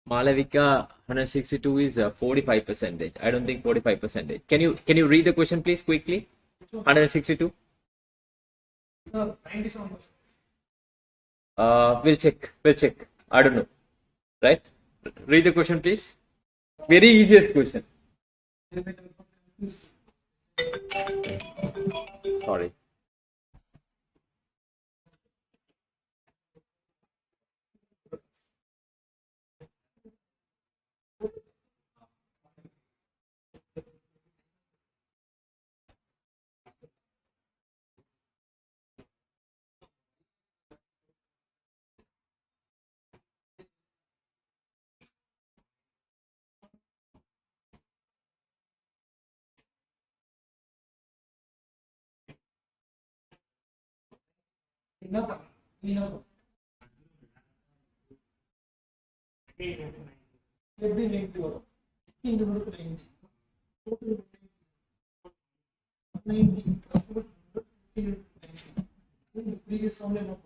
Malavika 162 is 45 percentage. I don't think 45 percentage. Can you read the question please quickly? 162. Sir, 97%. We'll check. We'll check. I don't know. Right? Read the question, please. Very easiest question. Sorry. Every 90 or 15 divided by 90. Total 90 plus 15 90. Then the previous sum line of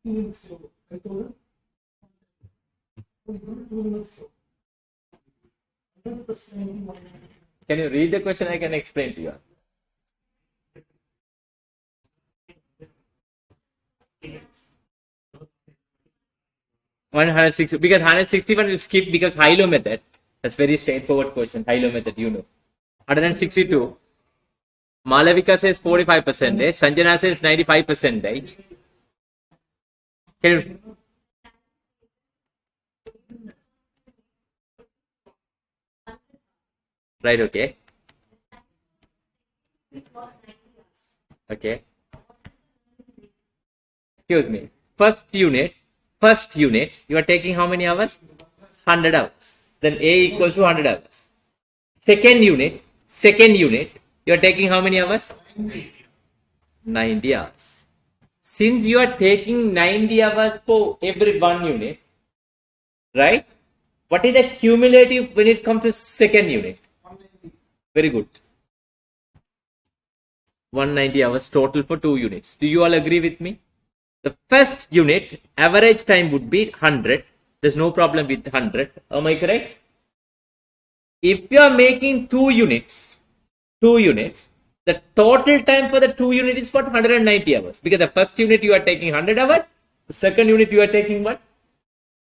16 units to 5,000. We put 2 units to 100 plus 91. Can you read the question? I can explain to you. 160 because 161 will skip because high-low method. That's very straightforward question. High-low method, you know. 162. Malavika says 45%. Sanjana says 95%. Right? Can you? Right. Okay. Okay. Excuse me. First unit, you are taking how many hours? 100 hours. Then A equals to 100 hours. Second unit, you are taking how many hours? 90 hours. Since you are taking 90 hours for every one unit, right? What is the cumulative when it comes to second unit? Very good. 190 hours total for 2 units. Do you all agree with me? The first unit average time would be 100. There's no problem with 100. Am I correct? If you are making 2 units, the total time for the 2 units is what? 190 hours. Because the first unit you are taking 100 hours, the second unit you are taking what?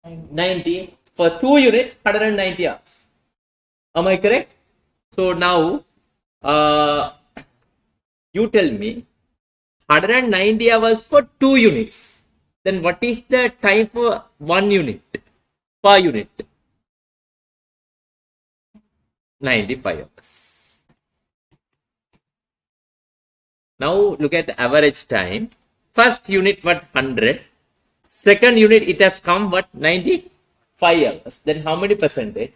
90. For 2 units, 190 hours. Am I correct? So now, you tell me 190 hours for 2 units. Then what is the time for 1 unit per unit? 95 hours. Now look at the average time. First unit what? 100. Second unit it has come what? 95 hours. Then how many percentage?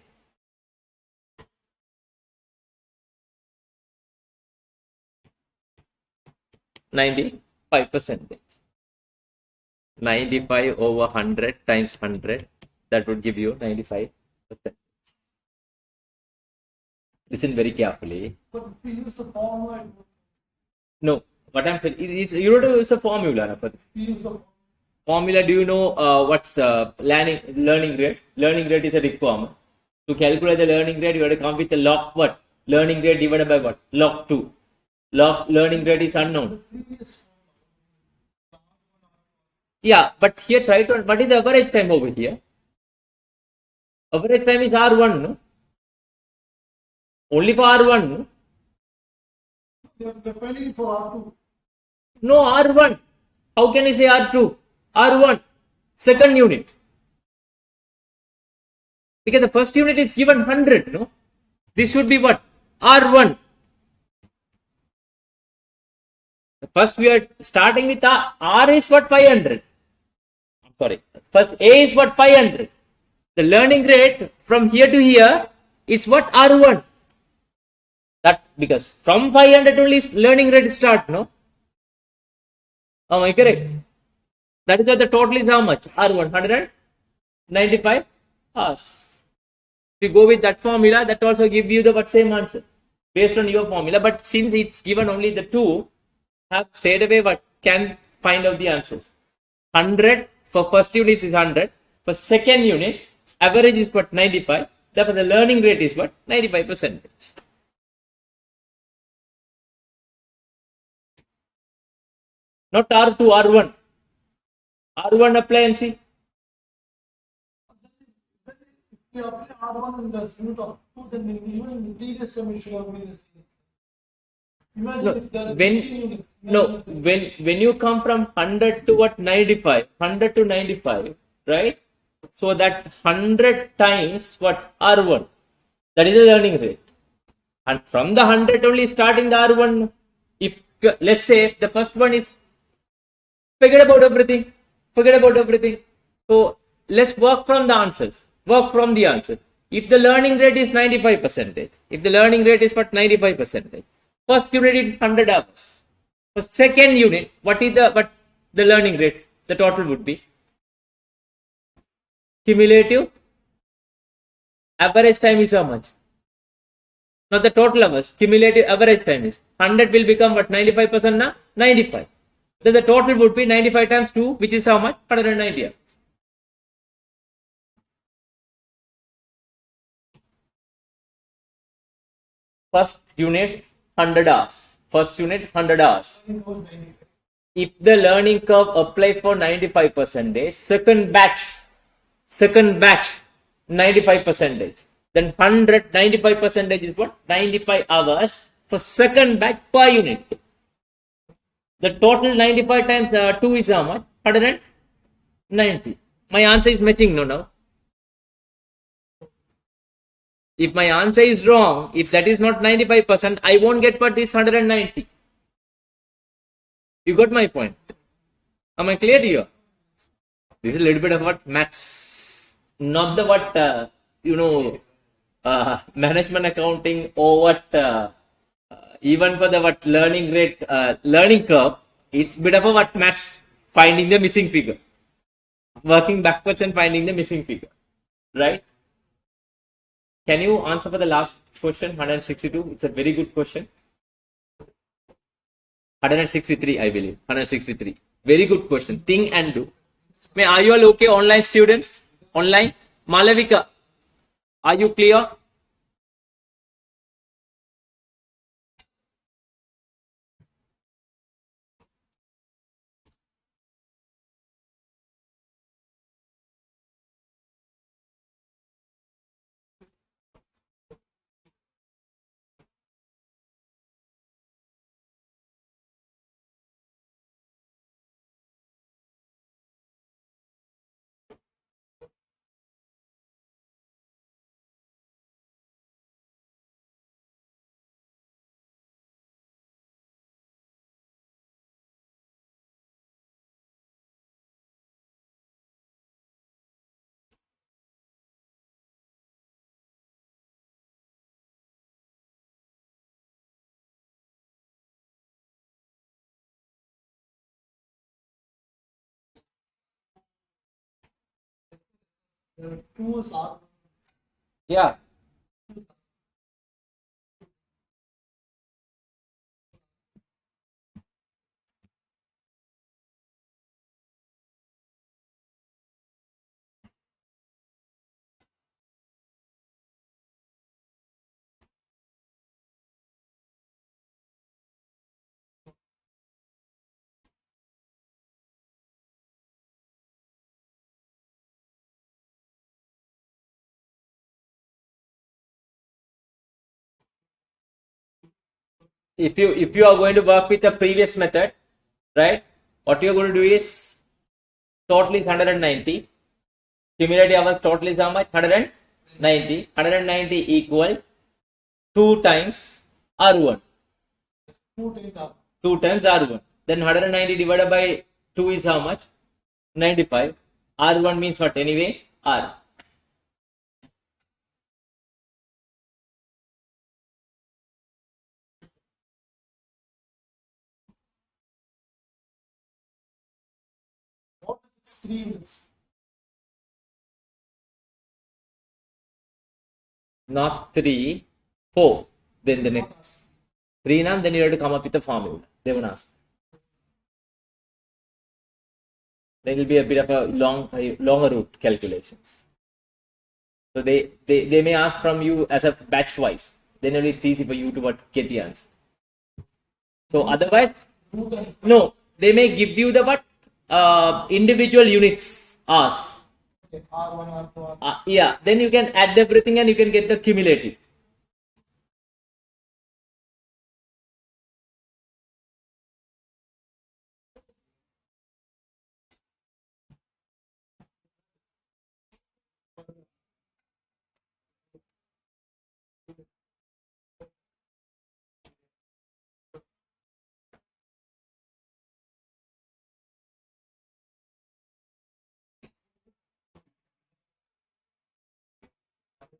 95 percentage. 95 over 100 times 100, that would give you 95 percent. Listen very carefully. But if we use the formula, No, what I'm telling is you don't use a formula. we use the Formula, do you know what's learning rate? Learning rate is a requirement. To calculate the learning rate, you have to come with a log what? Learning rate divided by what? Log 2. Log learning rate is unknown. previous. Yeah, but here try to, what is the average time over here? Average time is R1, no? Only for R1, no? They are defining it for R2. No, R1. How can you say R2? R1. Second unit. Because the first unit is given 100, no? This should be what? R1. First we are starting with R is what? 500. Sorry. First A is what? 500. The learning rate from here to here is what? R1. That because from 500 only learning rate start, no? Am I correct? That is why the total is how much? R1, 195 hours. If you go with that formula, that also give you the what same answer based on your formula. But since it's given only the two, have straight away what can find out the answers. 100 for first unit is 100. For second unit, average is what? 95. Therefore, the learning rate is what? 95%. Not R2, R1. R1 apply and see. We apply R1 in the limit of 2, then even in the previous term it should have been the same. Imagine No, if there is when 16 units. no when you come from 100 to what 95, 100 to 95, right? So that 100 times what R1, that is the learning rate. And from the 100 only starting the R1, if let's say the first one is forget about everything, forget about everything. So let's work from the answers, work from the answer. If the learning rate is 95%, if the learning rate is what 95%, first unit is 100 hours. For second unit, what the learning rate? The total would be cumulative average time is how much? Not the total hours, cumulative average time is 100 will become what 95% now 95. Then the total would be 95 times 2, which is how much? 190 hours. First unit 100 hours. First unit 100 hours. If the learning curve apply for 95%, second batch 95%, then 195% is what? 95 hours for second batch per unit. The total 95 times 2 is how much? 190. My answer is matching no now. If my answer is wrong, if that is not 95%, I won't get what is 190. You got my point? Am I clear here? This is a little bit of what maths, not the what management accounting or what even for the what learning rate, learning curve. It's bit of a what maths, finding the missing figure, working backwards and finding the missing figure, right? Can you answer for the last question, 162? It's a very good question. 163, I believe. 163. Very good question. Think and do. May are you all okay, online students? Online? Malavika, are you clear? Two are Yeah. If you are going to work with the previous method, right? What you're going to do is total is 190. Cumulative hours total is how much? 190. 190 equal 2 times R1. 2 data. 2 times R1. Then 190 divided by 2 is how much? 95. R1 means what anyway? R. What is 3 units? Not 3, 4. Then the next 3 now, then you have to come up with a formula. They won't ask. There will be a bit of a longer route calculations. So they may ask from you as a batch wise. Then only it's easy for you to get the answer. So otherwise, no, they may give you the what individual units hours. Okay, R1, R2, R2. Yeah, then you can add everything and you can get the cumulative.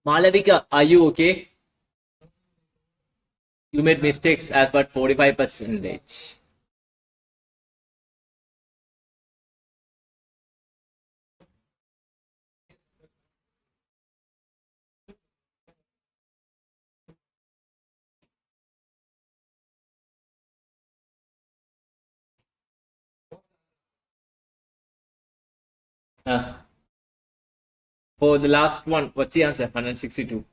Malavika, are you okay? You made mistakes as but 45 percentage. For the last one, what's the answer? 162.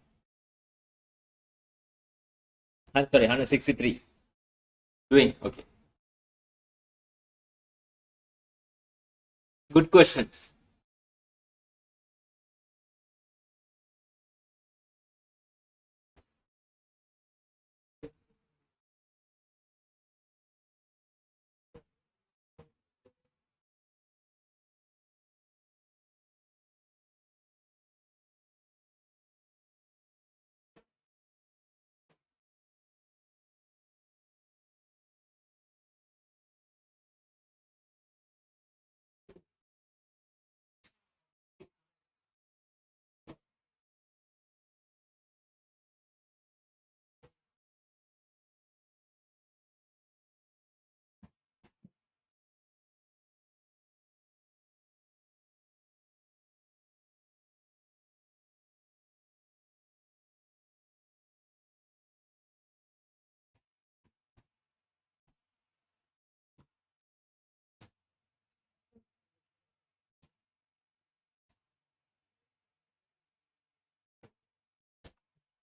Sorry, 163. Doing okay. Good questions.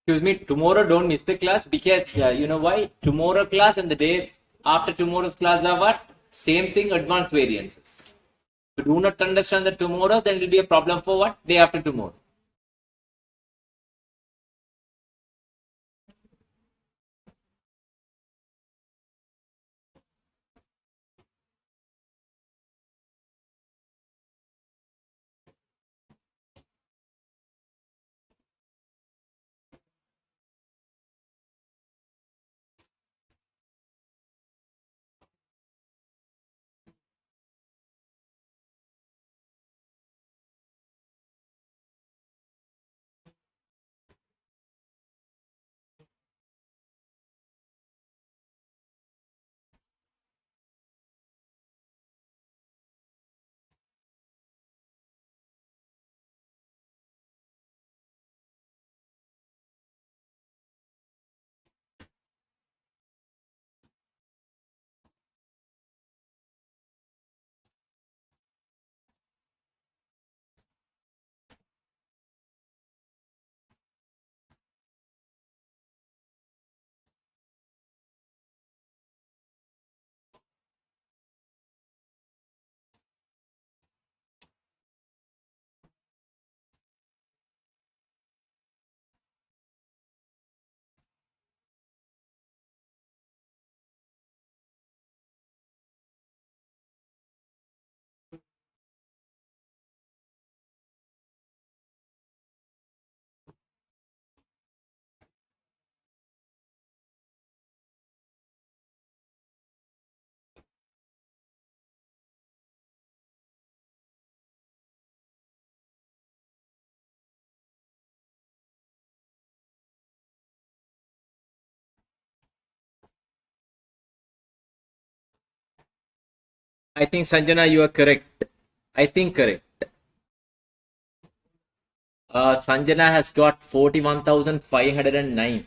Excuse me, tomorrow don't miss the class because you know why? Tomorrow class and the day after tomorrow's class are what? Same thing, advanced variances. If you do not understand the tomorrow, then it will be a problem for what? Day after tomorrow. I think Sanjana, you are correct. I think correct. Sanjana has got 41,509.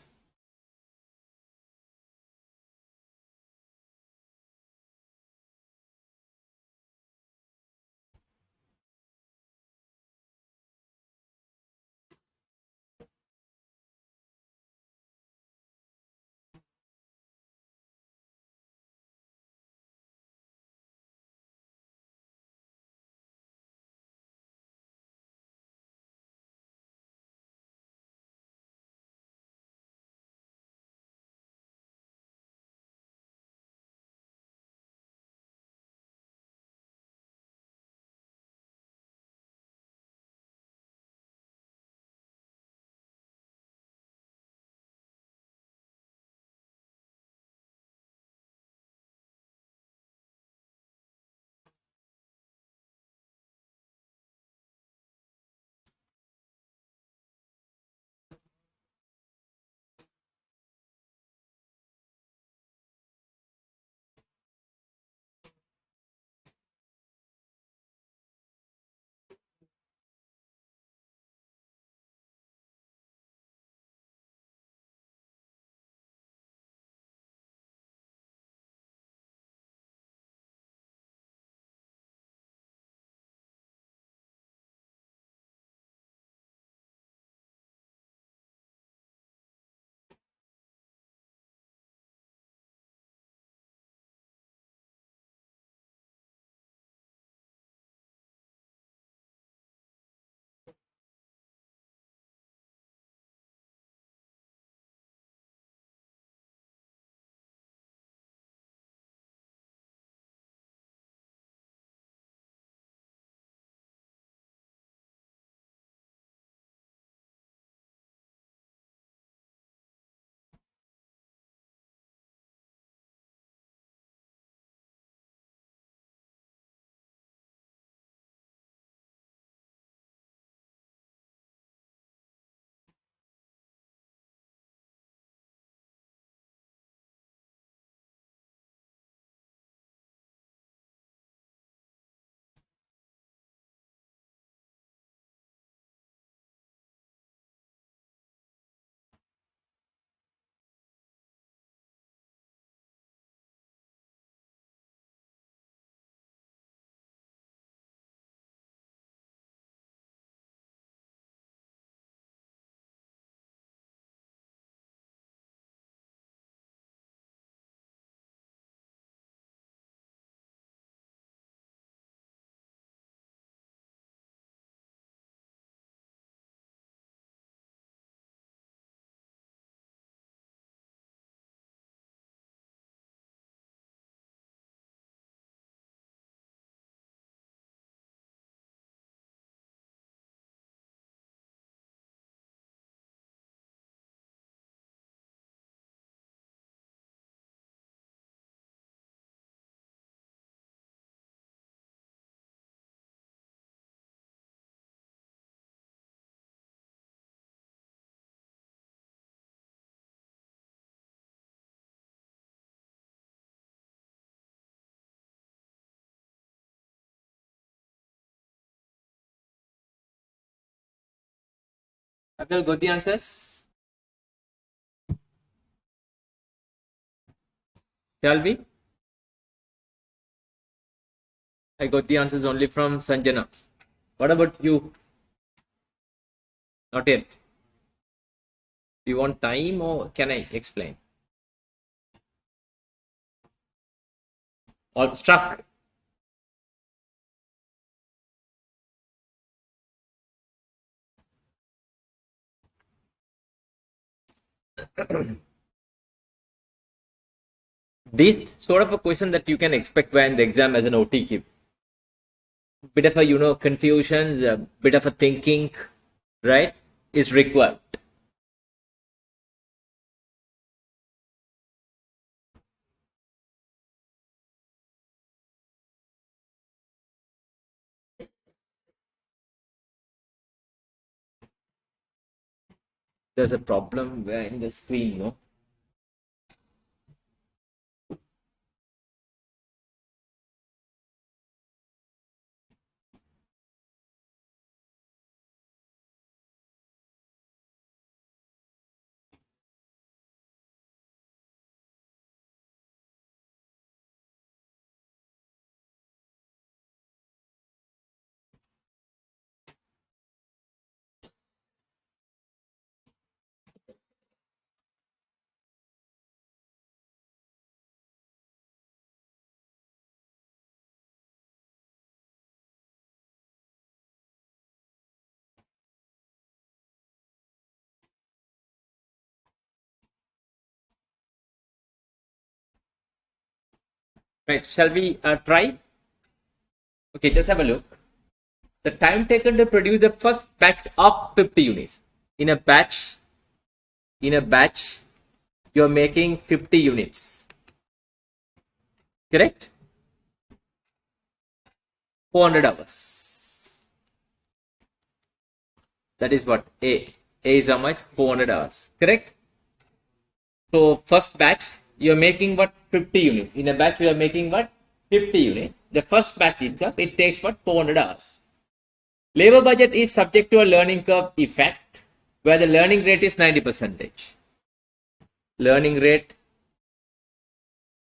Have you all got the answers? Shall we? I got the answers only from Sanjana. What about you? Not yet. Do you want time or can I explain? Or struck? This sort of a question that you can expect when the exam as an OTQ. Bit of a confusions, a bit of a thinking, right, is required. There's a problem in the screen, no? Right, shall we try? Okay, just have a look. The time taken to produce the first batch of 50 units. In a batch, you're making 50 units. Correct? 400 hours. That is what A. A is how much? 400 hours. Correct? So first batch, you're making what? 50 units. In a batch, you are making what? 50 units. The first batch itself, it takes what? 400 hours. Labor budget is subject to a learning curve effect, where the learning rate is 90%. Learning rate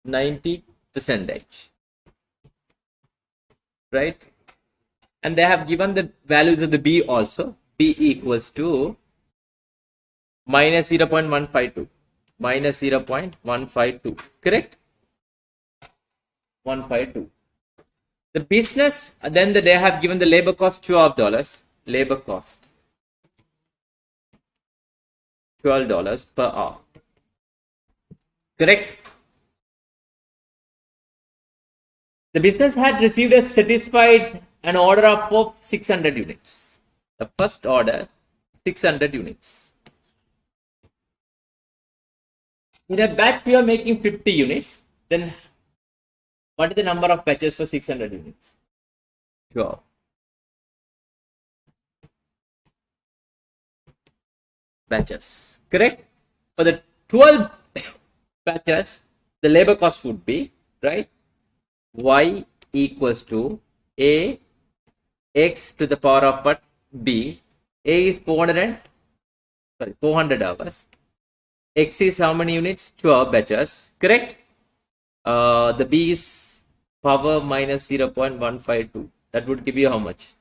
90%. Right? And they have given the values of the B also. B equals to minus 0.152. Minus 0.152. Correct? 152. The business, then they have given the labor cost $12. Labor cost $12 per hour. Correct? The business had received a satisfied an order of 600 units. The first order, 600 units. In a batch, we are making 50 units. Then, what is the number of batches for 600 units? 12. Batches. Correct? For the 12 batches, the labor cost would be, right, y equals to a x to the power of what? B. A is 400 hours. X is how many units? 12 batches. Correct? The B is power minus 0.152. That would give you how much?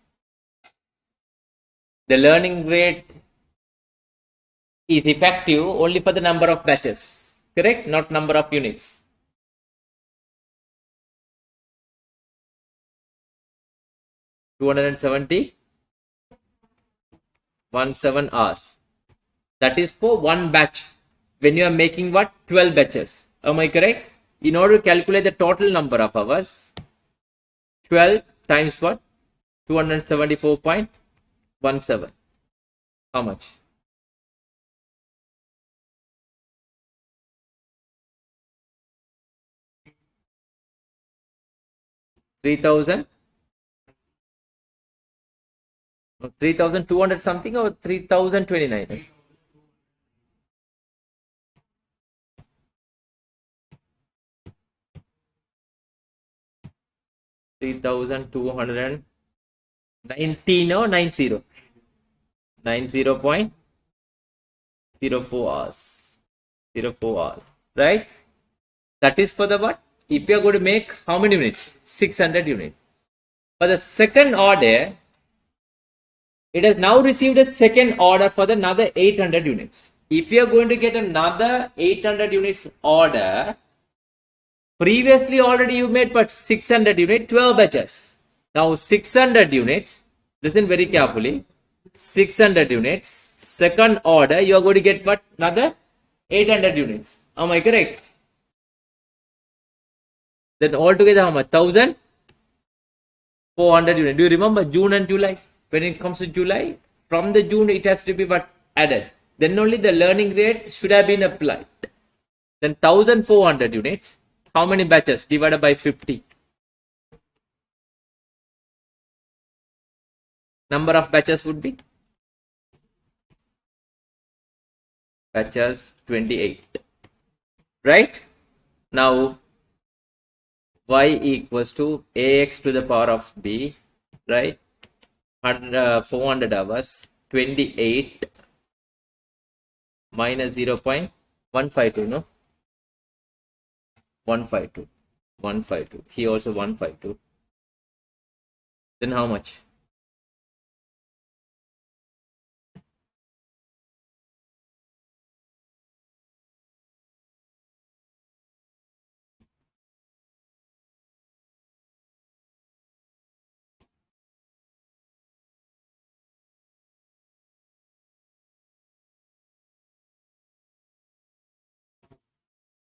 The learning rate is effective only for the number of batches. Correct? Not number of units. $270 17 hours. That is for one batch. When you are making what? 12 batches. Am I correct? In order to calculate the total number of hours, 12 times what? 274.17. How much? $3,000? 3,200 something or 3,029? 3,219 or 90? 90 point 04 hours. 04 hours. Right? That is for the what? If you are going to make how many units? 600 units. For the second order, it has now received a second order for the another 800 units. If you are going to get another 800 units order, previously already you made but 600 unit, 12 batches. Now 600 units, listen very carefully, 600 units, second order, you are going to get what? Another 800 units. Am I correct? Then altogether how much? 1,400 units. Do you remember June and July? When it comes to July, from the June it has to be what? Added. Then only the learning rate should have been applied. Then 1,400 units. How many batches? Divided by 50. Number of batches would be? Batches 28. Right? Now, y equals to ax to the power of b. Right? 400 hours. 28 minus 0.152, no? 152. 152. Here also 152. Then how much?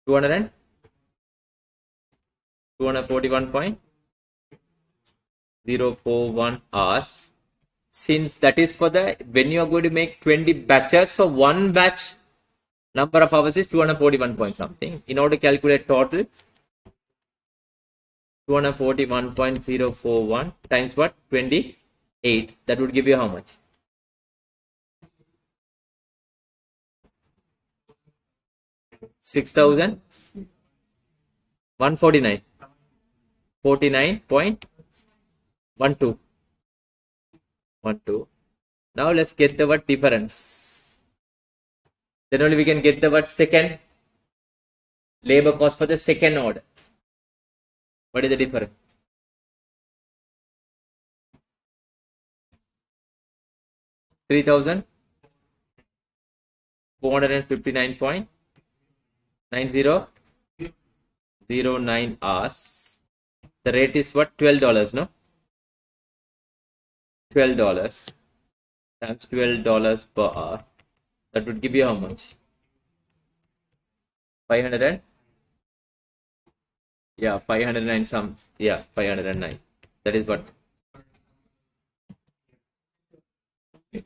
Two hundred 241.041 hours. Since that is for the, when you are going to make 20 batches, for one batch, number of hours is 241 point something. In order to calculate total, 241.041 times what? 28. That would give you how much? 6,149. 49.12. Now let's get the what difference. Then only we can get the what second labor cost for the second order. What is the difference? $3,459.9009 hours. The rate is what? $12, no? $12 times $12 per hour. That would give you how much? 500 and 509 some. 509. That is what?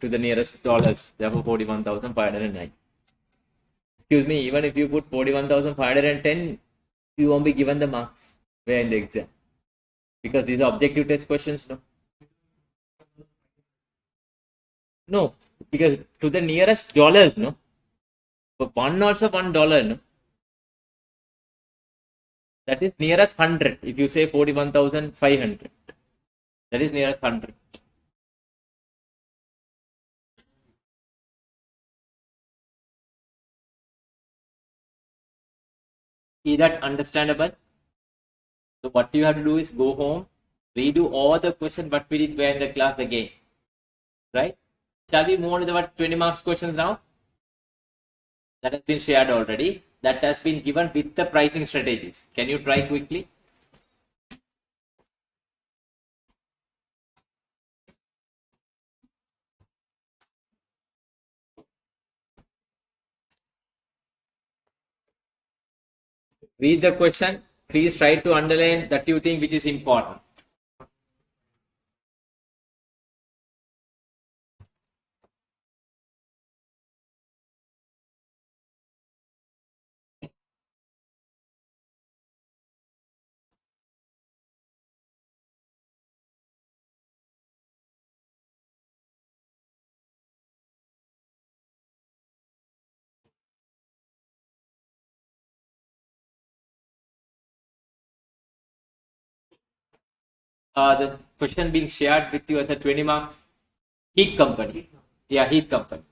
To the nearest dollars. Therefore 41,509. Excuse me, even if you put 41,510, you won't be given the marks where in the exam. Because these are objective test questions, no? No, because to the nearest dollars, no? But one also $1, no? That is nearest 100. If you say 41,500, that is nearest 100. Is that understandable? So what you have to do is go home, redo all the questions what we did where in the class again. Right? Shall we move on to the what 20 marks questions now? That has been shared already. That has been given with the pricing strategies. Can you try quickly? Read the question. Please try to underline that you think which is important. The question being shared with you as a 20 marks. Heat company. Yeah, heat company.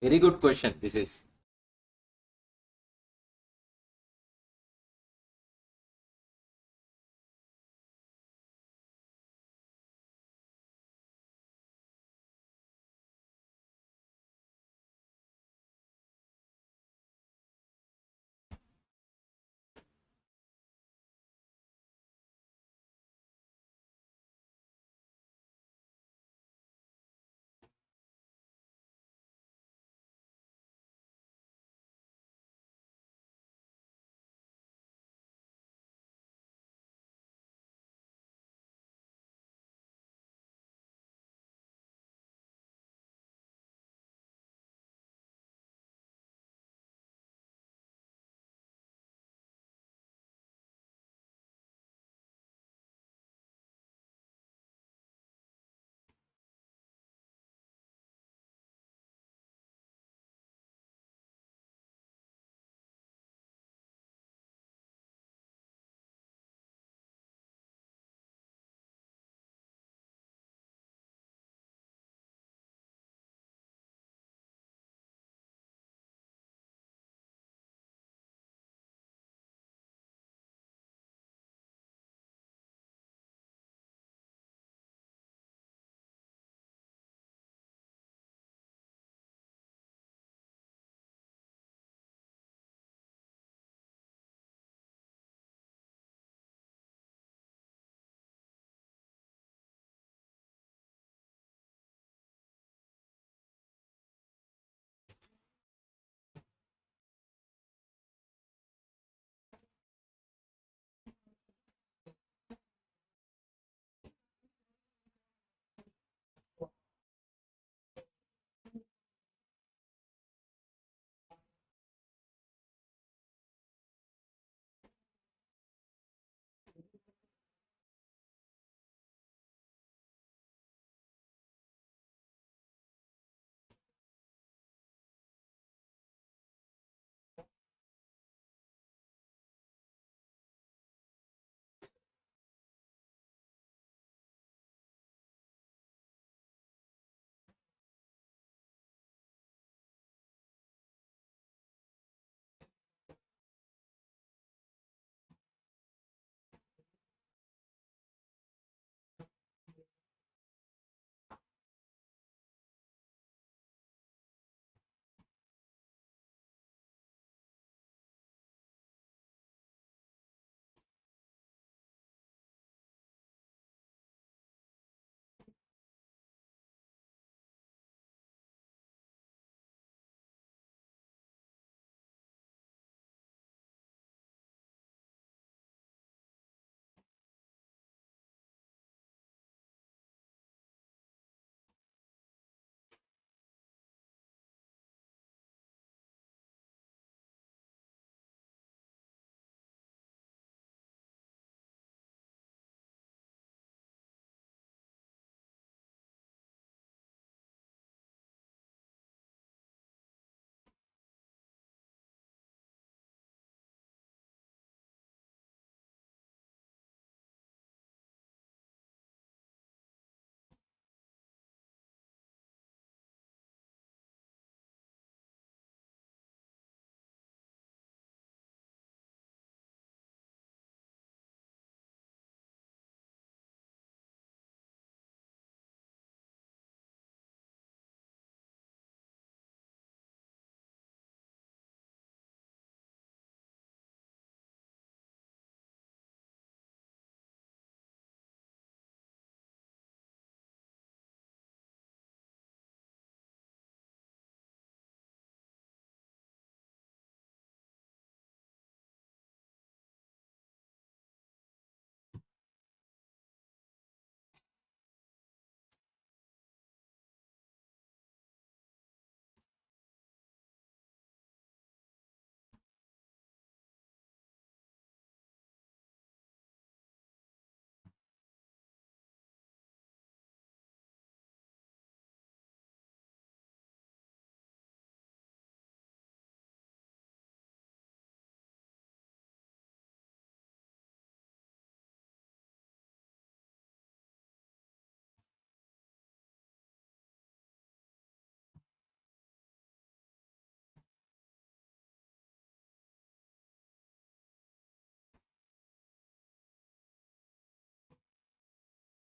Very good question. This is.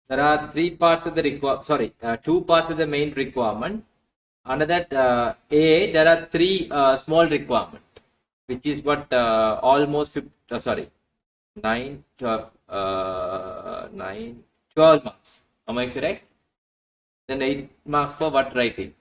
There are three parts of the two parts of the main requirement. Under that A, there are three small requirement, which is what almost 9, 12, 9, 12 marks. Am I correct? Then 8 marks for what writing?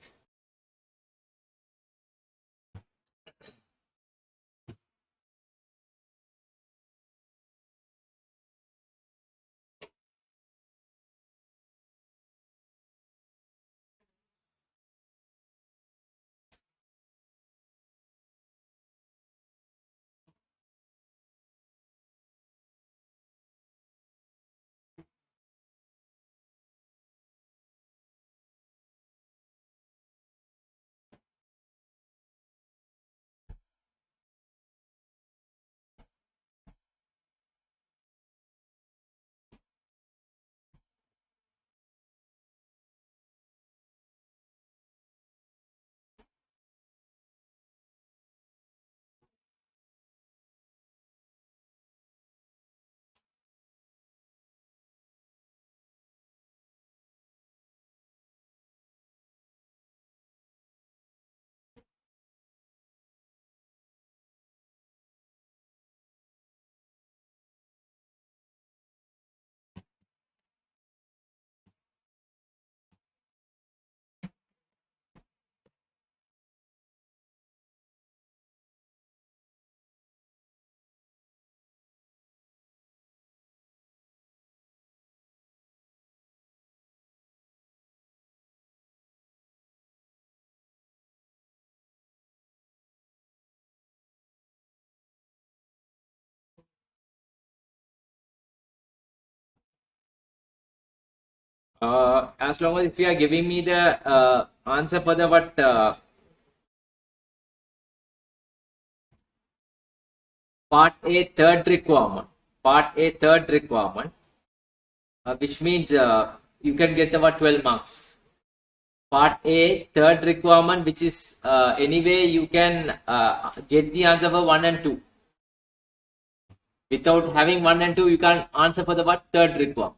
As long as if you are giving me the answer for the what part A third requirement, which means you can get about 12 marks. Part A third requirement, which is anyway you can get the answer for 1 and 2. Without having 1 and 2, you can't answer for the what third requirement.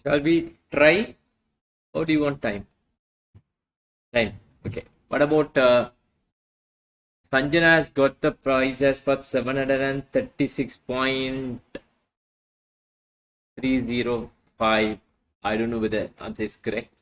Shall we try? Or do you want time? Time. Okay. What about Sanjana has got the price as for 736.305. I don't know whether the answer is correct.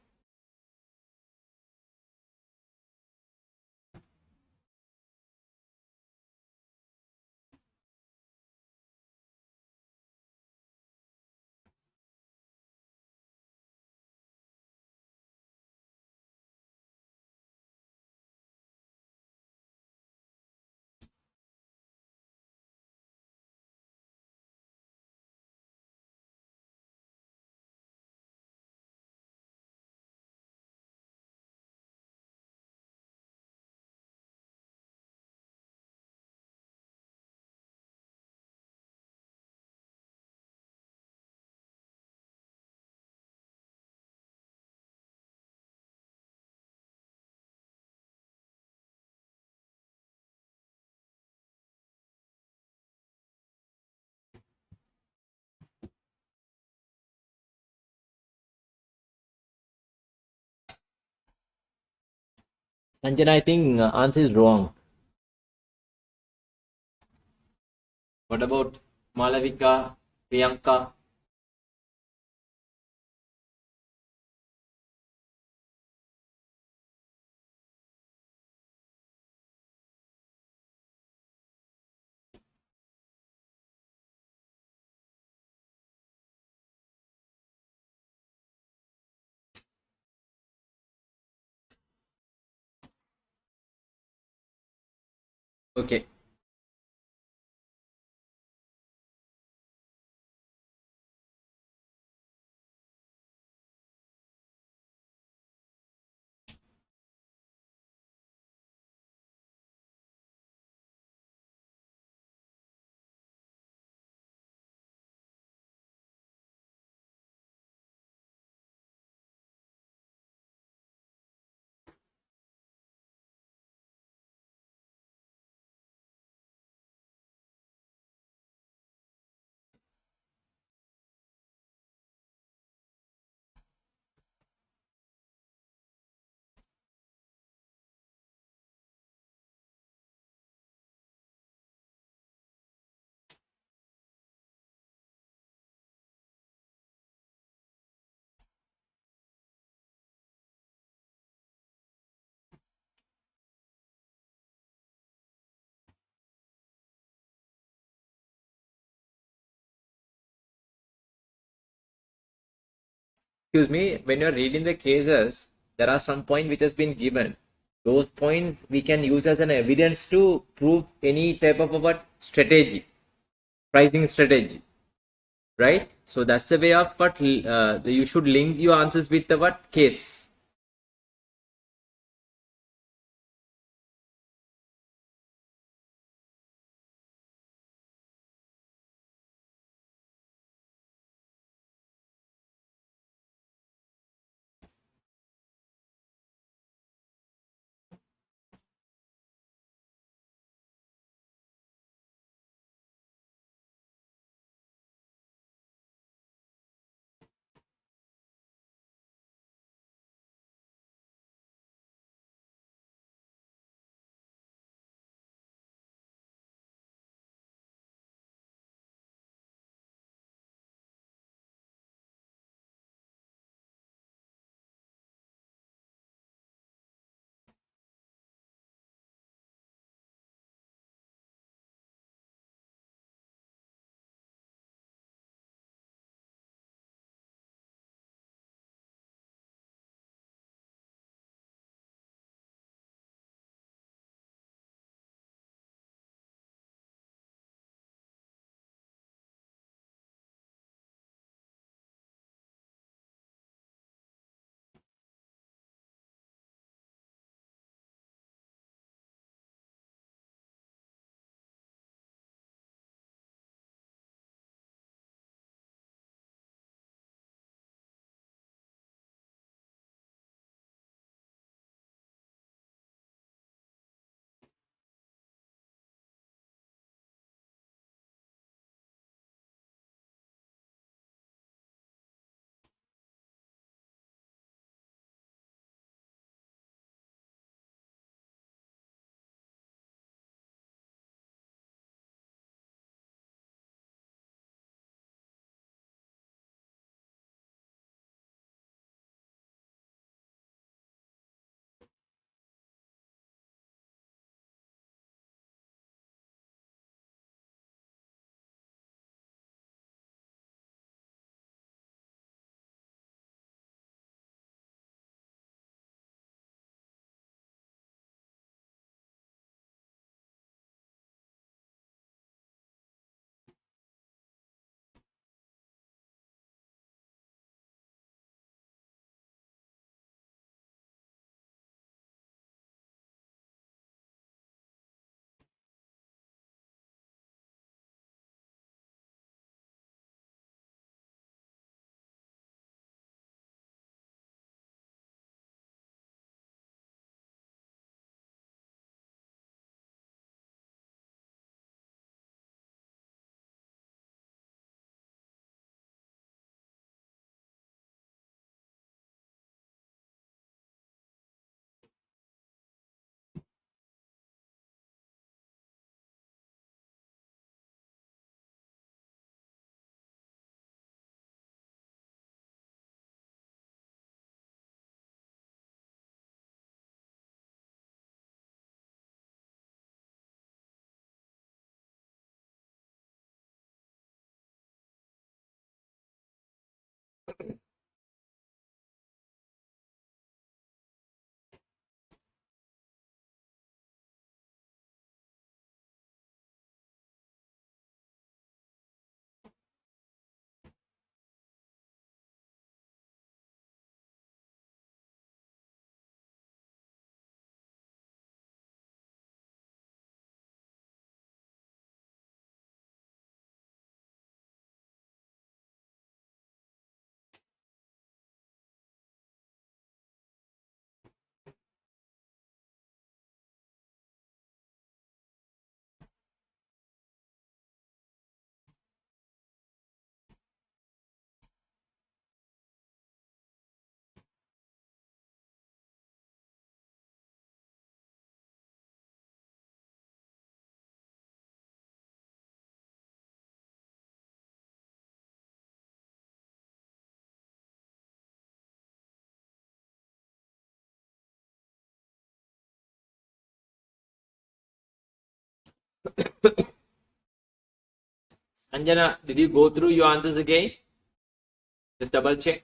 Sanjana, I think answer is wrong. What about Malavika, Priyanka? Okay. Excuse me, when you're reading the cases, there are some point which has been given. Those points we can use as an evidence to prove any type of what strategy, pricing strategy, right? So that's the way of what you should link your answers with the what case. Sanjana, did you go through your answers again? Just double check.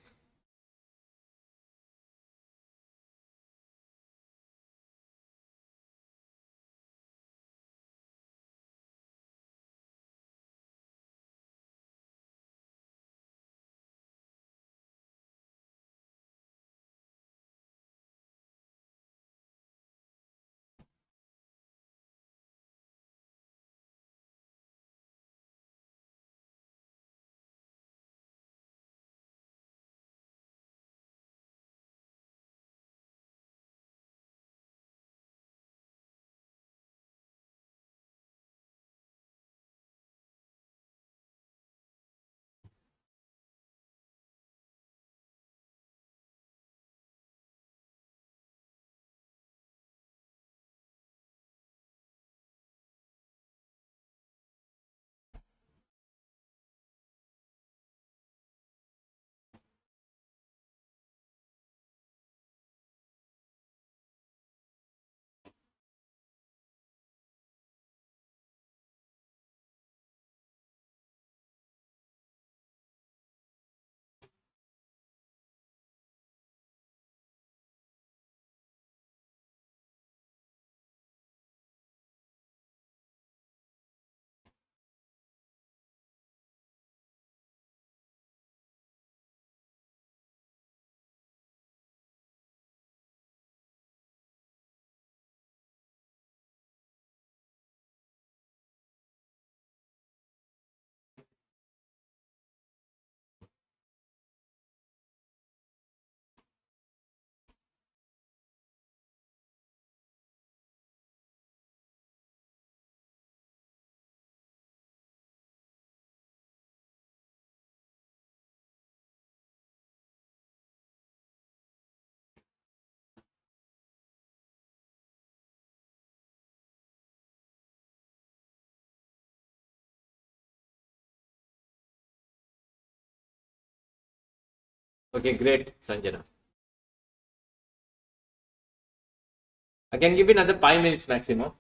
Okay, great, Sanjana. I can give you another 5 minutes maximum.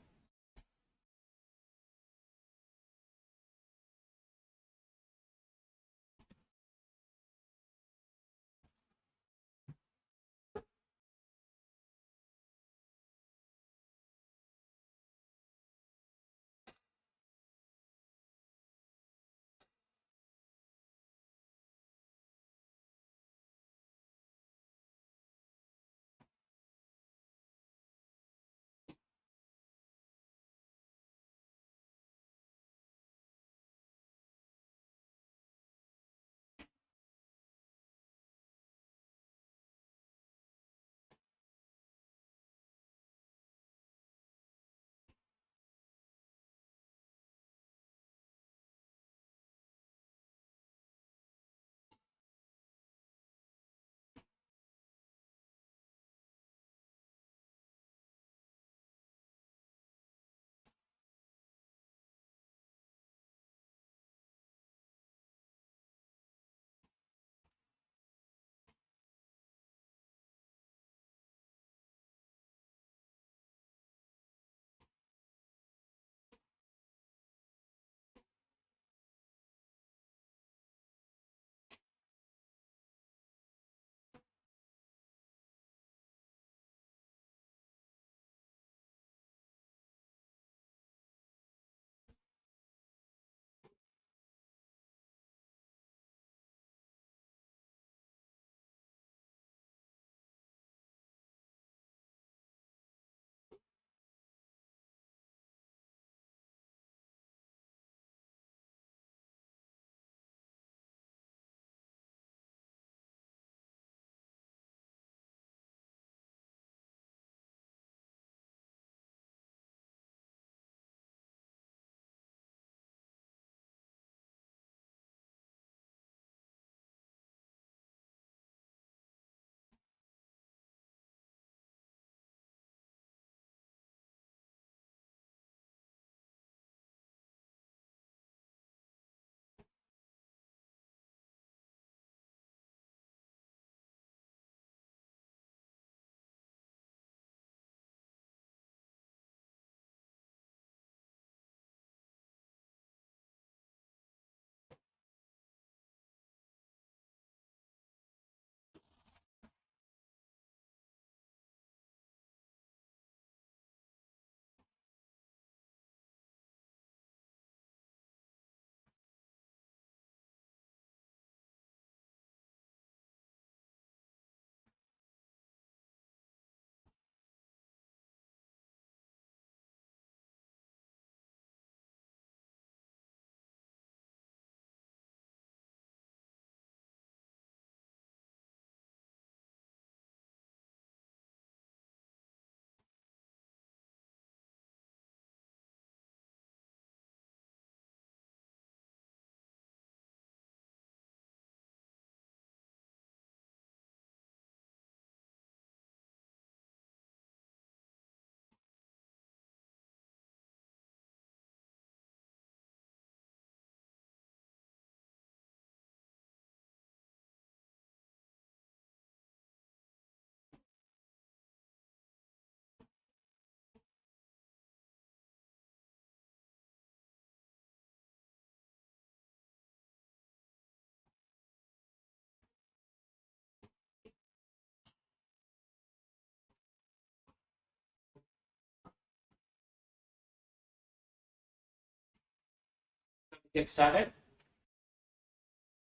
Get started.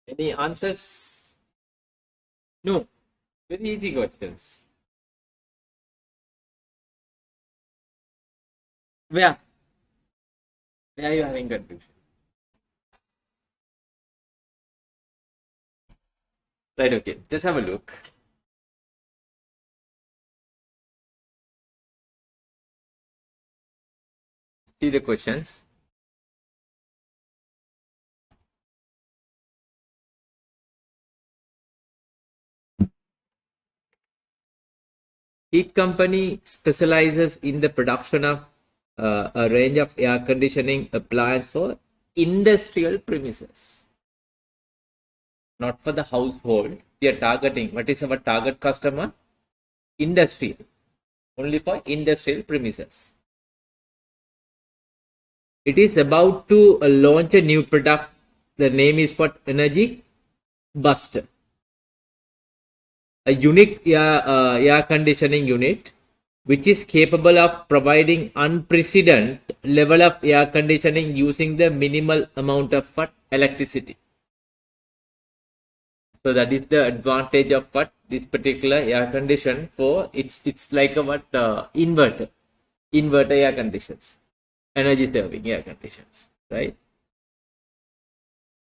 Any answers? No. Very easy questions. Where? Where are you having confusion? Right, okay. Just have a look. See the questions. Heat company specializes in the production of a range of air conditioning appliance for industrial premises, not for the household. We are targeting. What is our target customer? Industrial. Only for industrial premises. It is about to launch a new product. The name is what? Energy Buster. A unique air conditioning unit which is capable of providing unprecedented level of air conditioning using the minimal amount of electricity. So that is the advantage of what this particular air condition for. It's like a inverter air conditions, energy saving air conditions, right?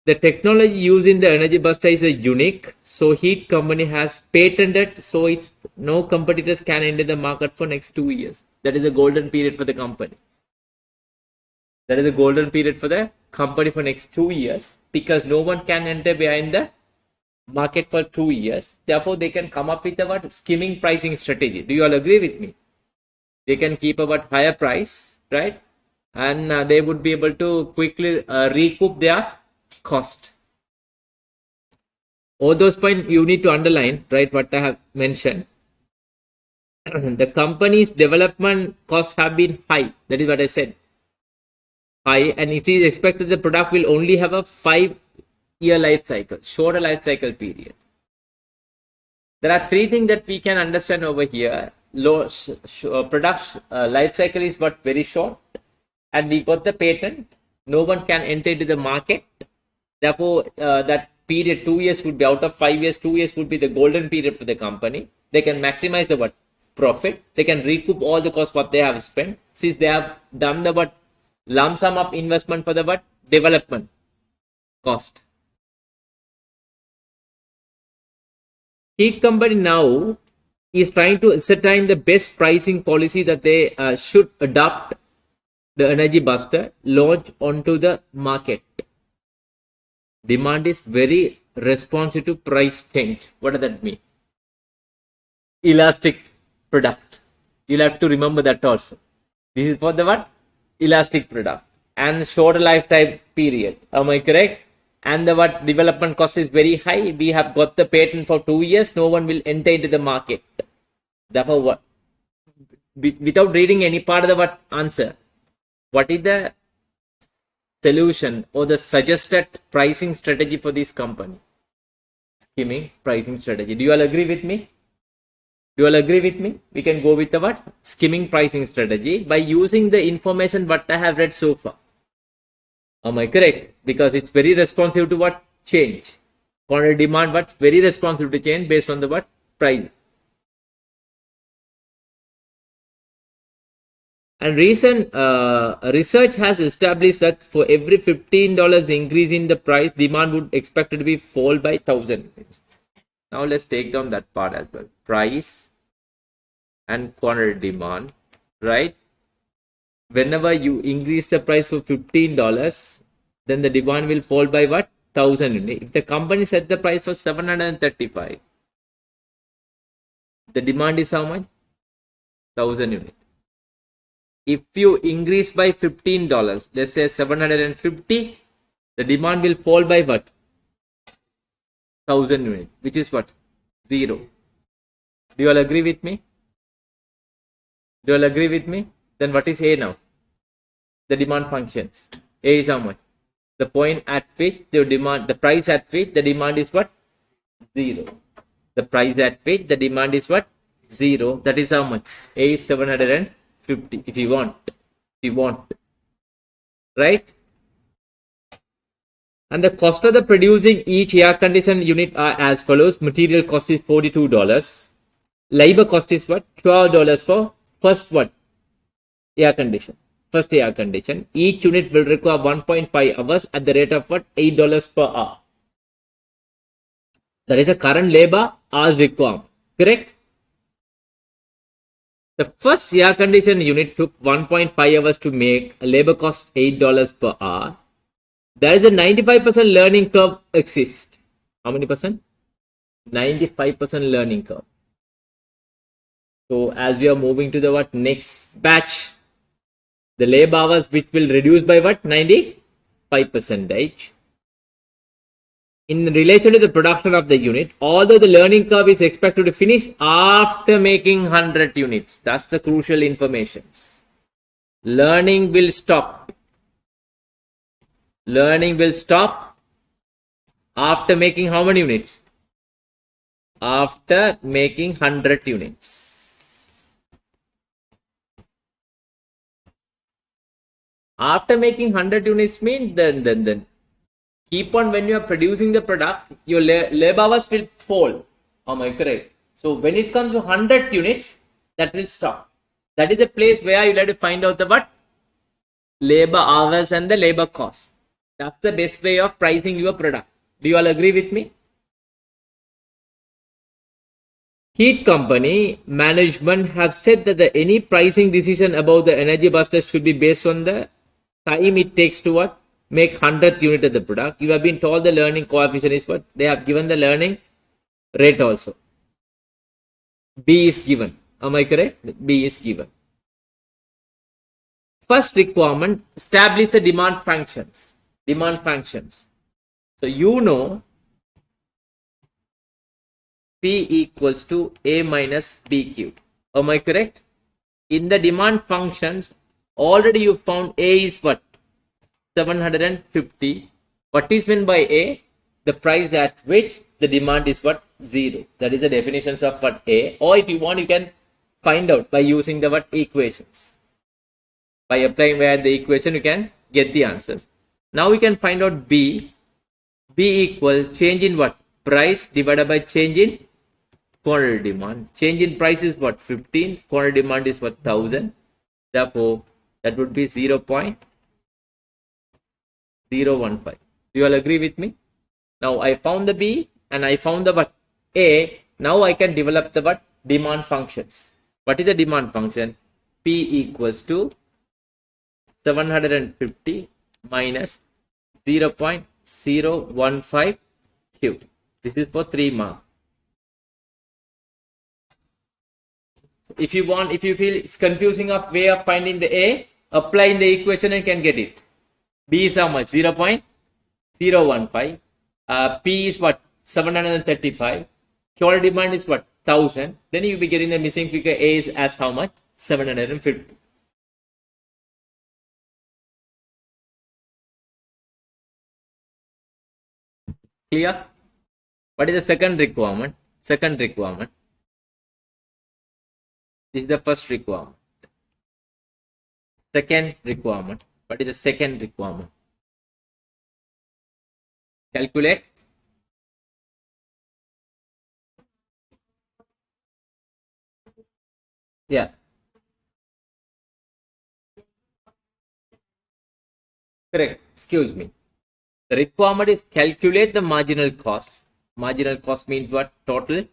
The technology used in the Energy Buster is a unique, so Heat company has patented, so it's no competitors can enter the market for next 2 years. That is a golden period for the company. That is a golden period for the company for next 2 years, because no one can enter behind the market for 2 years. Therefore, they can come up with a skimming pricing strategy. Do you all agree with me? They can keep a higher price, right? And they would be able to quickly recoup their cost. All those points you need to underline, right? What I have mentioned. The company's development costs have been high. That is what I said. High, and it is expected the product will only have a 5-year life cycle, shorter life cycle period. There are 3 things that we can understand over here. Low product life cycle is very short, and we got the patent. No one can enter into the market. Therefore, that period 2 years would be out of 5 years. 2 years would be the golden period for the company. They can maximize the profit. They can recoup all the costs what they have spent, since they have done the lump sum of investment for the development cost. Heat company now is trying to ascertain the best pricing policy that they should adopt the Energy Buster launch onto the market. Demand is very responsive to price change. What does that mean? Elastic product. You'll have to remember that also. This is for the elastic product and shorter lifetime period. Am I correct? And the development cost is very high. We have got the patent for 2 years. No one will enter into the market. Therefore, without reading any part of the answer, what is the solution or the suggested pricing strategy for this company? Skimming pricing strategy. Do you all agree with me? Do you all agree with me? We can go with the skimming pricing strategy by using the information what I have read so far. Am I correct? Because it's very responsive to change. Quantity demand, very responsive to change based on the price. And recent research has established that for every $15 increase in the price, demand would expected to be fall by 1,000. Now let's take down that part as well. Price and quantity demand, right? Whenever you increase the price for $15, then the demand will fall by 1,000 units. If the company set the price for 735, the demand is how much? 1,000 units. If you increase by $15, let's say 750, the demand will fall by 1,000 units, which is 0. Do you all agree with me? Do you all agree with me? Then what is A now? The demand functions. A is how much? The point at which the price at which the demand is 0. The price at which the demand is 0. That is how much? A is 750. If you want, right? And the cost of the producing each air conditioned unit are as follows. Material cost is $42. Labor cost is what? $12 for first what? Air condition. First air condition. Each unit will require 1.5 hours at the rate of what? $8 per hour. That is the current labor hours requirement. Correct? The first air conditioned unit took 1.5 hours to make. A labor cost $8 per hour. There is a 95% learning curve exists. How many percent? 95% learning curve. So as we are moving to the what next batch, the labor hours which will reduce by what? 95%. In relation to the production of the unit, although the learning curve is expected to finish after making 100 units. That's the crucial information. Learning will stop. Learning will stop after making how many units? After making 100 units. After making 100 units means then keep on when you are producing the product, your labor hours will fall. Am I correct? So when it comes to 100 units, that will stop. That is the place where you have to find out the what? Labor hours and the labor cost. That's the best way of pricing your product. Do you all agree with me? Heat company management have said that any pricing decision about the energy buster should be based on the time it takes to what? Make 100th unit of the product. You have been told the learning coefficient is what? They have given the learning rate also. B is given. Am I correct? B is given. First requirement, establish the demand functions. Demand functions. So you know P equals to A minus B cubed. Am I correct? In the demand functions, already you found A is what? 750. What is meant by A? The price at which the demand is what? 0. That is the definitions of what? A. Or if you want, you can find out by using the what? Equations. By applying where the equation, you can get the answers. Now we can find out B. B equal change in what? Price divided by change in quantity demand. Change in price is what? 15. Quantity demand is what? 1000. Therefore, that would be 0.015. Do you all agree with me? Now I found the B and I found the what? A. Now I can develop the what? Demand functions. What is the demand function? P equals to 750 minus 0.015 cube. This is for 3 marks. If you want, if you feel it's confusing of way of finding the A, apply in the equation and can get it. B is how much? 0.015. P is what? 735. Quantity demand is what? 1000. Then you'll be getting the missing figure. A is as how much? 750. Clear? What is the second requirement? Second requirement. This is the first requirement. Second requirement. What is the second requirement? Calculate. Yeah. Correct. Excuse me. The requirement is calculate the marginal cost. Marginal cost means what? Total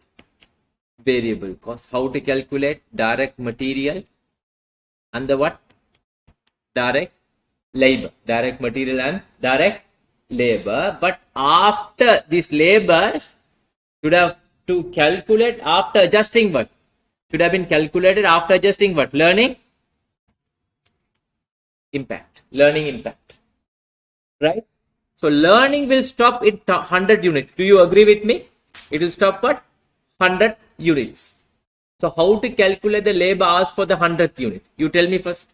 variable cost. How to calculate? Direct material and the what? Direct labor. Direct material and direct labor. But after this labor should have to calculate after adjusting what? Should have been calculated after adjusting what? Learning impact. Learning impact. Right? So learning will stop at 100 units. Do you agree with me? It will stop at 100 units. So how to calculate the labor hours for the 100th unit? You tell me first.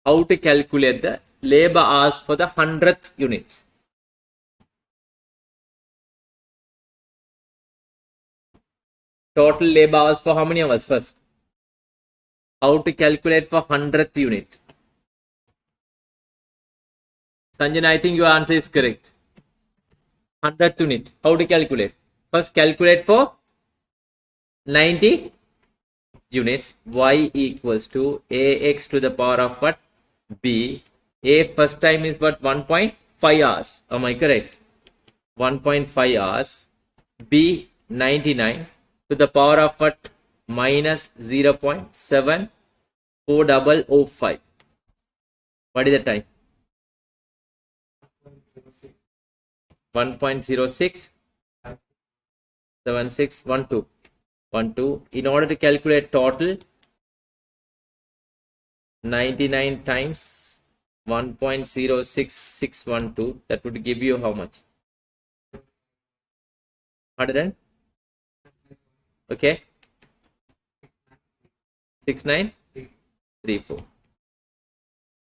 How to calculate the labor hours for the 100th units? Total labor hours for how many hours first? How to calculate for 100th unit? Sanjana, I think your answer is correct. 100th unit. How to calculate? First calculate for 90 units. Y equals to ax to the power of what? B. A first time is what? 1.5 hours. Am I correct? 1.5 hours. B 99 to the power of what? Minus 0.74005. What is the time? 1.06 7612. 12. In order to calculate total, 99 times 1.06612, that would give you how much? 100. Okay. 6934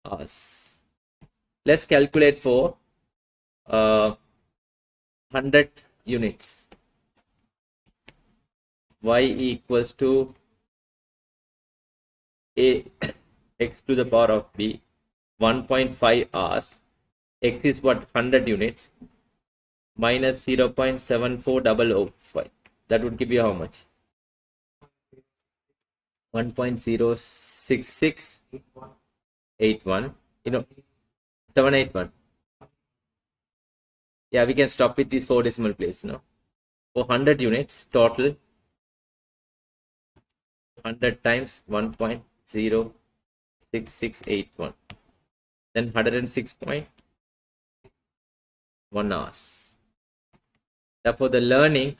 hours. Let's calculate for 100 units. Y equals to a x to the power of b, 1.5 hours. X is what? 100 units minus 0.74005. That would give you how much? 1.06681. 781. Yeah, we can stop with these 4 decimal places now. For 100 units total, 100 times 1.06681, then 106.1 hours. Therefore, the learning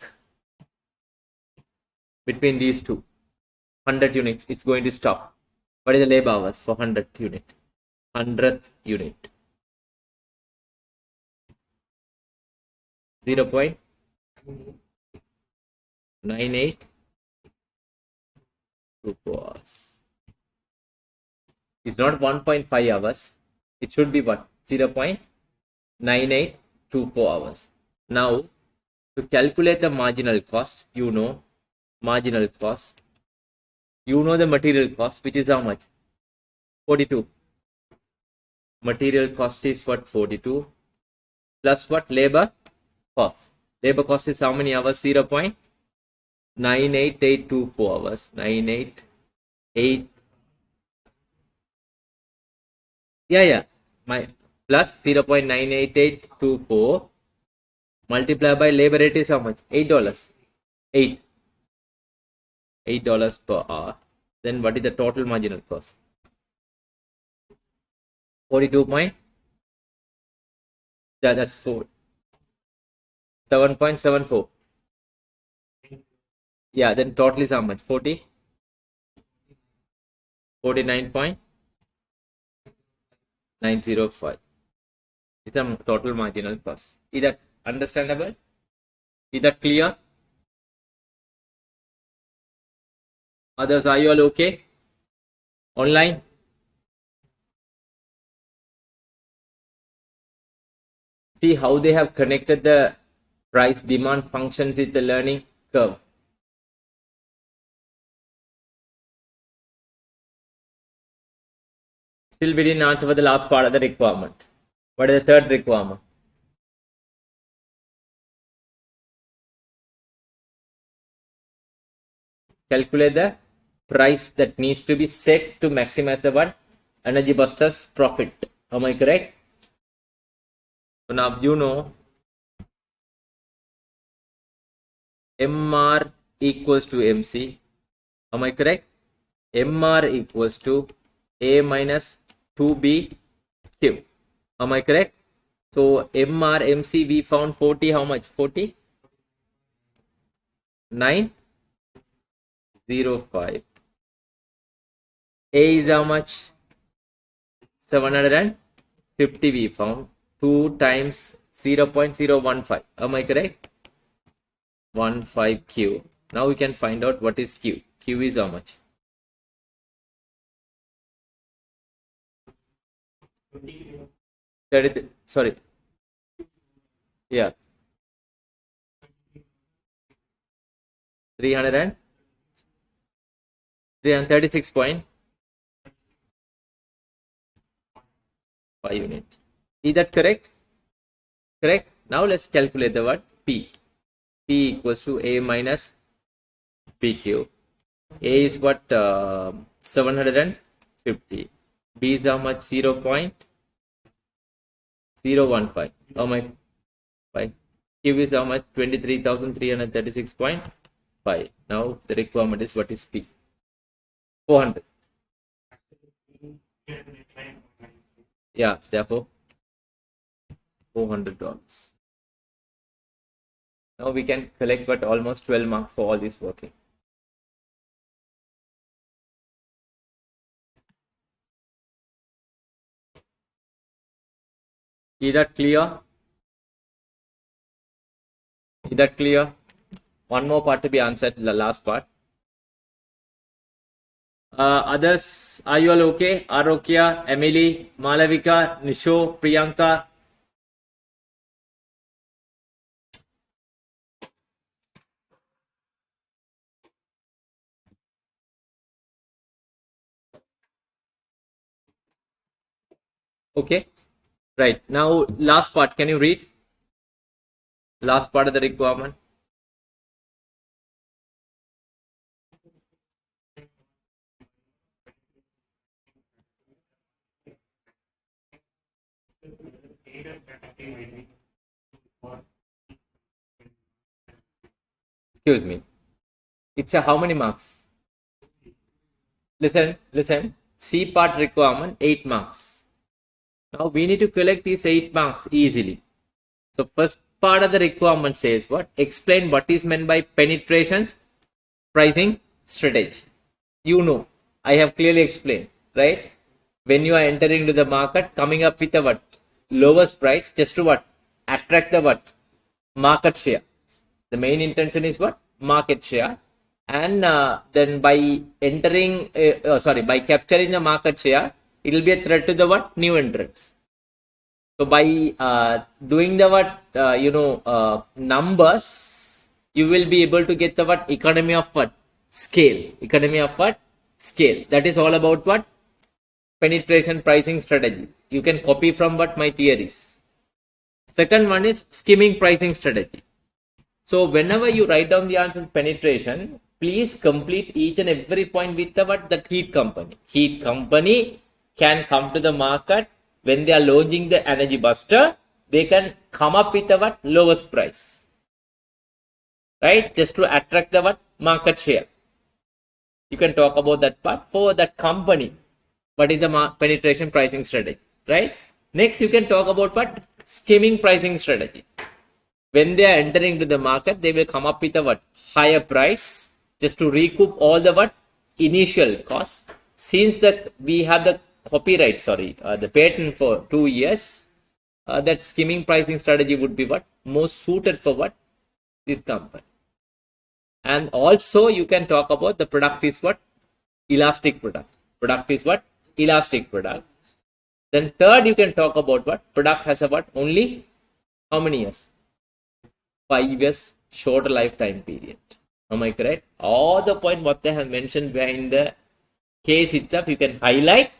between these two 100 units is going to stop. What is the labor hours for 100 unit? 100th unit. 0.9824 hours. It's not 1.5 hours. It should be what? 0.9824 hours. Now, to calculate the marginal cost, marginal cost. The material cost, which is how much? 42. Material cost is what? 42. Plus what? Labor cost. Labor cost is how many hours? 0.98824 hours. 988. Yeah. My plus 0.98824 multiplied by labor rate is how much? $8. $8 per hour. Then what is the total marginal cost? 42 point. Yeah, that's 7.74. Yeah, then total is how much? 49.905. It's a total marginal cost. Is that understandable? Is that clear? Others, are you all okay? Online? See how they have connected the price demand function with the learning curve. Still we didn't answer for the last part of the requirement. What is the third requirement? Calculate the price that needs to be set to maximize the what? Energy Buster's profit. Am I correct? So now MR equals to MC. Am I correct? MR equals to A minus 2BQ. Am I correct? So MR MC we found 40. How much? 40? 905. A is how much? 750 we found. 2 times 0.015. Am I correct? 15Q. Now we can find out what is Q. Q is how much? 30, sorry. Yeah. 336.5 units. Is that correct? Correct? Now let's calculate the what? P. P equals to A minus PQ. A is what? 750. B is how much? 0.015. Oh my 5. Q is how much? 23,336.5. Now the requirement is what is P? 400. Yeah, therefore $400. Now we can collect what almost 12 marks for all this working. Is that clear? Is that clear? One more part to be answered, the last part. Others, are you all okay? Arokya, Emily, Malavika, Nisho, Priyanka. Okay. Right. Now, last part. Can you read? Last part of the requirement. Excuse me. It's a how many marks? Listen. C part requirement 8 marks. Now we need to collect these 8 marks easily. So first part of the requirement says what? Explain what is meant by penetrations pricing strategy. You know, I have clearly explained, right? When you are entering to the market, coming up with a what? Lowest price just to what? Attract the what? Market share. The main intention is what? Market share. And then by entering, by capturing the market share, it will be a threat to the what? New entrants. So by doing the what, numbers, you will be able to get the what? Economy of what? Scale. Economy of what? Scale. That is all about what? Penetration pricing strategy. You can copy from what? My theories. Second one is skimming pricing strategy. So whenever you write down the answers penetration, please complete each and every point with the what? That heat company. Heat company can come to the market when they are launching the energy buster. They can come up with the what? Lowest price, right? Just to attract the what? Market share. You can talk about that part for that company. What is the penetration pricing strategy, right? Next, you can talk about what? Skimming pricing strategy. When they are entering to the market, they will come up with a what? Higher price just to recoup all the what? Initial costs. Since that we have the copyright, the patent for 2 years, that skimming pricing strategy would be what? Most suited for what? This company. And also you can talk about the product is what? Elastic product. Product is what? Elastic product. Then third, you can talk about what? Product has a what? Only how many years? 5 years shorter lifetime period. Am I correct? All the point what they have mentioned behind the case itself, you can highlight.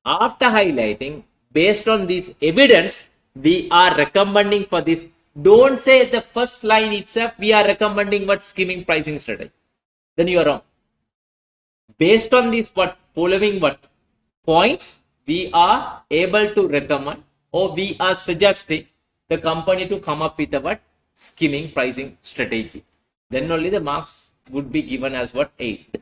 After highlighting, based on this evidence, we are recommending for this. Don't say the first line itself, we are recommending what? Skimming pricing strategy. Then you are wrong. Based on these what? Following what? Points, we are able to recommend or we are suggesting the company to come up with a what? Skimming pricing strategy. Then only the marks would be given as what? 8.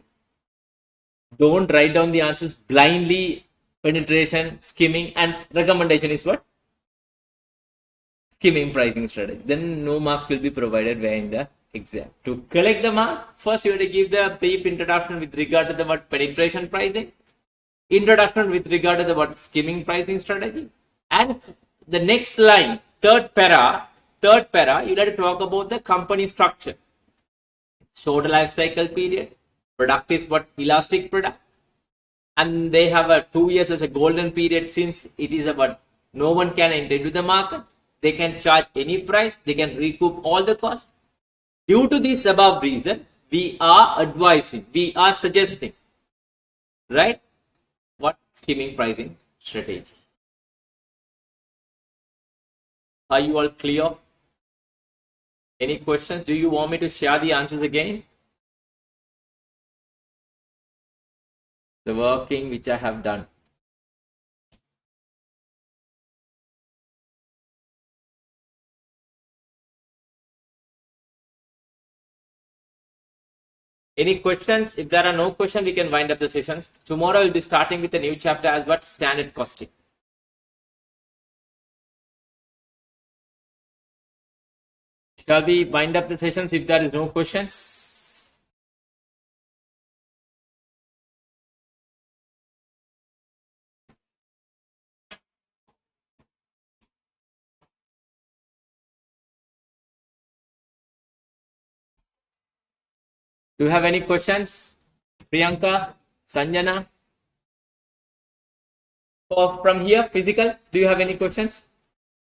Don't write down the answers blindly. Penetration, skimming, and recommendation is what? Skimming pricing strategy. Then no marks will be provided in the exam. To collect the mark, first you have to give the brief introduction with regard to the what? Penetration pricing, introduction with regard to the what? Skimming pricing strategy, and the next line, third para, you have to talk about the company structure, short life cycle period, product is what? Elastic product, and they have a 2 years as a golden period. Since it is about no one can enter into the market, they can charge any price, they can recoup all the cost. Due to this above reason, we are advising, we are suggesting, right? What? Skimming pricing strategy. Are you all clear? Any questions? Do you want me to share the answers again? The working which I have done. Any questions? If there are no questions, we can wind up the sessions. Tomorrow we'll be starting with a new chapter as what? Standard costing. Shall we wind up the sessions if there is no questions? Do you have any questions? Priyanka, Sanjana? Or from here, physical, do you have any questions?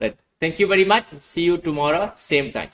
Right. Thank you very much. See you tomorrow, same time.